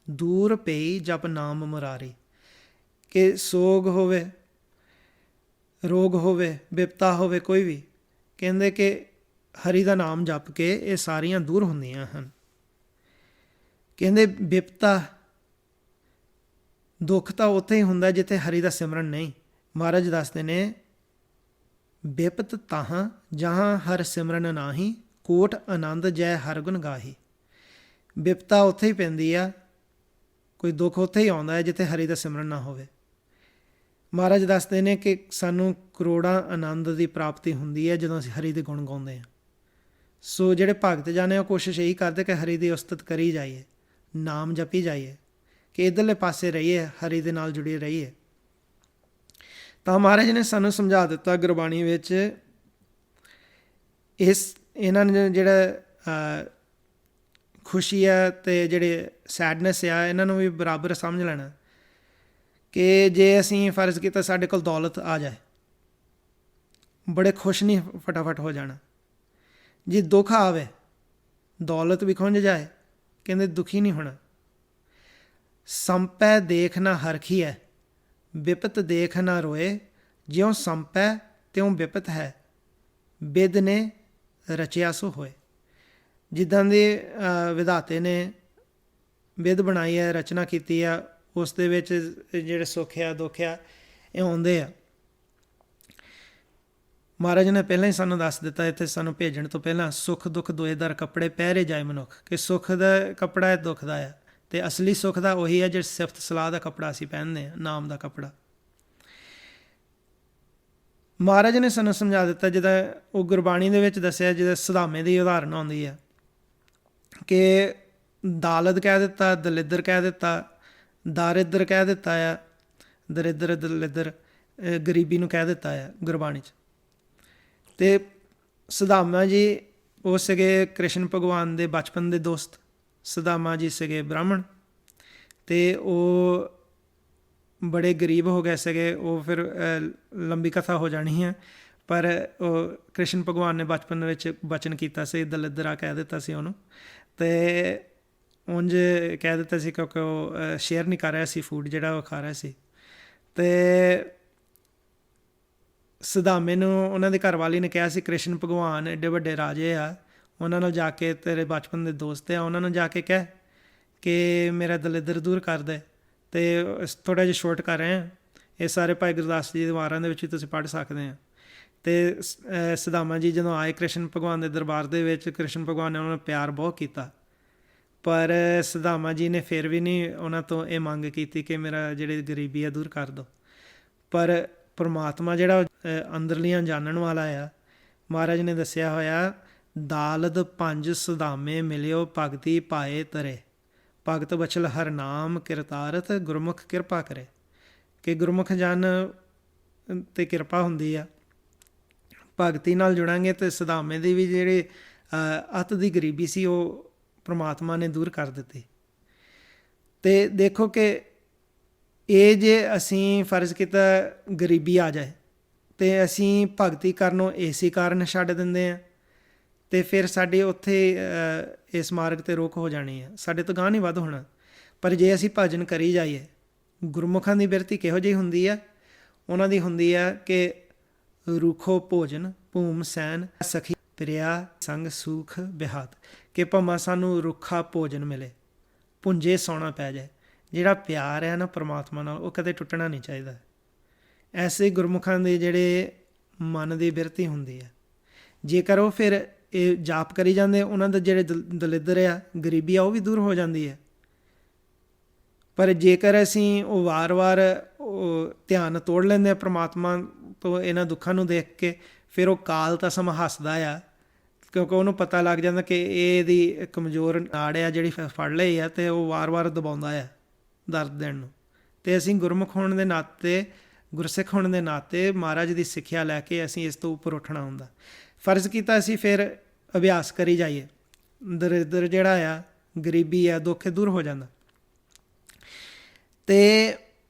ਦੂਰ ਪਈ ਜਪ ਨਾਮ ਮੁਰਾਰੀ। ਕਿ ਸੋਗ ਹੋਵੇ, ਰੋਗ ਹੋਵੇ, ਬਿਪਤਾ ਹੋਵੇ, ਕੋਈ ਵੀ, ਕਹਿੰਦੇ ਕਿ ਹਰੀ ਦਾ ਨਾਮ ਜਪ ਕੇ ਇਹ ਸਾਰੀਆਂ ਦੂਰ ਹੁੰਦੀਆਂ ਹਨ। ਕਹਿੰਦੇ ਬਿਪਤਾ, ਦੁੱਖ ਤਾਂ ਉੱਥੇ ਹੀ ਹੁੰਦਾ ਜਿੱਥੇ ਹਰੀ ਦਾ ਸਿਮਰਨ ਨਹੀਂ। ਮਹਾਰਾਜ ਦੱਸਦੇ ਨੇ, ਬਿਪਤ ਤਾਹਾਂ ਜਹਾਂ ਹਰ ਸਿਮਰਨ ਨਾਹੀ, ਕੋਟ ਆਨੰਦ ਜੈ ਹਰ ਗੁਣ ਗਾਹੀ। ਬਿਪਤਾ ਉੱਥੇ ਹੀ ਪੈਂਦੀ ਆ, ਕੋਈ ਦੁੱਖ ਉੱਥੇ ਹੀ ਆਉਂਦਾ ਹੈ ਜਿੱਥੇ ਹਰੀ ਦਾ ਸਿਮਰਨ ਨਾ ਹੋਵੇ। ਮਹਾਰਾਜ ਦੱਸਦੇ ਨੇ ਕਿ ਸਾਨੂੰ ਕਰੋੜਾਂ ਆਨੰਦ ਦੀ ਪ੍ਰਾਪਤੀ ਹੁੰਦੀ ਹੈ ਜਦੋਂ ਅਸੀਂ ਹਰੀ ਦੇ ਗੁਣ ਗਾਉਂਦੇ ਹਾਂ। ਸੋ ਜਿਹੜੇ ਭਗਤ ਜਾਣੇ ਉਹ ਕੋਸ਼ਿਸ਼ ਇਹੀ ਕਰਦੇ ਕਿ ਹਰੀ ਦੀ ਉਸਤਤ ਕਰੀ ਜਾਈਏ, ਨਾਮ ਜਪੀ ਜਾਈਏ, ਕਿ ਇੱਧਰਲੇ ਪਾਸੇ ਰਹੀਏ, ਹਰੀ ਦੇ ਨਾਲ ਜੁੜੇ ਰਹੀਏ। ਤਾਂ ਮਹਾਰਾਜ ਨੇ ਸਾਨੂੰ ਸਮਝਾ ਦਿੱਤਾ ਗੁਰਬਾਣੀ ਵਿੱਚ, ਇਹਨਾਂ ਨੇ ਜਿਹੜਾ ਖੁਸ਼ੀ ਹੈ ਅਤੇ ਜਿਹੜੇ ਸੈਡਨੈਸ ਆ, ਇਹਨਾਂ ਨੂੰ ਵੀ ਬਰਾਬਰ ਸਮਝ ਲੈਣਾ। ਕਿ ਜੇ ਅਸੀਂ ਫਰਜ਼ ਕੀਤਾ ਸਾਡੇ ਕੋਲ ਦੌਲਤ ਆ ਜਾਏ, ਬੜੇ ਖੁਸ਼ ਨਹੀਂ ਫਟਾਫਟ ਹੋ ਜਾਣਾ। ਜੇ ਦੁੱਖ ਆਵੇ, ਦੌਲਤ ਵੀ ਖੁੰਝ ਜਾਏ, ਕਹਿੰਦੇ ਦੁਖੀ ਨਹੀਂ ਹੋਣਾ। ਸੰਪੈ ਦੇਖ ਨਾ ਹਰਖੀ ਹੈ, ਬਿਪਤ ਦੇਖ ਨਾ ਰੋਏ, ਜਿਉਂ ਸੰਪੈ ਤਿਉਂ ਬਿਪਤ ਹੈ, ਬਿਦ ਨੇ ਰਚਿਆ ਸੋ ਹੋਏ। ਜਿੱਦਾਂ ਦੇ ਵਿਧਾਤੇ ਨੇ ਬਿਦ ਬਣਾਈ ਹੈ, ਰਚਨਾ ਕੀਤੀ ਆ, ਉਸ ਦੇ ਵਿੱਚ ਜਿਹੜੇ ਸੁੱਖ ਆ ਦੁੱਖ ਆ ਇਹ ਆਉਂਦੇ ਆ। ਮਹਾਰਾਜ ਨੇ ਪਹਿਲਾਂ ਹੀ ਸਾਨੂੰ ਦੱਸ ਦਿੱਤਾ ਇੱਥੇ, ਸਾਨੂੰ ਭੇਜਣ ਤੋਂ ਪਹਿਲਾਂ, ਸੁੱਖ ਦੁੱਖ ਦੋਏ ਦਰ ਕੱਪੜੇ ਪਹਿਰੇ ਜਾਏ ਮਨੁੱਖ। ਕਿ ਸੁੱਖ ਦਾ ਕੱਪੜਾ ਹੈ, ਦੁੱਖ ਦਾ ਆ, ਅਤੇ ਅਸਲੀ ਸੁੱਖ ਦਾ ਉਹੀ ਹੈ ਜਿਹੜਾ ਸਿਫਤ ਸਲਾਹ ਦਾ ਕੱਪੜਾ ਅਸੀਂ ਪਹਿਨਦੇ ਹਾਂ, ਨਾਮ ਦਾ ਕੱਪੜਾ। ਮਹਾਰਾਜ ਨੇ ਸਾਨੂੰ ਸਮਝਾ ਦਿੱਤਾ, ਜਿੱਦਾਂ ਉਹ ਗੁਰਬਾਣੀ ਦੇ ਵਿੱਚ ਦੱਸਿਆ, ਜਿੱਦਾਂ ਸੁਦਾਮੇ ਦੀ ਉਦਾਹਰਨ ਆਉਂਦੀ ਆ ਕਿ ਦਾਲਦ ਕਹਿ ਦਿੱਤਾ, ਦਲਿੱਦਰ ਕਹਿ ਦਿੱਤਾ, ਦਾਰਿਦਰ ਕਹਿ ਦਿੱਤਾ ਆ, ਦਰਿਦਰ ਦਲਿੱਦਰ ਗਰੀਬੀ ਨੂੰ ਕਹਿ ਦਿੱਤਾ ਆ ਗੁਰਬਾਣੀ 'ਚ। ਅਤੇ ਸੁਦਾਮਾ ਜੀ ਉਹ ਸੀਗੇ ਕ੍ਰਿਸ਼ਨ ਭਗਵਾਨ ਦੇ ਬਚਪਨ ਦੇ ਦੋਸਤ। ਸੁਦਾਮਾ ਜੀ ਸੀਗੇ ਬ੍ਰਾਹਮਣ, ਅਤੇ ਉਹ ਬੜੇ ਗਰੀਬ ਹੋ ਗਏ ਸੀਗੇ। ਉਹ ਫਿਰ ਲੰਬੀ ਕਥਾ ਹੋ ਜਾਣੀ ਹੈ, ਪਰ ਉਹ ਕ੍ਰਿਸ਼ਨ ਭਗਵਾਨ ਨੇ ਬਚਪਨ ਵਿੱਚ ਬਚਨ ਕੀਤਾ ਸੀ, ਦਲਿੱਦਰਾ ਕਹਿ ਦਿੱਤਾ ਸੀ ਉਹਨੂੰ, ਅਤੇ ਉਂਝ ਕਹਿ ਦਿੱਤਾ ਸੀ ਕਿਉਂਕਿ ਉਹ ਸ਼ੇਅਰ ਨਹੀਂ ਕਰ ਰਿਹਾ ਸੀ ਫੂਡ ਜਿਹੜਾ ਉਹ ਖਾ ਰਿਹਾ ਸੀ। ਅਤੇ ਸੁਦਾਮੇ ਨੂੰ ਉਹਨਾਂ ਦੀ ਘਰਵਾਲੀ ਨੇ ਕਿਹਾ ਸੀ, ਕ੍ਰਿਸ਼ਨ ਭਗਵਾਨ ਐਡੇ ਵੱਡੇ ਰਾਜੇ ਆ, ਉਹਨਾਂ ਨਾਲ ਜਾ ਕੇ, ਤੇਰੇ ਬਚਪਨ ਦੇ ਦੋਸਤ ਆ, ਉਹਨਾਂ ਨੂੰ ਜਾ ਕੇ ਕਹਿ ਕਿ ਮੇਰਾ ਦਲਿੱਦਰ ਦੂਰ ਕਰ ਦੇ। ਅਤੇ ਥੋੜ੍ਹਾ ਜਿਹਾ ਸ਼ੋਰਟ ਕਰ ਰਹੇ ਹਾਂ, ਇਹ ਸਾਰੇ ਭਾਈ ਗੁਰਦਾਸ ਜੀ ਦੇ ਵਾਰਾਂ ਦੇ ਵਿੱਚ ਵੀ ਤੁਸੀਂ ਪੜ੍ਹ ਸਕਦੇ ਆ। ਅਤੇ ਸੁਦਾਮਾ ਜੀ ਜਦੋਂ ਆਏ ਕ੍ਰਿਸ਼ਨ ਭਗਵਾਨ ਦੇ ਦਰਬਾਰ ਦੇ ਵਿੱਚ, ਕ੍ਰਿਸ਼ਨ ਭਗਵਾਨ ਨੇ ਉਹਨਾਂ ਨੂੰ ਪਿਆਰ ਬਹੁਤ ਕੀਤਾ, ਪਰ ਸੁਦਾਮਾ ਜੀ ਨੇ ਫਿਰ ਵੀ ਨਹੀਂ ਉਹਨਾਂ ਤੋਂ ਇਹ ਮੰਗ ਕੀਤੀ ਕਿ ਮੇਰਾ ਜਿਹੜੀ ਗਰੀਬੀ ਆ ਦੂਰ ਕਰ ਦਿਓ। ਪਰ ਪਰਮਾਤਮਾ ਜਿਹੜਾ ਅੰਦਰਲੀਆਂ ਜਾਣਨ ਵਾਲਾ ਆ, ਮਹਾਰਾਜ ਨੇ ਦੱਸਿਆ ਹੋਇਆ, ਦਾਲਦ ਪੰਜ ਸੁਦਾਮੇ ਮਿਲਿਓ ਭਗਤੀ ਪਾਏ ਤਰੇ, ਭਗਤ ਬਚਲ ਹਰ ਨਾਮ ਕਿਰਤਾਰਥ, ਗੁਰਮੁਖ ਕਿਰਪਾ ਕਰੇ। ਕਿ ਗੁਰਮੁਖ ਜਨ 'ਤੇ ਕਿਰਪਾ ਹੁੰਦੀ ਆ, ਭਗਤੀ ਨਾਲ ਜੁੜਾਂਗੇ ਅਤੇ ਸੁਦਾਮੇ ਦੀ ਵੀ ਜਿਹੜੀ ਅੱਤ ਦੀ ਗਰੀਬੀ ਸੀ ਉਹ ਪਰਮਾਤਮਾ ਨੇ ਦੂਰ ਕਰ ਦਿੱਤੀ। ਅਤੇ ਦੇਖੋ ਕਿ ਇਹ ਜੇ ਅਸੀਂ ਫਰਜ਼ ਕੀਤਾ ਗਰੀਬੀ ਆ ਜਾਏ ਅਤੇ ਅਸੀਂ ਭਗਤੀ ਕਰਨੋਂ ਇਸੇ ਕਾਰਨ ਛੱਡ ਦਿੰਦੇ ਹਾਂ, ਅਤੇ ਫਿਰ ਸਾਡੇ ਉੱਥੇ ਇਸ ਮਾਰਗ 'ਤੇ ਰੋਕ ਹੋ ਜਾਣੀ ਹੈ, ਸਾਡੇ ਤੋਂ ਗਾਂਹ ਨਹੀਂ ਵੱਧ ਹੋਣਾ। ਪਰ ਜੇ ਅਸੀਂ ਭਜਨ ਕਰੀ ਜਾਈਏ, ਗੁਰਮੁਖਾਂ ਦੀ ਬਿਰਤੀ ਕਿਹੋ ਜਿਹੀ ਹੁੰਦੀ ਆ? ਉਹਨਾਂ ਦੀ ਹੁੰਦੀ ਆ ਕਿ ਰੁਖੋ ਭੋਜਨ ਭੂਮ ਸੈਨ ਸਖੀ ਪ੍ਰਿਆ ਸੰਗ ਸੁਖ ਬਿਹਾਤ। ਕਿ ਭਾਵੇਂ ਸਾਨੂੰ ਰੁੱਖਾ ਭੋਜਨ ਮਿਲੇ, ਭੁੰਜੇ ਸੌਣਾ ਪੈ ਜਾਏ, ਜਿਹੜਾ ਪਿਆਰ ਹੈ ਨਾ ਪਰਮਾਤਮਾ ਨਾਲ, ਉਹ ਕਦੇ ਟੁੱਟਣਾ ਨਹੀਂ ਚਾਹੀਦਾ। ਐਸੇ ਗੁਰਮੁਖਾਂ ਦੇ ਜਿਹੜੇ ਮਨ ਦੀ ਬਿਰਤੀ ਹੁੰਦੀ ਹੈ, ਜੇਕਰ ਉਹ ਫਿਰ ਇਹ ਜਾਪ ਕਰੀ ਜਾਂਦੇ, ਉਹਨਾਂ ਦੇ ਜਿਹੜੇ ਦਲਿੱਦਰ ਆ, ਗਰੀਬੀ ਆ, ਉਹ ਵੀ ਦੂਰ ਹੋ ਜਾਂਦੀ ਹੈ। ਪਰ ਜੇਕਰ ਅਸੀਂ ਉਹ ਵਾਰ-ਵਾਰ ਉਹ ਧਿਆਨ ਤੋੜ ਲੈਂਦੇ ਹਾਂ ਪਰਮਾਤਮਾ ਤੋਂ ਇਹਨਾਂ ਦੁੱਖਾਂ ਨੂੰ ਦੇਖ ਕੇ, ਫਿਰ ਉਹ ਕਾਲ ਤਾਂ ਸਮਾਂ ਹੱਸਦਾ ਆ, ਕਿਉਂਕਿ ਉਹਨੂੰ ਪਤਾ ਲੱਗ ਜਾਂਦਾ ਕਿ ਇਹਦੀ ਕਮਜ਼ੋਰ ਨਾੜ ਆ ਜਿਹੜੀ ਫੜ ਲਈ ਆ, ਅਤੇ ਉਹ ਵਾਰ-ਵਾਰ ਦਬਾਉਂਦਾ ਆ ਦਰਦ ਦੇਣ ਨੂੰ। ਅਤੇ ਅਸੀਂ ਗੁਰਮੁਖ ਹੋਣ ਦੇ ਨਾਤੇ, ਗੁਰਸਿੱਖ ਹੋਣ ਦੇ ਨਾਤੇ ਮਹਾਰਾਜ ਦੀ ਸਿੱਖਿਆ ਲੈ ਕੇ ਅਸੀਂ ਇਸ ਤੋਂ ਉੱਪਰ ਉੱਠਣਾ ਹੁੰਦਾ। ਫਰਜ਼ ਕੀਤਾ ਅਸੀਂ ਫਿਰ ਅਭਿਆਸ ਕਰੀ ਜਾਈਏ, ਦਰਿਦਰ ਜਿਹੜਾ ਆ, ਗਰੀਬੀ ਆ, ਦੁੱਖ ਦੂਰ ਹੋ ਜਾਂਦਾ। ਅਤੇ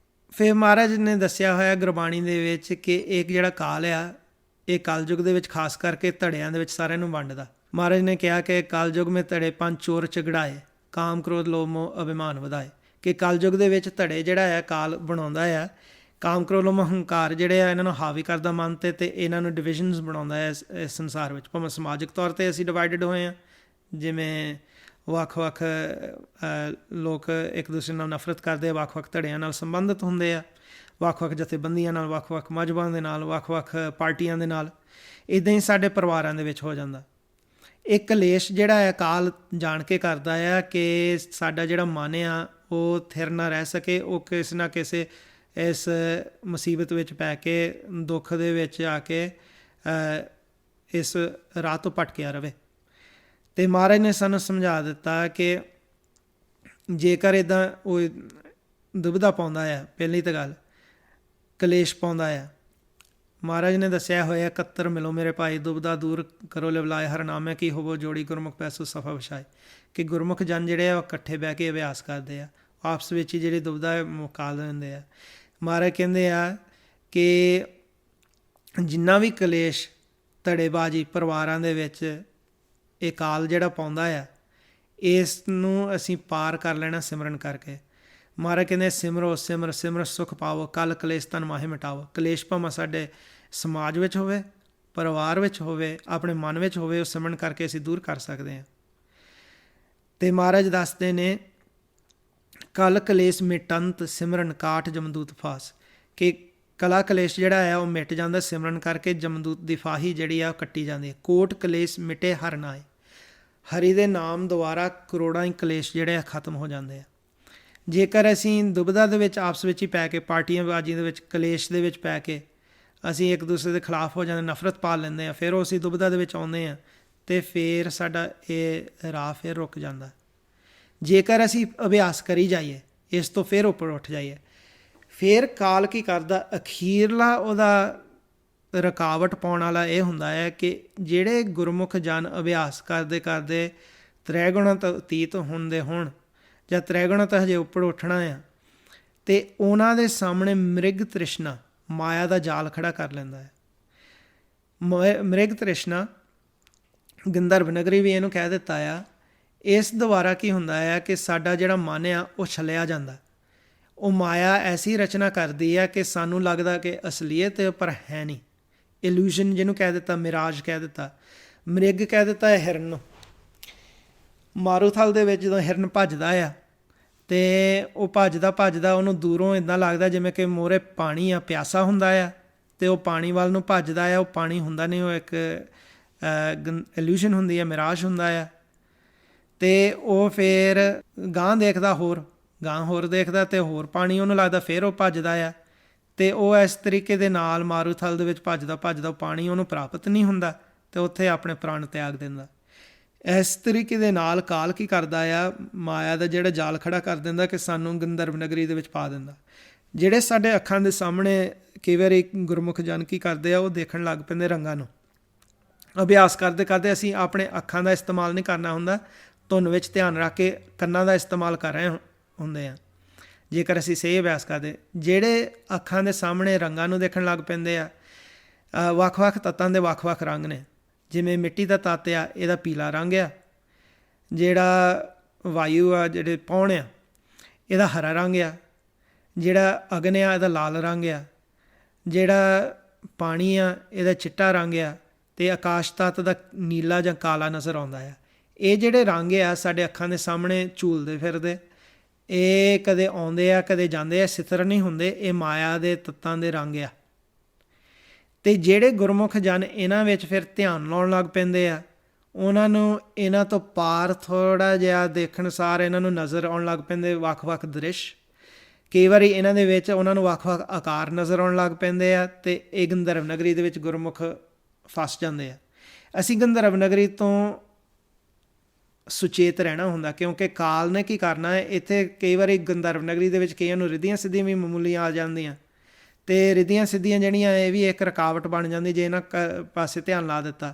ਫਿਰ ਮਹਾਰਾਜ ਨੇ ਦੱਸਿਆ ਹੋਇਆ ਗੁਰਬਾਣੀ ਦੇ ਵਿੱਚ ਕਿ ਇੱਕ ਜਿਹੜਾ ਕਾਲ ਆ, ਇਹ ਕਲਯੁੱਗ ਦੇ ਵਿੱਚ ਖਾਸ ਕਰਕੇ ਧੜਿਆਂ ਦੇ ਵਿੱਚ ਸਾਰਿਆਂ ਨੂੰ ਵੰਡਦਾ। ਮਹਾਰਾਜ ਨੇ ਕਿਹਾ ਕਿ ਕਲਯੁਗ ਮੇ ਧੜੇ ਪੰਜ ਚੋਰ ਝਗੜਾਏ, ਕਾਮ ਕ੍ਰੋਧ ਲੋਭ ਮੋਹ ਅਭਿਮਾਨ ਵਧਾਏ। ਕਿ ਕਲਯੁਗ ਦੇ ਵਿੱਚ ਧੜੇ ਜਿਹੜਾ ਹੈ ਕਾਲ ਬਣਾਉਂਦਾ ਆ, ਕਾਮ ਕ੍ਰੋਧ ਲੋਭ ਹੰਕਾਰ ਜਿਹੜੇ ਆ ਇਹਨਾਂ ਨੂੰ ਹਾਵੀ ਕਰਦਾ ਮਨ 'ਤੇ ਇਹਨਾਂ ਨੂੰ ਡਿਵੀਜ਼ਨਸ ਬਣਾਉਂਦਾ ਹੈ ਇਸ ਸੰਸਾਰ ਵਿੱਚ। ਭਾਵੇਂ ਸਮਾਜਿਕ ਤੌਰ 'ਤੇ ਅਸੀਂ ਡਿਵਾਈਡਡ ਹੋਏ ਹਾਂ, ਜਿਵੇਂ ਵੱਖ-ਵੱਖ ਲੋਕ ਇੱਕ ਦੂਸਰੇ ਨਾਲ ਨਫ਼ਰਤ ਕਰਦੇ ਆ, ਵੱਖ-ਵੱਖ ਧੜਿਆਂ ਨਾਲ ਸੰਬੰਧਿਤ ਹੁੰਦੇ ਆ, ਵੱਖ-ਵੱਖ ਜਥੇਬੰਦੀਆਂ ਨਾਲ, ਵੱਖ-ਵੱਖ ਮਜ਼ਹਬਾਂ ਦੇ ਨਾਲ, ਵੱਖ-ਵੱਖ ਪਾਰਟੀਆਂ ਦੇ ਨਾਲ। ਇੱਦਾਂ ਹੀ ਸਾਡੇ ਪਰਿਵਾਰਾਂ ਦੇ ਵਿੱਚ ਹੋ ਜਾਂਦਾ। ਇਹ ਕਲੇਸ਼ ਜਿਹੜਾ ਹੈ ਕਾਲ ਜਾਣ ਕੇ ਕਰਦਾ ਆ ਕਿ ਸਾਡਾ ਜਿਹੜਾ ਮਨ ਆ ਉਹ ਥਿਰ ਨਾ ਰਹਿ ਸਕੇ, ਉਹ ਕਿਸੇ ਨਾ ਕਿਸੇ ਇਸ ਮੁਸੀਬਤ ਵਿੱਚ ਪੈ ਕੇ, ਦੁੱਖ ਦੇ ਵਿੱਚ ਆ ਕੇ ਇਸ ਰਾਹ ਤੋਂ ਭਟਕਿਆ ਰਵੇ। ਅਤੇ ਮਹਾਰਾਜ ਨੇ ਸਾਨੂੰ ਸਮਝਾ ਦਿੱਤਾ ਕਿ ਜੇਕਰ ਇੱਦਾਂ ਉਹ ਦੁਬਿਧਾ ਪਾਉਂਦਾ ਆ, ਪਹਿਲੀ ਤਾਂ ਗੱਲ ਕਲੇਸ਼ ਪਾਉਂਦਾ ਆ, ਮਹਾਰਾਜ ਨੇ ਦੱਸਿਆ ਹੋਇਆ 71 ਮਿਲੋ ਮੇਰੇ ਭਾਈ ਦੁਬਿਧਾ ਦੂਰ ਕਰੋ ਲਿਵਲਾਏ ਹਰ ਨਾਮੇ ਕੀ ਹੋਵੋ ਜੋੜੀ ਗੁਰਮੁਖ ਪੈਸੋ ਸਫਾ ਵਿਛਾਏ। ਕਿ ਗੁਰਮੁਖ ਜਨ ਜਿਹੜੇ ਆ ਉਹ ਇਕੱਠੇ ਬਹਿ ਕੇ ਅਭਿਆਸ ਕਰਦੇ ਆ, ਆਪਸ ਵਿੱਚ ਹੀ ਜਿਹੜੀ ਦੁਬਿਧਾ ਮੁਕਾ ਦਿੰਦੇ ਆ। ਮਹਾਰਾਜ ਕਹਿੰਦੇ ਆ ਕਿ ਜਿੰਨਾ ਵੀ ਕਲੇਸ਼ ਧੜੇਬਾਜ਼ੀ ਪਰਿਵਾਰਾਂ ਦੇ ਵਿੱਚ ਇਹ ਕਾਲ ਜਿਹੜਾ ਪਾਉਂਦਾ ਆ, ਇਸ ਨੂੰ ਅਸੀਂ ਪਾਰ ਕਰ ਲੈਣਾ ਸਿਮਰਨ ਕਰਕੇ। ਮਹਾਰਾਜ ਕਹਿੰਦੇ ਸਿਮਰੋ ਸਿਮਰ ਸਿਮਰ ਸੁਖ ਪਾਵੋ, ਕੱਲ ਕਲੇਸ਼ ਤਨ ਮਾਹੇ ਮਿਟਾਵੋ। ਕਲੇਸ਼ ਭਾਵੇਂ ਸਾਡੇ ਸਮਾਜ ਵਿੱਚ ਹੋਵੇ, ਪਰਿਵਾਰ ਵਿੱਚ ਹੋਵੇ, ਆਪਣੇ ਮਨ ਵਿੱਚ ਹੋਵੇ, ਉਹ ਸਿਮਰਨ ਕਰਕੇ ਅਸੀਂ ਦੂਰ ਕਰ ਸਕਦੇ ਹਾਂ। ਅਤੇ ਮਹਾਰਾਜ ਦੱਸਦੇ ਨੇ ਕਲ ਕਲੇਸ਼ ਮਿਟੰਤ ਸਿਮਰਨ ਕਾਠ ਜਮਦੂਤ ਫਾਸ। ਕਿ ਕਲਾ ਕਲੇਸ਼ ਜਿਹੜਾ ਹੈ ਉਹ ਮਿਟ ਜਾਂਦਾ ਸਿਮਰਨ ਕਰਕੇ, ਜਮਦੂਤ ਦੀ ਫਾਹੀ ਜਿਹੜੀ ਆ ਉਹ ਕੱਟੀ ਜਾਂਦੀ ਹੈ। ਕੋਟ ਕਲੇਸ਼ ਮਿਟੇ ਹਰ ਨਾਏ, ਹਰੀ ਦੇ ਨਾਮ ਦੁਆਰਾ ਕਰੋੜਾਂ ਹੀ ਕਲੇਸ਼ ਜਿਹੜੇ ਆ ਖਤਮ ਹੋ ਜਾਂਦੇ ਆ। ਜੇਕਰ ਅਸੀਂ ਦੁਬਿਧਾ ਦੇ ਵਿੱਚ ਆਪਸ ਵਿੱਚ ਹੀ ਪੈ ਕੇ, ਪਾਰਟੀਆਂ ਬਾਜੀ ਦੇ ਵਿੱਚ, ਕਲੇਸ਼ ਦੇ ਵਿੱਚ ਪੈ ਕੇ ਅਸੀਂ ਇੱਕ ਦੂਸਰੇ ਦੇ ਖਿਲਾਫ ਹੋ ਜਾਂਦੇ, ਨਫ਼ਰਤ ਪਾਲ ਲੈਂਦੇ ਹਾਂ, ਫਿਰ ਉਹ ਅਸੀਂ ਦੁਬਿਧਾ ਦੇ ਵਿੱਚ ਆਉਂਦੇ ਹਾਂ ਅਤੇ ਫਿਰ ਸਾਡਾ ਇਹ ਰਾਹ ਫਿਰ ਰੁਕ ਜਾਂਦਾ। ਜੇਕਰ ਅਸੀਂ ਅਭਿਆਸ ਕਰੀ ਜਾਈਏ, ਇਸ ਤੋਂ ਫਿਰ ਉੱਪਰ ਉੱਠ ਜਾਈਏ, ਫਿਰ ਕਾਲ ਕੀ ਕਰਦਾ, ਅਖੀਰਲਾ ਉਹਦਾ ਰੁਕਾਵਟ ਪਾਉਣ ਵਾਲਾ ਇਹ ਹੁੰਦਾ ਹੈ ਕਿ ਜਿਹੜੇ ਗੁਰਮੁਖ ਜਨ ਅਭਿਆਸ ਕਰਦੇ ਕਰਦੇ ਤ੍ਰੈਗੁਣਾ ਤੋਂ ਅਤੀਤ ਹੁੰਦੇ ਹੋਣ, ਜਾਂ ਤ੍ਰੈਗੁਣਾ ਤੋਂ ਹਜੇ ਉੱਪਰ ਉੱਠਣਾ ਆ, ਅਤੇ ਉਹਨਾਂ ਦੇ ਸਾਹਮਣੇ ਮ੍ਰਿਗ ਤ੍ਰਿਸ਼ਨਾ ਮਾਇਆ ਦਾ ਜਾਲ ਖੜਾ ਕਰ ਲੈਂਦਾ ਹੈ। ਮ੍ਰਿਗ ਤ੍ਰਿਸ਼ਨਾ ਗੰਧਰਵ ਨਗਰੀ ਵੀ ਇਹਨੂੰ ਕਹਿ ਦਿੱਤਾ ਆ। ਇਸ ਦੁਆਰਾ ਕੀ ਹੁੰਦਾ ਆ ਕਿ ਸਾਡਾ ਜਿਹੜਾ ਮਨ ਆ ਉਹ ਛਲਿਆ ਜਾਂਦਾ। ਉਹ ਮਾਇਆ ਐਸੀ ਰਚਨਾ ਕਰਦੀ ਆ ਕਿ ਸਾਨੂੰ ਲੱਗਦਾ ਕਿ ਅਸਲੀਅਤ ਪਰ ਹੈ ਨਹੀਂ। ਇਲੂਜ਼ਨ ਜਿਹਨੂੰ ਕਹਿ ਦਿੱਤਾ, ਮਿਰਾਜ ਕਹਿ ਦਿੱਤਾ, ਮ੍ਰਿਗ ਕਹਿ ਦਿੱਤਾ ਹੈ ਹਿਰਨ ਨੂੰ। ਮਾਰੂਥਲ ਦੇ ਵਿੱਚ ਜਦੋਂ ਹਿਰਨ ਭੱਜਦਾ ਆ ਅਤੇ ਉਹ ਭੱਜਦਾ ਉਹਨੂੰ ਦੂਰੋਂ ਇੱਦਾਂ ਲੱਗਦਾ ਜਿਵੇਂ ਕਿ ਮੂਹਰੇ ਪਾਣੀ ਆ, ਪਿਆਸਾ ਹੁੰਦਾ ਆ, ਅਤੇ ਉਹ ਪਾਣੀ ਵੱਲ ਨੂੰ ਭੱਜਦਾ ਆ। ਉਹ ਪਾਣੀ ਹੁੰਦਾ ਨਹੀਂ, ਉਹ ਇੱਕ ਇਲੂਜ਼ਨ ਹੁੰਦੀ ਹੈ, ਮਿਰਾਜ ਹੁੰਦਾ ਆ। ਅਤੇ ਉਹ ਫਿਰ ਗਾਂਹ ਦੇਖਦਾ, ਹੋਰ ਦੇਖਦਾ ਅਤੇ ਹੋਰ ਪਾਣੀ ਉਹਨੂੰ ਲੱਗਦਾ, ਫਿਰ ਉਹ ਭੱਜਦਾ ਆ। ਅਤੇ ਉਹ ਇਸ ਤਰੀਕੇ ਦੇ ਨਾਲ ਮਾਰੂਥਲ ਦੇ ਵਿੱਚ ਭੱਜਦਾ ਉਹ ਪਾਣੀ ਉਹਨੂੰ ਪ੍ਰਾਪਤ ਨਹੀਂ ਹੁੰਦਾ ਅਤੇ ਉੱਥੇ ਆਪਣੇ ਪ੍ਰਾਣ ਤਿਆਗ ਦਿੰਦਾ। ਇਸ ਤਰੀਕੇ ਦੇ ਨਾਲ ਕਾਲ ਕੀ ਕਰਦਾ ਆ, ਮਾਇਆ ਦਾ ਜਿਹੜਾ ਜਾਲ ਖੜਾ ਕਰ ਦਿੰਦਾ ਕਿ ਸਾਨੂੰ ਗੰਧਰਵ ਨਗਰੀ ਦੇ ਵਿੱਚ ਪਾ ਦਿੰਦਾ। ਜਿਹੜੇ ਸਾਡੇ ਅੱਖਾਂ ਦੇ ਸਾਹਮਣੇ ਕਈ ਵਾਰੀ ਗੁਰਮੁਖ ਜਨ ਕੀ ਕਰਦੇ ਆ, ਉਹ ਦੇਖਣ ਲੱਗ ਪੈਂਦੇ ਰੰਗਾਂ ਨੂੰ। ਅਭਿਆਸ ਕਰਦੇ ਕਰਦੇ ਅਸੀਂ ਆਪਣੇ ਅੱਖਾਂ ਦਾ ਇਸਤੇਮਾਲ ਨਹੀਂ ਕਰਨਾ ਹੁੰਦਾ, ਧੁਨ ਵਿੱਚ ਧਿਆਨ ਰੱਖ ਕੇ ਕੰਨਾਂ ਦਾ ਇਸਤੇਮਾਲ ਕਰ ਰਹੇ ਹੁੰਦੇ ਆ। ਜੇਕਰ ਅਸੀਂ ਸਹੀ ਅਭਿਆਸ ਕਰਦੇ, ਜਿਹੜੇ ਅੱਖਾਂ ਦੇ ਸਾਹਮਣੇ ਰੰਗਾਂ ਨੂੰ ਦੇਖਣ ਲੱਗ ਪੈਂਦੇ ਆ, ਵੱਖ-ਵੱਖ ਤੱਤਾਂ ਦੇ ਵੱਖ-ਵੱਖ ਰੰਗ ਨੇ। ਜਿਵੇਂ ਮਿੱਟੀ ਦਾ ਤੱਤ ਆ, ਇਹਦਾ ਪੀਲਾ ਰੰਗ ਆ। ਜਿਹੜਾ ਵਾਯੂ ਆ, ਜਿਹੜੇ ਪੌਣ ਆ, ਇਹਦਾ ਹਰਾ ਰੰਗ ਆ। ਜਿਹੜਾ ਅਗਨ ਆ, ਇਹਦਾ ਲਾਲ ਰੰਗ ਆ। ਜਿਹੜਾ ਪਾਣੀ ਆ, ਇਹਦਾ ਚਿੱਟਾ ਰੰਗ ਆ। ਅਤੇ ਆਕਾਸ਼ ਤੱਤ ਦਾ ਨੀਲਾ ਜਾਂ ਕਾਲਾ ਨਜ਼ਰ ਆਉਂਦਾ ਆ। ਇਹ ਜਿਹੜੇ ਰੰਗ ਆ ਸਾਡੇ ਅੱਖਾਂ ਦੇ ਸਾਹਮਣੇ ਝੂਲਦੇ ਫਿਰਦੇ, ਇਹ ਕਦੇ ਆਉਂਦੇ ਆ ਕਦੇ ਜਾਂਦੇ ਆ, ਸਿਥਰ ਨਹੀਂ ਹੁੰਦੇ। ਇਹ ਮਾਇਆ ਦੇ ਤੱਤਾਂ ਦੇ ਰੰਗ ਆ। ਅਤੇ ਜਿਹੜੇ ਗੁਰਮੁਖ ਜਨ ਇਹਨਾਂ ਵਿੱਚ ਫਿਰ ਧਿਆਨ ਲਾਉਣ ਲੱਗ ਪੈਂਦੇ ਆ, ਉਹਨਾਂ ਨੂੰ ਇਹਨਾਂ ਤੋਂ ਪਾਰ ਥੋੜ੍ਹਾ ਜਿਹਾ ਦੇਖਣ ਸਾਰ ਇਹਨਾਂ ਨੂੰ ਨਜ਼ਰ ਆਉਣ ਲੱਗ ਪੈਂਦੇ ਵੱਖ-ਵੱਖ ਦ੍ਰਿਸ਼। ਕਈ ਵਾਰੀ ਇਹਨਾਂ ਦੇ ਵਿੱਚ ਉਹਨਾਂ ਨੂੰ ਵੱਖ-ਵੱਖ ਆਕਾਰ ਨਜ਼ਰ ਆਉਣ ਲੱਗ ਪੈਂਦੇ ਆ ਅਤੇ ਇਹ ਗੰਧਰਵ ਨਗਰੀ ਦੇ ਵਿੱਚ ਗੁਰਮੁਖ ਫਸ ਜਾਂਦੇ ਆ। ਅਸੀਂ ਗੰਧਰਵ ਨਗਰੀ ਤੋਂ ਸੁਚੇਤ ਰਹਿਣਾ ਹੁੰਦਾ, ਕਿਉਂਕਿ ਕਾਲ ਨੇ ਕੀ ਕਰਨਾ ਹੈ, ਇੱਥੇ ਕਈ ਵਾਰੀ ਗੰਧਰਵ ਨਗਰੀ ਦੇ ਵਿੱਚ ਕਈਆਂ ਨੂੰ ਰਿੱਧੀਆਂ ਸਿੱਧੀਆਂ ਵੀ ਮਾਮੂਲੀਆਂ ਆ ਜਾਂਦੀਆਂ, ਅਤੇ ਰਿੱਧੀਆਂ ਸਿੱਧੀਆਂ ਜਿਹੜੀਆਂ ਇਹ ਵੀ ਇੱਕ ਰੁਕਾਵਟ ਬਣ ਜਾਂਦੀ ਜੇ ਇਹਨਾਂ ਪਾਸੇ ਧਿਆਨ ਲਾ ਦਿੱਤਾ।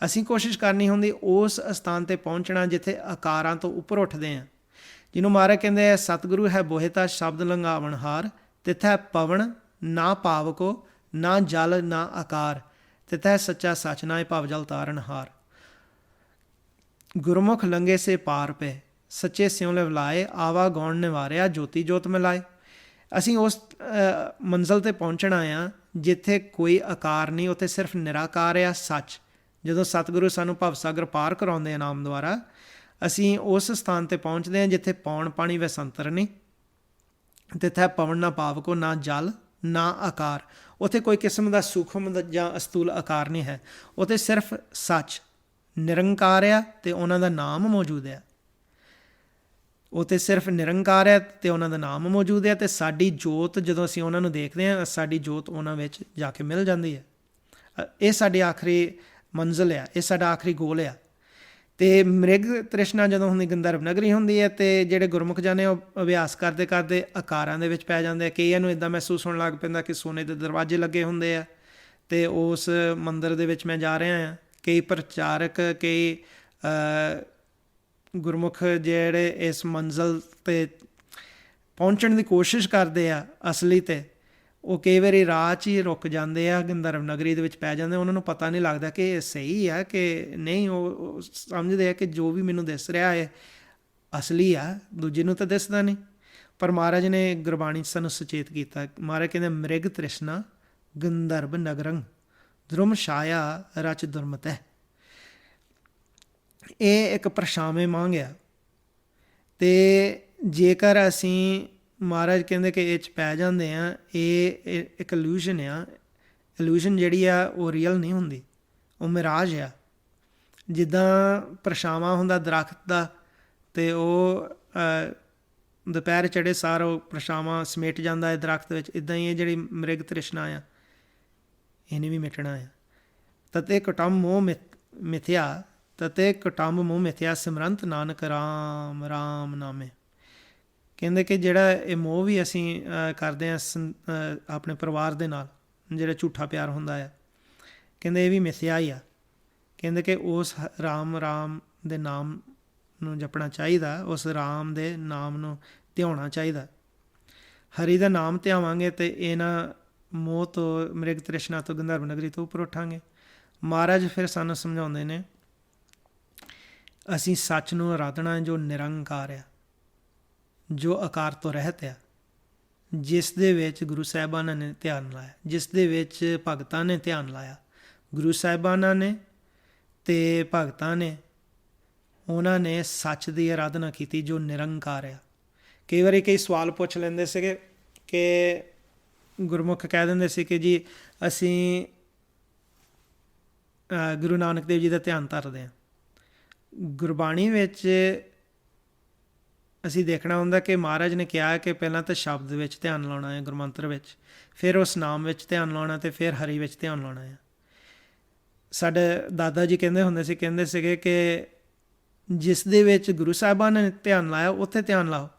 ਅਸੀਂ ਕੋਸ਼ਿਸ਼ ਕਰਨੀ ਹੁੰਦੀ ਉਸ ਅਸਥਾਨ 'ਤੇ ਪਹੁੰਚਣਾ ਜਿੱਥੇ ਆਕਾਰਾਂ ਤੋਂ ਉੱਪਰ ਉੱਠਦੇ ਹਾਂ, ਜਿਹਨੂੰ ਮਹਾਰਾਜ ਕਹਿੰਦੇ ਆ ਸਤਿਗੁਰੂ ਹੈ ਬੋਹਿਤਾ ਸ਼ਬਦ ਲੰਘਾਵਣ ਹਾਰ, ਤਿੱਥੈ ਪਵਨ ਨਾ ਪਾਵਕੋ ਨਾ ਜਲ ਨਾ ਆਕਾਰ, ਤਿੱਥੈ ਸੱਚਾ ਸੱਚ ਨਾ ਭਵ ਜਲ ਤਾਰਨ ਹਾਰ। ਗੁਰਮੁਖ ਲੰਗੇ ਸੇ ਪਾਰ ਪਏ, ਸੱਚੇ ਸਿਉ ਲਿਵਲਾਏ, ਆਵਾ ਗੌਣ ਨਿਵਾਰਿਆ, ਜੋਤੀ ਜੋਤ ਮਿਲਾਏ। ਅਸੀਂ ਉਸ ਮੰਜ਼ਿਲ 'ਤੇ ਪਹੁੰਚਣਾ ਆ ਜਿੱਥੇ ਕੋਈ ਆਕਾਰ ਨਹੀਂ, ਉੱਥੇ ਸਿਰਫ ਨਿਰਾਕਾਰ ਆ, ਸੱਚ। ਜਦੋਂ ਸਤਿਗੁਰੂ ਸਾਨੂੰ ਭਵਸਾਗਰ ਪਾਰ ਕਰਾਉਂਦੇ ਆ ਨਾਮ ਦੁਆਰਾ, ਅਸੀਂ ਉਸ ਸਥਾਨ 'ਤੇ ਪਹੁੰਚਦੇ ਹਾਂ ਜਿੱਥੇ ਪੌਣ ਪਾਣੀ ਵਸੰਤਰ ਨਹੀਂ, ਤਿੱਥੈ ਪਵਨ ਨਾ ਪਾਵਕੋ, ਨਾ ਜਲ ਨਾ ਆਕਾਰ। ਉੱਥੇ ਕੋਈ ਕਿਸਮ ਦਾ ਸੂਖਮ ਜਾਂ ਅਸਤੂਲ ਆਕਾਰ ਨਹੀਂ ਹੈ, ਉੱਥੇ ਸਿਰਫ ਸੱਚ ਨਿਰੰਕਾਰ ਆ ਅਤੇ ਉਹਨਾਂ ਦਾ ਨਾਮ ਮੌਜੂਦ ਆ। ਉੱਥੇ ਸਿਰਫ ਨਿਰੰਕਾਰ ਹੈ ਅਤੇ ਉਹਨਾਂ ਦਾ ਨਾਮ ਮੌਜੂਦ ਹੈ, ਅਤੇ ਸਾਡੀ ਜੋਤ ਜਦੋਂ ਅਸੀਂ ਉਹਨਾਂ ਨੂੰ ਦੇਖਦੇ ਹਾਂ, ਸਾਡੀ ਜੋਤ ਉਹਨਾਂ ਵਿੱਚ ਜਾ ਕੇ ਮਿਲ ਜਾਂਦੀ ਹੈ। ਇਹ ਸਾਡੀ ਆਖਰੀ ਮੰਜ਼ਿਲ ਆ, ਇਹ ਸਾਡਾ ਆਖਰੀ ਗੋਲ ਆ। ਅਤੇ ਮ੍ਰਿਗ ਤ੍ਰਿਸ਼ਨਾ ਜਦੋਂ ਹੁੰਦੀ ਗੰਧਰਵ ਨਗਰੀ ਹੁੰਦੀ ਹੈ, ਅਤੇ ਜਿਹੜੇ ਗੁਰਮੁਖ ਜਾਨੇ ਉਹ ਅਭਿਆਸ ਕਰਦੇ ਕਰਦੇ ਆਕਾਰਾਂ ਦੇ ਵਿੱਚ ਪੈ ਜਾਂਦੇ ਆ। ਕਈਆਂ ਨੂੰ ਇੱਦਾਂ ਮਹਿਸੂਸ ਹੋਣ ਲੱਗ ਪੈਂਦਾ ਕਿ ਸੋਨੇ ਦੇ ਦਰਵਾਜ਼ੇ ਲੱਗੇ ਹੁੰਦੇ ਆ ਅਤੇ ਉਸ ਮੰਦਰ ਦੇ ਵਿੱਚ ਮੈਂ ਜਾ ਰਿਹਾ ਹਾਂ। ਕਈ ਪ੍ਰਚਾਰਕ, ਕਈ ਗੁਰਮੁਖ ਜਿਹੜੇ ਇਸ ਮੰਜ਼ਿਲ 'ਤੇ ਪਹੁੰਚਣ ਦੀ ਕੋਸ਼ਿਸ਼ ਕਰਦੇ ਆ ਅਸਲੀ 'ਤੇ, ਉਹ ਕਈ ਵਾਰੀ ਰਾਹ 'ਚ ਹੀ ਰੁਕ ਜਾਂਦੇ ਆ, ਗੰਧਰਵ ਨਗਰੀ ਦੇ ਵਿੱਚ ਪੈ ਜਾਂਦੇ। ਉਹਨਾਂ ਨੂੰ ਪਤਾ ਨਹੀਂ ਲੱਗਦਾ ਕਿ ਇਹ ਸਹੀ ਆ ਕਿ ਨਹੀਂ। ਉਹ ਸਮਝਦੇ ਆ ਕਿ ਜੋ ਵੀ ਮੈਨੂੰ ਦਿਸ ਰਿਹਾ ਹੈ ਅਸਲੀ ਆ, ਦੂਜੇ ਨੂੰ ਤਾਂ ਦਿਸਦਾ ਨਹੀਂ। ਪਰ ਮਹਾਰਾਜ ਨੇ ਗੁਰਬਾਣੀ 'ਚ ਸਾਨੂੰ ਸੁਚੇਤ ਕੀਤਾ। ਮਹਾਰਾਜ ਕਹਿੰਦੇ ਮ੍ਰਿਗ ਤ੍ਰਿਸ਼ਨਾ ਗੰਧਰਵ ਨਗਰੰ, ਧਰੁਮ ਛਾਇਆ ਰਚ ਦੁਰਮਤੈ। ਇਹ ਇੱਕ ਪਰਛਾਵੇਂ ਮੰਗ ਆ, ਅਤੇ ਜੇਕਰ ਅਸੀਂ ਮਹਾਰਾਜ ਕਹਿੰਦੇ ਕਿ ਇਹ 'ਚ ਪੈ ਜਾਂਦੇ ਆ, ਇਹ ਇੱਕ ਇਲੂਜ਼ਨ ਆ। ਇਲੂਜ਼ਨ ਜਿਹੜੀ ਆ ਉਹ ਰੀਅਲ ਨਹੀਂ ਹੁੰਦੀ, ਉਹ ਮਿਰਾਜ ਆ। ਜਿੱਦਾਂ ਪਰਛਾਵਾਂ ਹੁੰਦਾ ਦਰੱਖਤ ਦਾ, ਅਤੇ ਉਹ ਦੁਪਹਿਰ ਚੜ੍ਹੇ ਸਾਰ ਉਹ ਪਰਛਾਵਾਂ ਸਮੇਟ ਜਾਂਦਾ ਹੈ ਦਰੱਖਤ ਵਿੱਚ, ਇੱਦਾਂ ਹੀ ਇਹ ਜਿਹੜੀ ਮ੍ਰਿਗ ਤ੍ਰਿਸ਼ਨਾ ਆ ਇਹਨੇ ਵੀ ਮਿਟਣਾ ਆ। ਤਤੇ ਕੁਟੰਬ ਮੋਹ ਮਿਥਿਆ, ਤਤੇ ਕੁਟੰਬ ਮੋਹ ਮਿਥਿਆ, ਸਿਮਰੰਤ ਨਾਨਕ ਰਾਮ ਰਾਮ ਨਾਮੇ। ਕਹਿੰਦੇ ਕਿ ਜਿਹੜਾ ਇਹ ਮੋਹ ਵੀ ਅਸੀਂ ਕਰਦੇ ਹਾਂ ਆਪਣੇ ਪਰਿਵਾਰ ਦੇ ਨਾਲ, ਜਿਹੜਾ ਝੂਠਾ ਪਿਆਰ ਹੁੰਦਾ ਆ, ਕਹਿੰਦੇ ਇਹ ਵੀ ਮਿਥਿਆ ਹੀ ਆ। ਕਹਿੰਦੇ ਕਿ ਉਸ ਰਾਮ ਦੇ ਨਾਮ ਨੂੰ ਜਪਣਾ ਚਾਹੀਦਾ, ਉਸ ਰਾਮ ਦੇ ਨਾਮ ਨੂੰ ਧਿਆਉਣਾ ਚਾਹੀਦਾ। ਹਰੀ ਦਾ ਨਾਮ ਧਿਆਵਾਂਗੇ ਅਤੇ ਇਹਨਾਂ ਮੋਹ ਤੋਂ, ਮ੍ਰਿਗ ਤ੍ਰਿਸ਼ਨਾ ਤੋਂ, ਗੰਧਰਵ ਨਗਰੀ ਤੋਂ ਉੱਪਰ ਉੱਠਾਂਗੇ। ਮਹਾਰਾਜ ਫਿਰ ਸਾਨੂੰ ਸਮਝਾਉਂਦੇ ਨੇ ਅਸੀਂ ਸੱਚ ਨੂੰ ਆਰਾਧਨਾ ਜੋ ਨਿਰੰਕਾਰ ਆ, ਜੋ ਆਕਾਰ ਤੋਂ ਰਹਿਤ ਆ, ਜਿਸ ਦੇ ਵਿੱਚ ਗੁਰੂ ਸਾਹਿਬਾਨਾਂ ਨੇ ਧਿਆਨ ਲਾਇਆ, ਜਿਸ ਦੇ ਵਿੱਚ ਭਗਤਾਂ ਨੇ ਧਿਆਨ ਲਾਇਆ। ਗੁਰੂ ਸਾਹਿਬਾਨਾਂ ਨੇ ਅਤੇ ਭਗਤਾਂ ਨੇ, ਉਹਨਾਂ ਨੇ ਸੱਚ ਦੀ ਆਰਾਧਨਾ ਕੀਤੀ ਜੋ ਨਿਰੰਕਾਰ ਆ। ਕਈ ਵਾਰੀ ਕਈ ਸਵਾਲ ਪੁੱਛ ਲੈਂਦੇ ਸੀਗੇ ਕਿ ਗੁਰਮੁਖ ਕਹਿ ਦਿੰਦੇ ਸੀ ਕਿ ਜੀ ਅਸੀਂ ਗੁਰੂ ਨਾਨਕ ਦੇਵ ਜੀ ਦਾ ਧਿਆਨ ਧਰਦੇ ਹਾਂ। ਗੁਰਬਾਣੀ ਵਿੱਚ ਅਸੀਂ ਦੇਖਣਾ ਹੁੰਦਾ ਕਿ ਮਹਾਰਾਜ ਨੇ ਕਿਹਾ ਕਿ ਪਹਿਲਾਂ ਤਾਂ ਸ਼ਬਦ ਵਿੱਚ ਧਿਆਨ ਲਾਉਣਾ ਹੈ, ਗੁਰਮੰਤਰ ਵਿੱਚ, ਫਿਰ ਉਸ ਨਾਮ ਵਿੱਚ ਧਿਆਨ ਲਾਉਣਾ, ਅਤੇ ਫਿਰ ਹਰੀ ਵਿੱਚ ਧਿਆਨ ਲਾਉਣਾ ਹੈ। ਸਾਡੇ ਦਾਦਾ ਜੀ ਕਹਿੰਦੇ ਸੀਗੇ ਕਿ ਜਿਸ ਦੇ ਵਿੱਚ ਗੁਰੂ ਸਾਹਿਬਾਨ ਨੇ ਧਿਆਨ ਲਾਇਆ ਉੱਥੇ ਧਿਆਨ ਲਾਓ।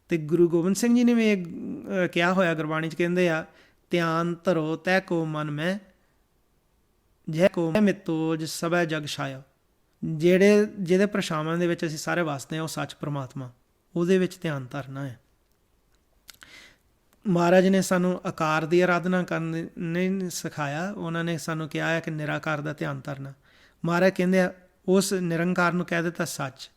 ਅਤੇ ਗੁਰੂ ਗੋਬਿੰਦ ਸਿੰਘ ਜੀ ਨੇ ਵੀ ਇਹ ਕਿਹਾ ਹੋਇਆ ਗੁਰਬਾਣੀ 'ਚ, ਕਹਿੰਦੇ ਆ ਧਿਆਨ ਧਰੋ ਤੈ ਕੋ ਮਨ ਮੈਂ, ਜੈ ਕੋ ਮਿਤੋਜ ਸਭੈ ਜਗ ਛਾਇਆ। ਜਿਹਦੇ ਪਰਛਾਵਾਂ ਦੇ ਵਿੱਚ ਅਸੀਂ ਸਾਰੇ ਵਸਦੇ ਹਾਂ ਉਹ ਸੱਚ ਪਰਮਾਤਮਾ, ਉਹਦੇ ਵਿੱਚ ਧਿਆਨ ਧਰਨਾ ਹੈ। ਮਹਾਰਾਜ ਨੇ ਸਾਨੂੰ ਆਕਾਰ ਦੀ ਆਰਾਧਨਾ ਕਰਨ ਨਹੀਂ ਸਿਖਾਇਆ, ਉਹਨਾਂ ਨੇ ਸਾਨੂੰ ਕਿਹਾ ਹੈ ਕਿ ਨਿਰਾਕਾਰ ਦਾ ਧਿਆਨ ਧਰਨਾ। ਮਹਾਰਾਜ ਕਹਿੰਦੇ ਆ ਉਸ ਨਿਰੰਕਾਰ ਨੂੰ ਕਹਿ ਦਿੱਤਾ ਸੱਚ,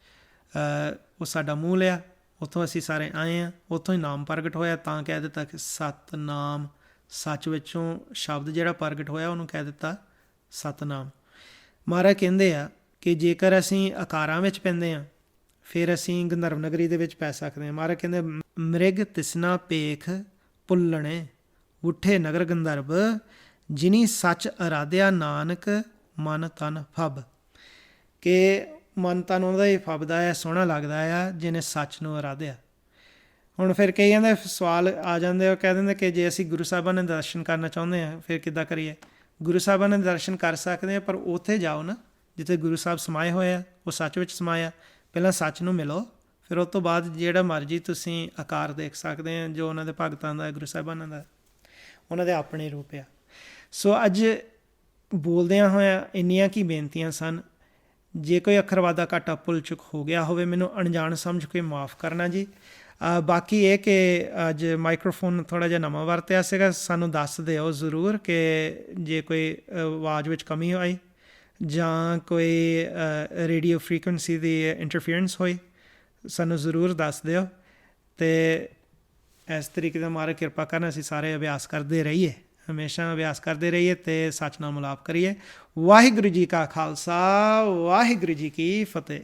ਉਹ ਸਾਡਾ ਮੂਲ ਆ, ਉੱਥੋਂ ਅਸੀਂ ਸਾਰੇ ਆਏ ਹਾਂ, ਉੱਥੋਂ ਹੀ ਨਾਮ ਪ੍ਰਗਟ ਹੋਇਆ। ਤਾਂ ਕਹਿ ਦਿੱਤਾ ਕਿ ਸਤਨਾਮ, ਸੱਚ ਵਿੱਚੋਂ ਸ਼ਬਦ ਜਿਹੜਾ ਪ੍ਰਗਟ ਹੋਇਆ ਉਹਨੂੰ ਕਹਿ ਦਿੱਤਾ ਸਤਨਾਮ। ਮਹਾਰਾਜ ਕਹਿੰਦੇ ਆ ਕਿ ਜੇਕਰ ਅਸੀਂ ਆਕਾਰਾਂ ਵਿੱਚ ਪੈਂਦੇ ਹਾਂ ਫਿਰ ਅਸੀਂ ਗੰਧਰਵ ਨਗਰੀ ਦੇ ਵਿੱਚ ਪੈ ਸਕਦੇ ਹਾਂ। ਮਹਾਰਾਜ ਕਹਿੰਦੇ ਮ੍ਰਿਗ ਤਿਸਨਾ ਪੇਖ ਭੁੱਲਣੇ, ਉੱਠੇ ਨਗਰ ਗੰਧਰਵ, ਜਿਨੀ ਸੱਚ ਅਰਾਧਿਆ ਨਾਨਕ ਮਨ ਤਨ ਫਬ। ਕਿ ਮਨ ਤਨ ਉਹਦਾ ਹੀ ਫੱਬਦਾ ਹੈ, ਸੋਹਣਾ ਲੱਗਦਾ ਆ ਜਿਹਨੇ ਸੱਚ ਨੂੰ ਅਰਾਧਿਆ। ਹੁਣ ਫਿਰ ਕਈਆਂ ਦੇ ਸਵਾਲ ਆ ਜਾਂਦੇ, ਉਹ ਕਹਿ ਦਿੰਦੇ ਕਿ ਜੇ ਅਸੀਂ ਗੁਰੂ ਸਾਹਿਬਾਂ ਦੇ ਦਰਸ਼ਨ ਕਰਨਾ ਚਾਹੁੰਦੇ ਹਾਂ ਫਿਰ ਕਿੱਦਾਂ ਕਰੀਏ। ਗੁਰੂ ਸਾਹਿਬਾਂ ਦੇ ਦਰਸ਼ਨ ਕਰ ਸਕਦੇ ਹਾਂ, ਪਰ ਉੱਥੇ ਜਾਓ ਨਾ ਜਿੱਥੇ ਗੁਰੂ ਸਾਹਿਬ ਸਮਾਏ ਹੋਏ ਆ, ਉਹ ਸੱਚ ਵਿੱਚ ਸਮਾਇਆ। ਪਹਿਲਾਂ ਸੱਚ ਨੂੰ ਮਿਲੋ, ਫਿਰ ਉਸ ਤੋਂ ਬਾਅਦ ਜਿਹੜਾ ਮਰਜ਼ੀ ਤੁਸੀਂ ਆਕਾਰ ਦੇਖ ਸਕਦੇ ਆ ਜੋ ਉਹਨਾਂ ਦੇ ਭਗਤਾਂ ਦਾ, ਗੁਰੂ ਸਾਹਿਬਾਨਾਂ ਦਾ, ਉਹਨਾਂ ਦੇ ਆਪਣੇ ਰੂਪ ਆ। ਸੋ ਅੱਜ ਬੋਲਦਿਆਂ ਹੋਇਆਂ ਇੰਨੀਆਂ ਕੀ ਬੇਨਤੀਆਂ ਸਨ। ਜੇ ਕੋਈ ਅੱਖਰ ਵਾਧਾ ਘਾਟਾ ਭੁੱਲ ਚੁੱਕ ਹੋ ਗਿਆ ਹੋਵੇ ਮੈਨੂੰ ਅਣਜਾਣ ਸਮਝ ਕੇ ਮਾफ़ ਕਰਨਾ ਜੀ। ਬਾਕੀ ਇਹ ਕਿ ਅੱਜ ਮਾਈਕਰੋਫੋਨ ਥੋੜ੍ਹਾ ਜਿਹਾ ਨਵਾਂ ਵਰਤਿਆ ਸੀਗਾ, ਸਾਨੂੰ ਦੱਸ ਦਿਓ ਜ਼ਰੂਰ ਕਿ ਜੇ ਕੋਈ ਆਵਾਜ਼ ਵਿੱਚ ਕਮੀ ਆਈ ਜਾਂ ਕੋਈ ਰੇਡੀਓ ਫ੍ਰੀਕੁਐਂਸੀ ਦੀ ਇੰਟਰਫੀਅਰੈਂਸ ਹੋਈ ਸਾਨੂੰ ਜ਼ਰੂਰ ਦੱਸ ਦਿਓ। ਅਤੇ ਇਸ ਤਰੀਕੇ ਦਾ ਮਹਾਰਾਜ ਕਿਰਪਾ ਕਰਨ ਅਸੀਂ ਸਾਰੇ ਅਭਿਆਸ ਕਰਦੇ ਰਹੀਏ, ਹਮੇਸ਼ਾ ਅਭਿਆਸ ਕਰਦੇ ਰਹੀਏ ਅਤੇ ਸੱਚ ਨਾਲ ਮਿਲਾਪ ਕਰੀਏ। ਵਾਹਿਗੁਰੂ ਜੀ ਕਾ ਖਾਲਸਾ, ਵਾਹਿਗੁਰੂ ਜੀ ਕੀ ਫਤਿਹ।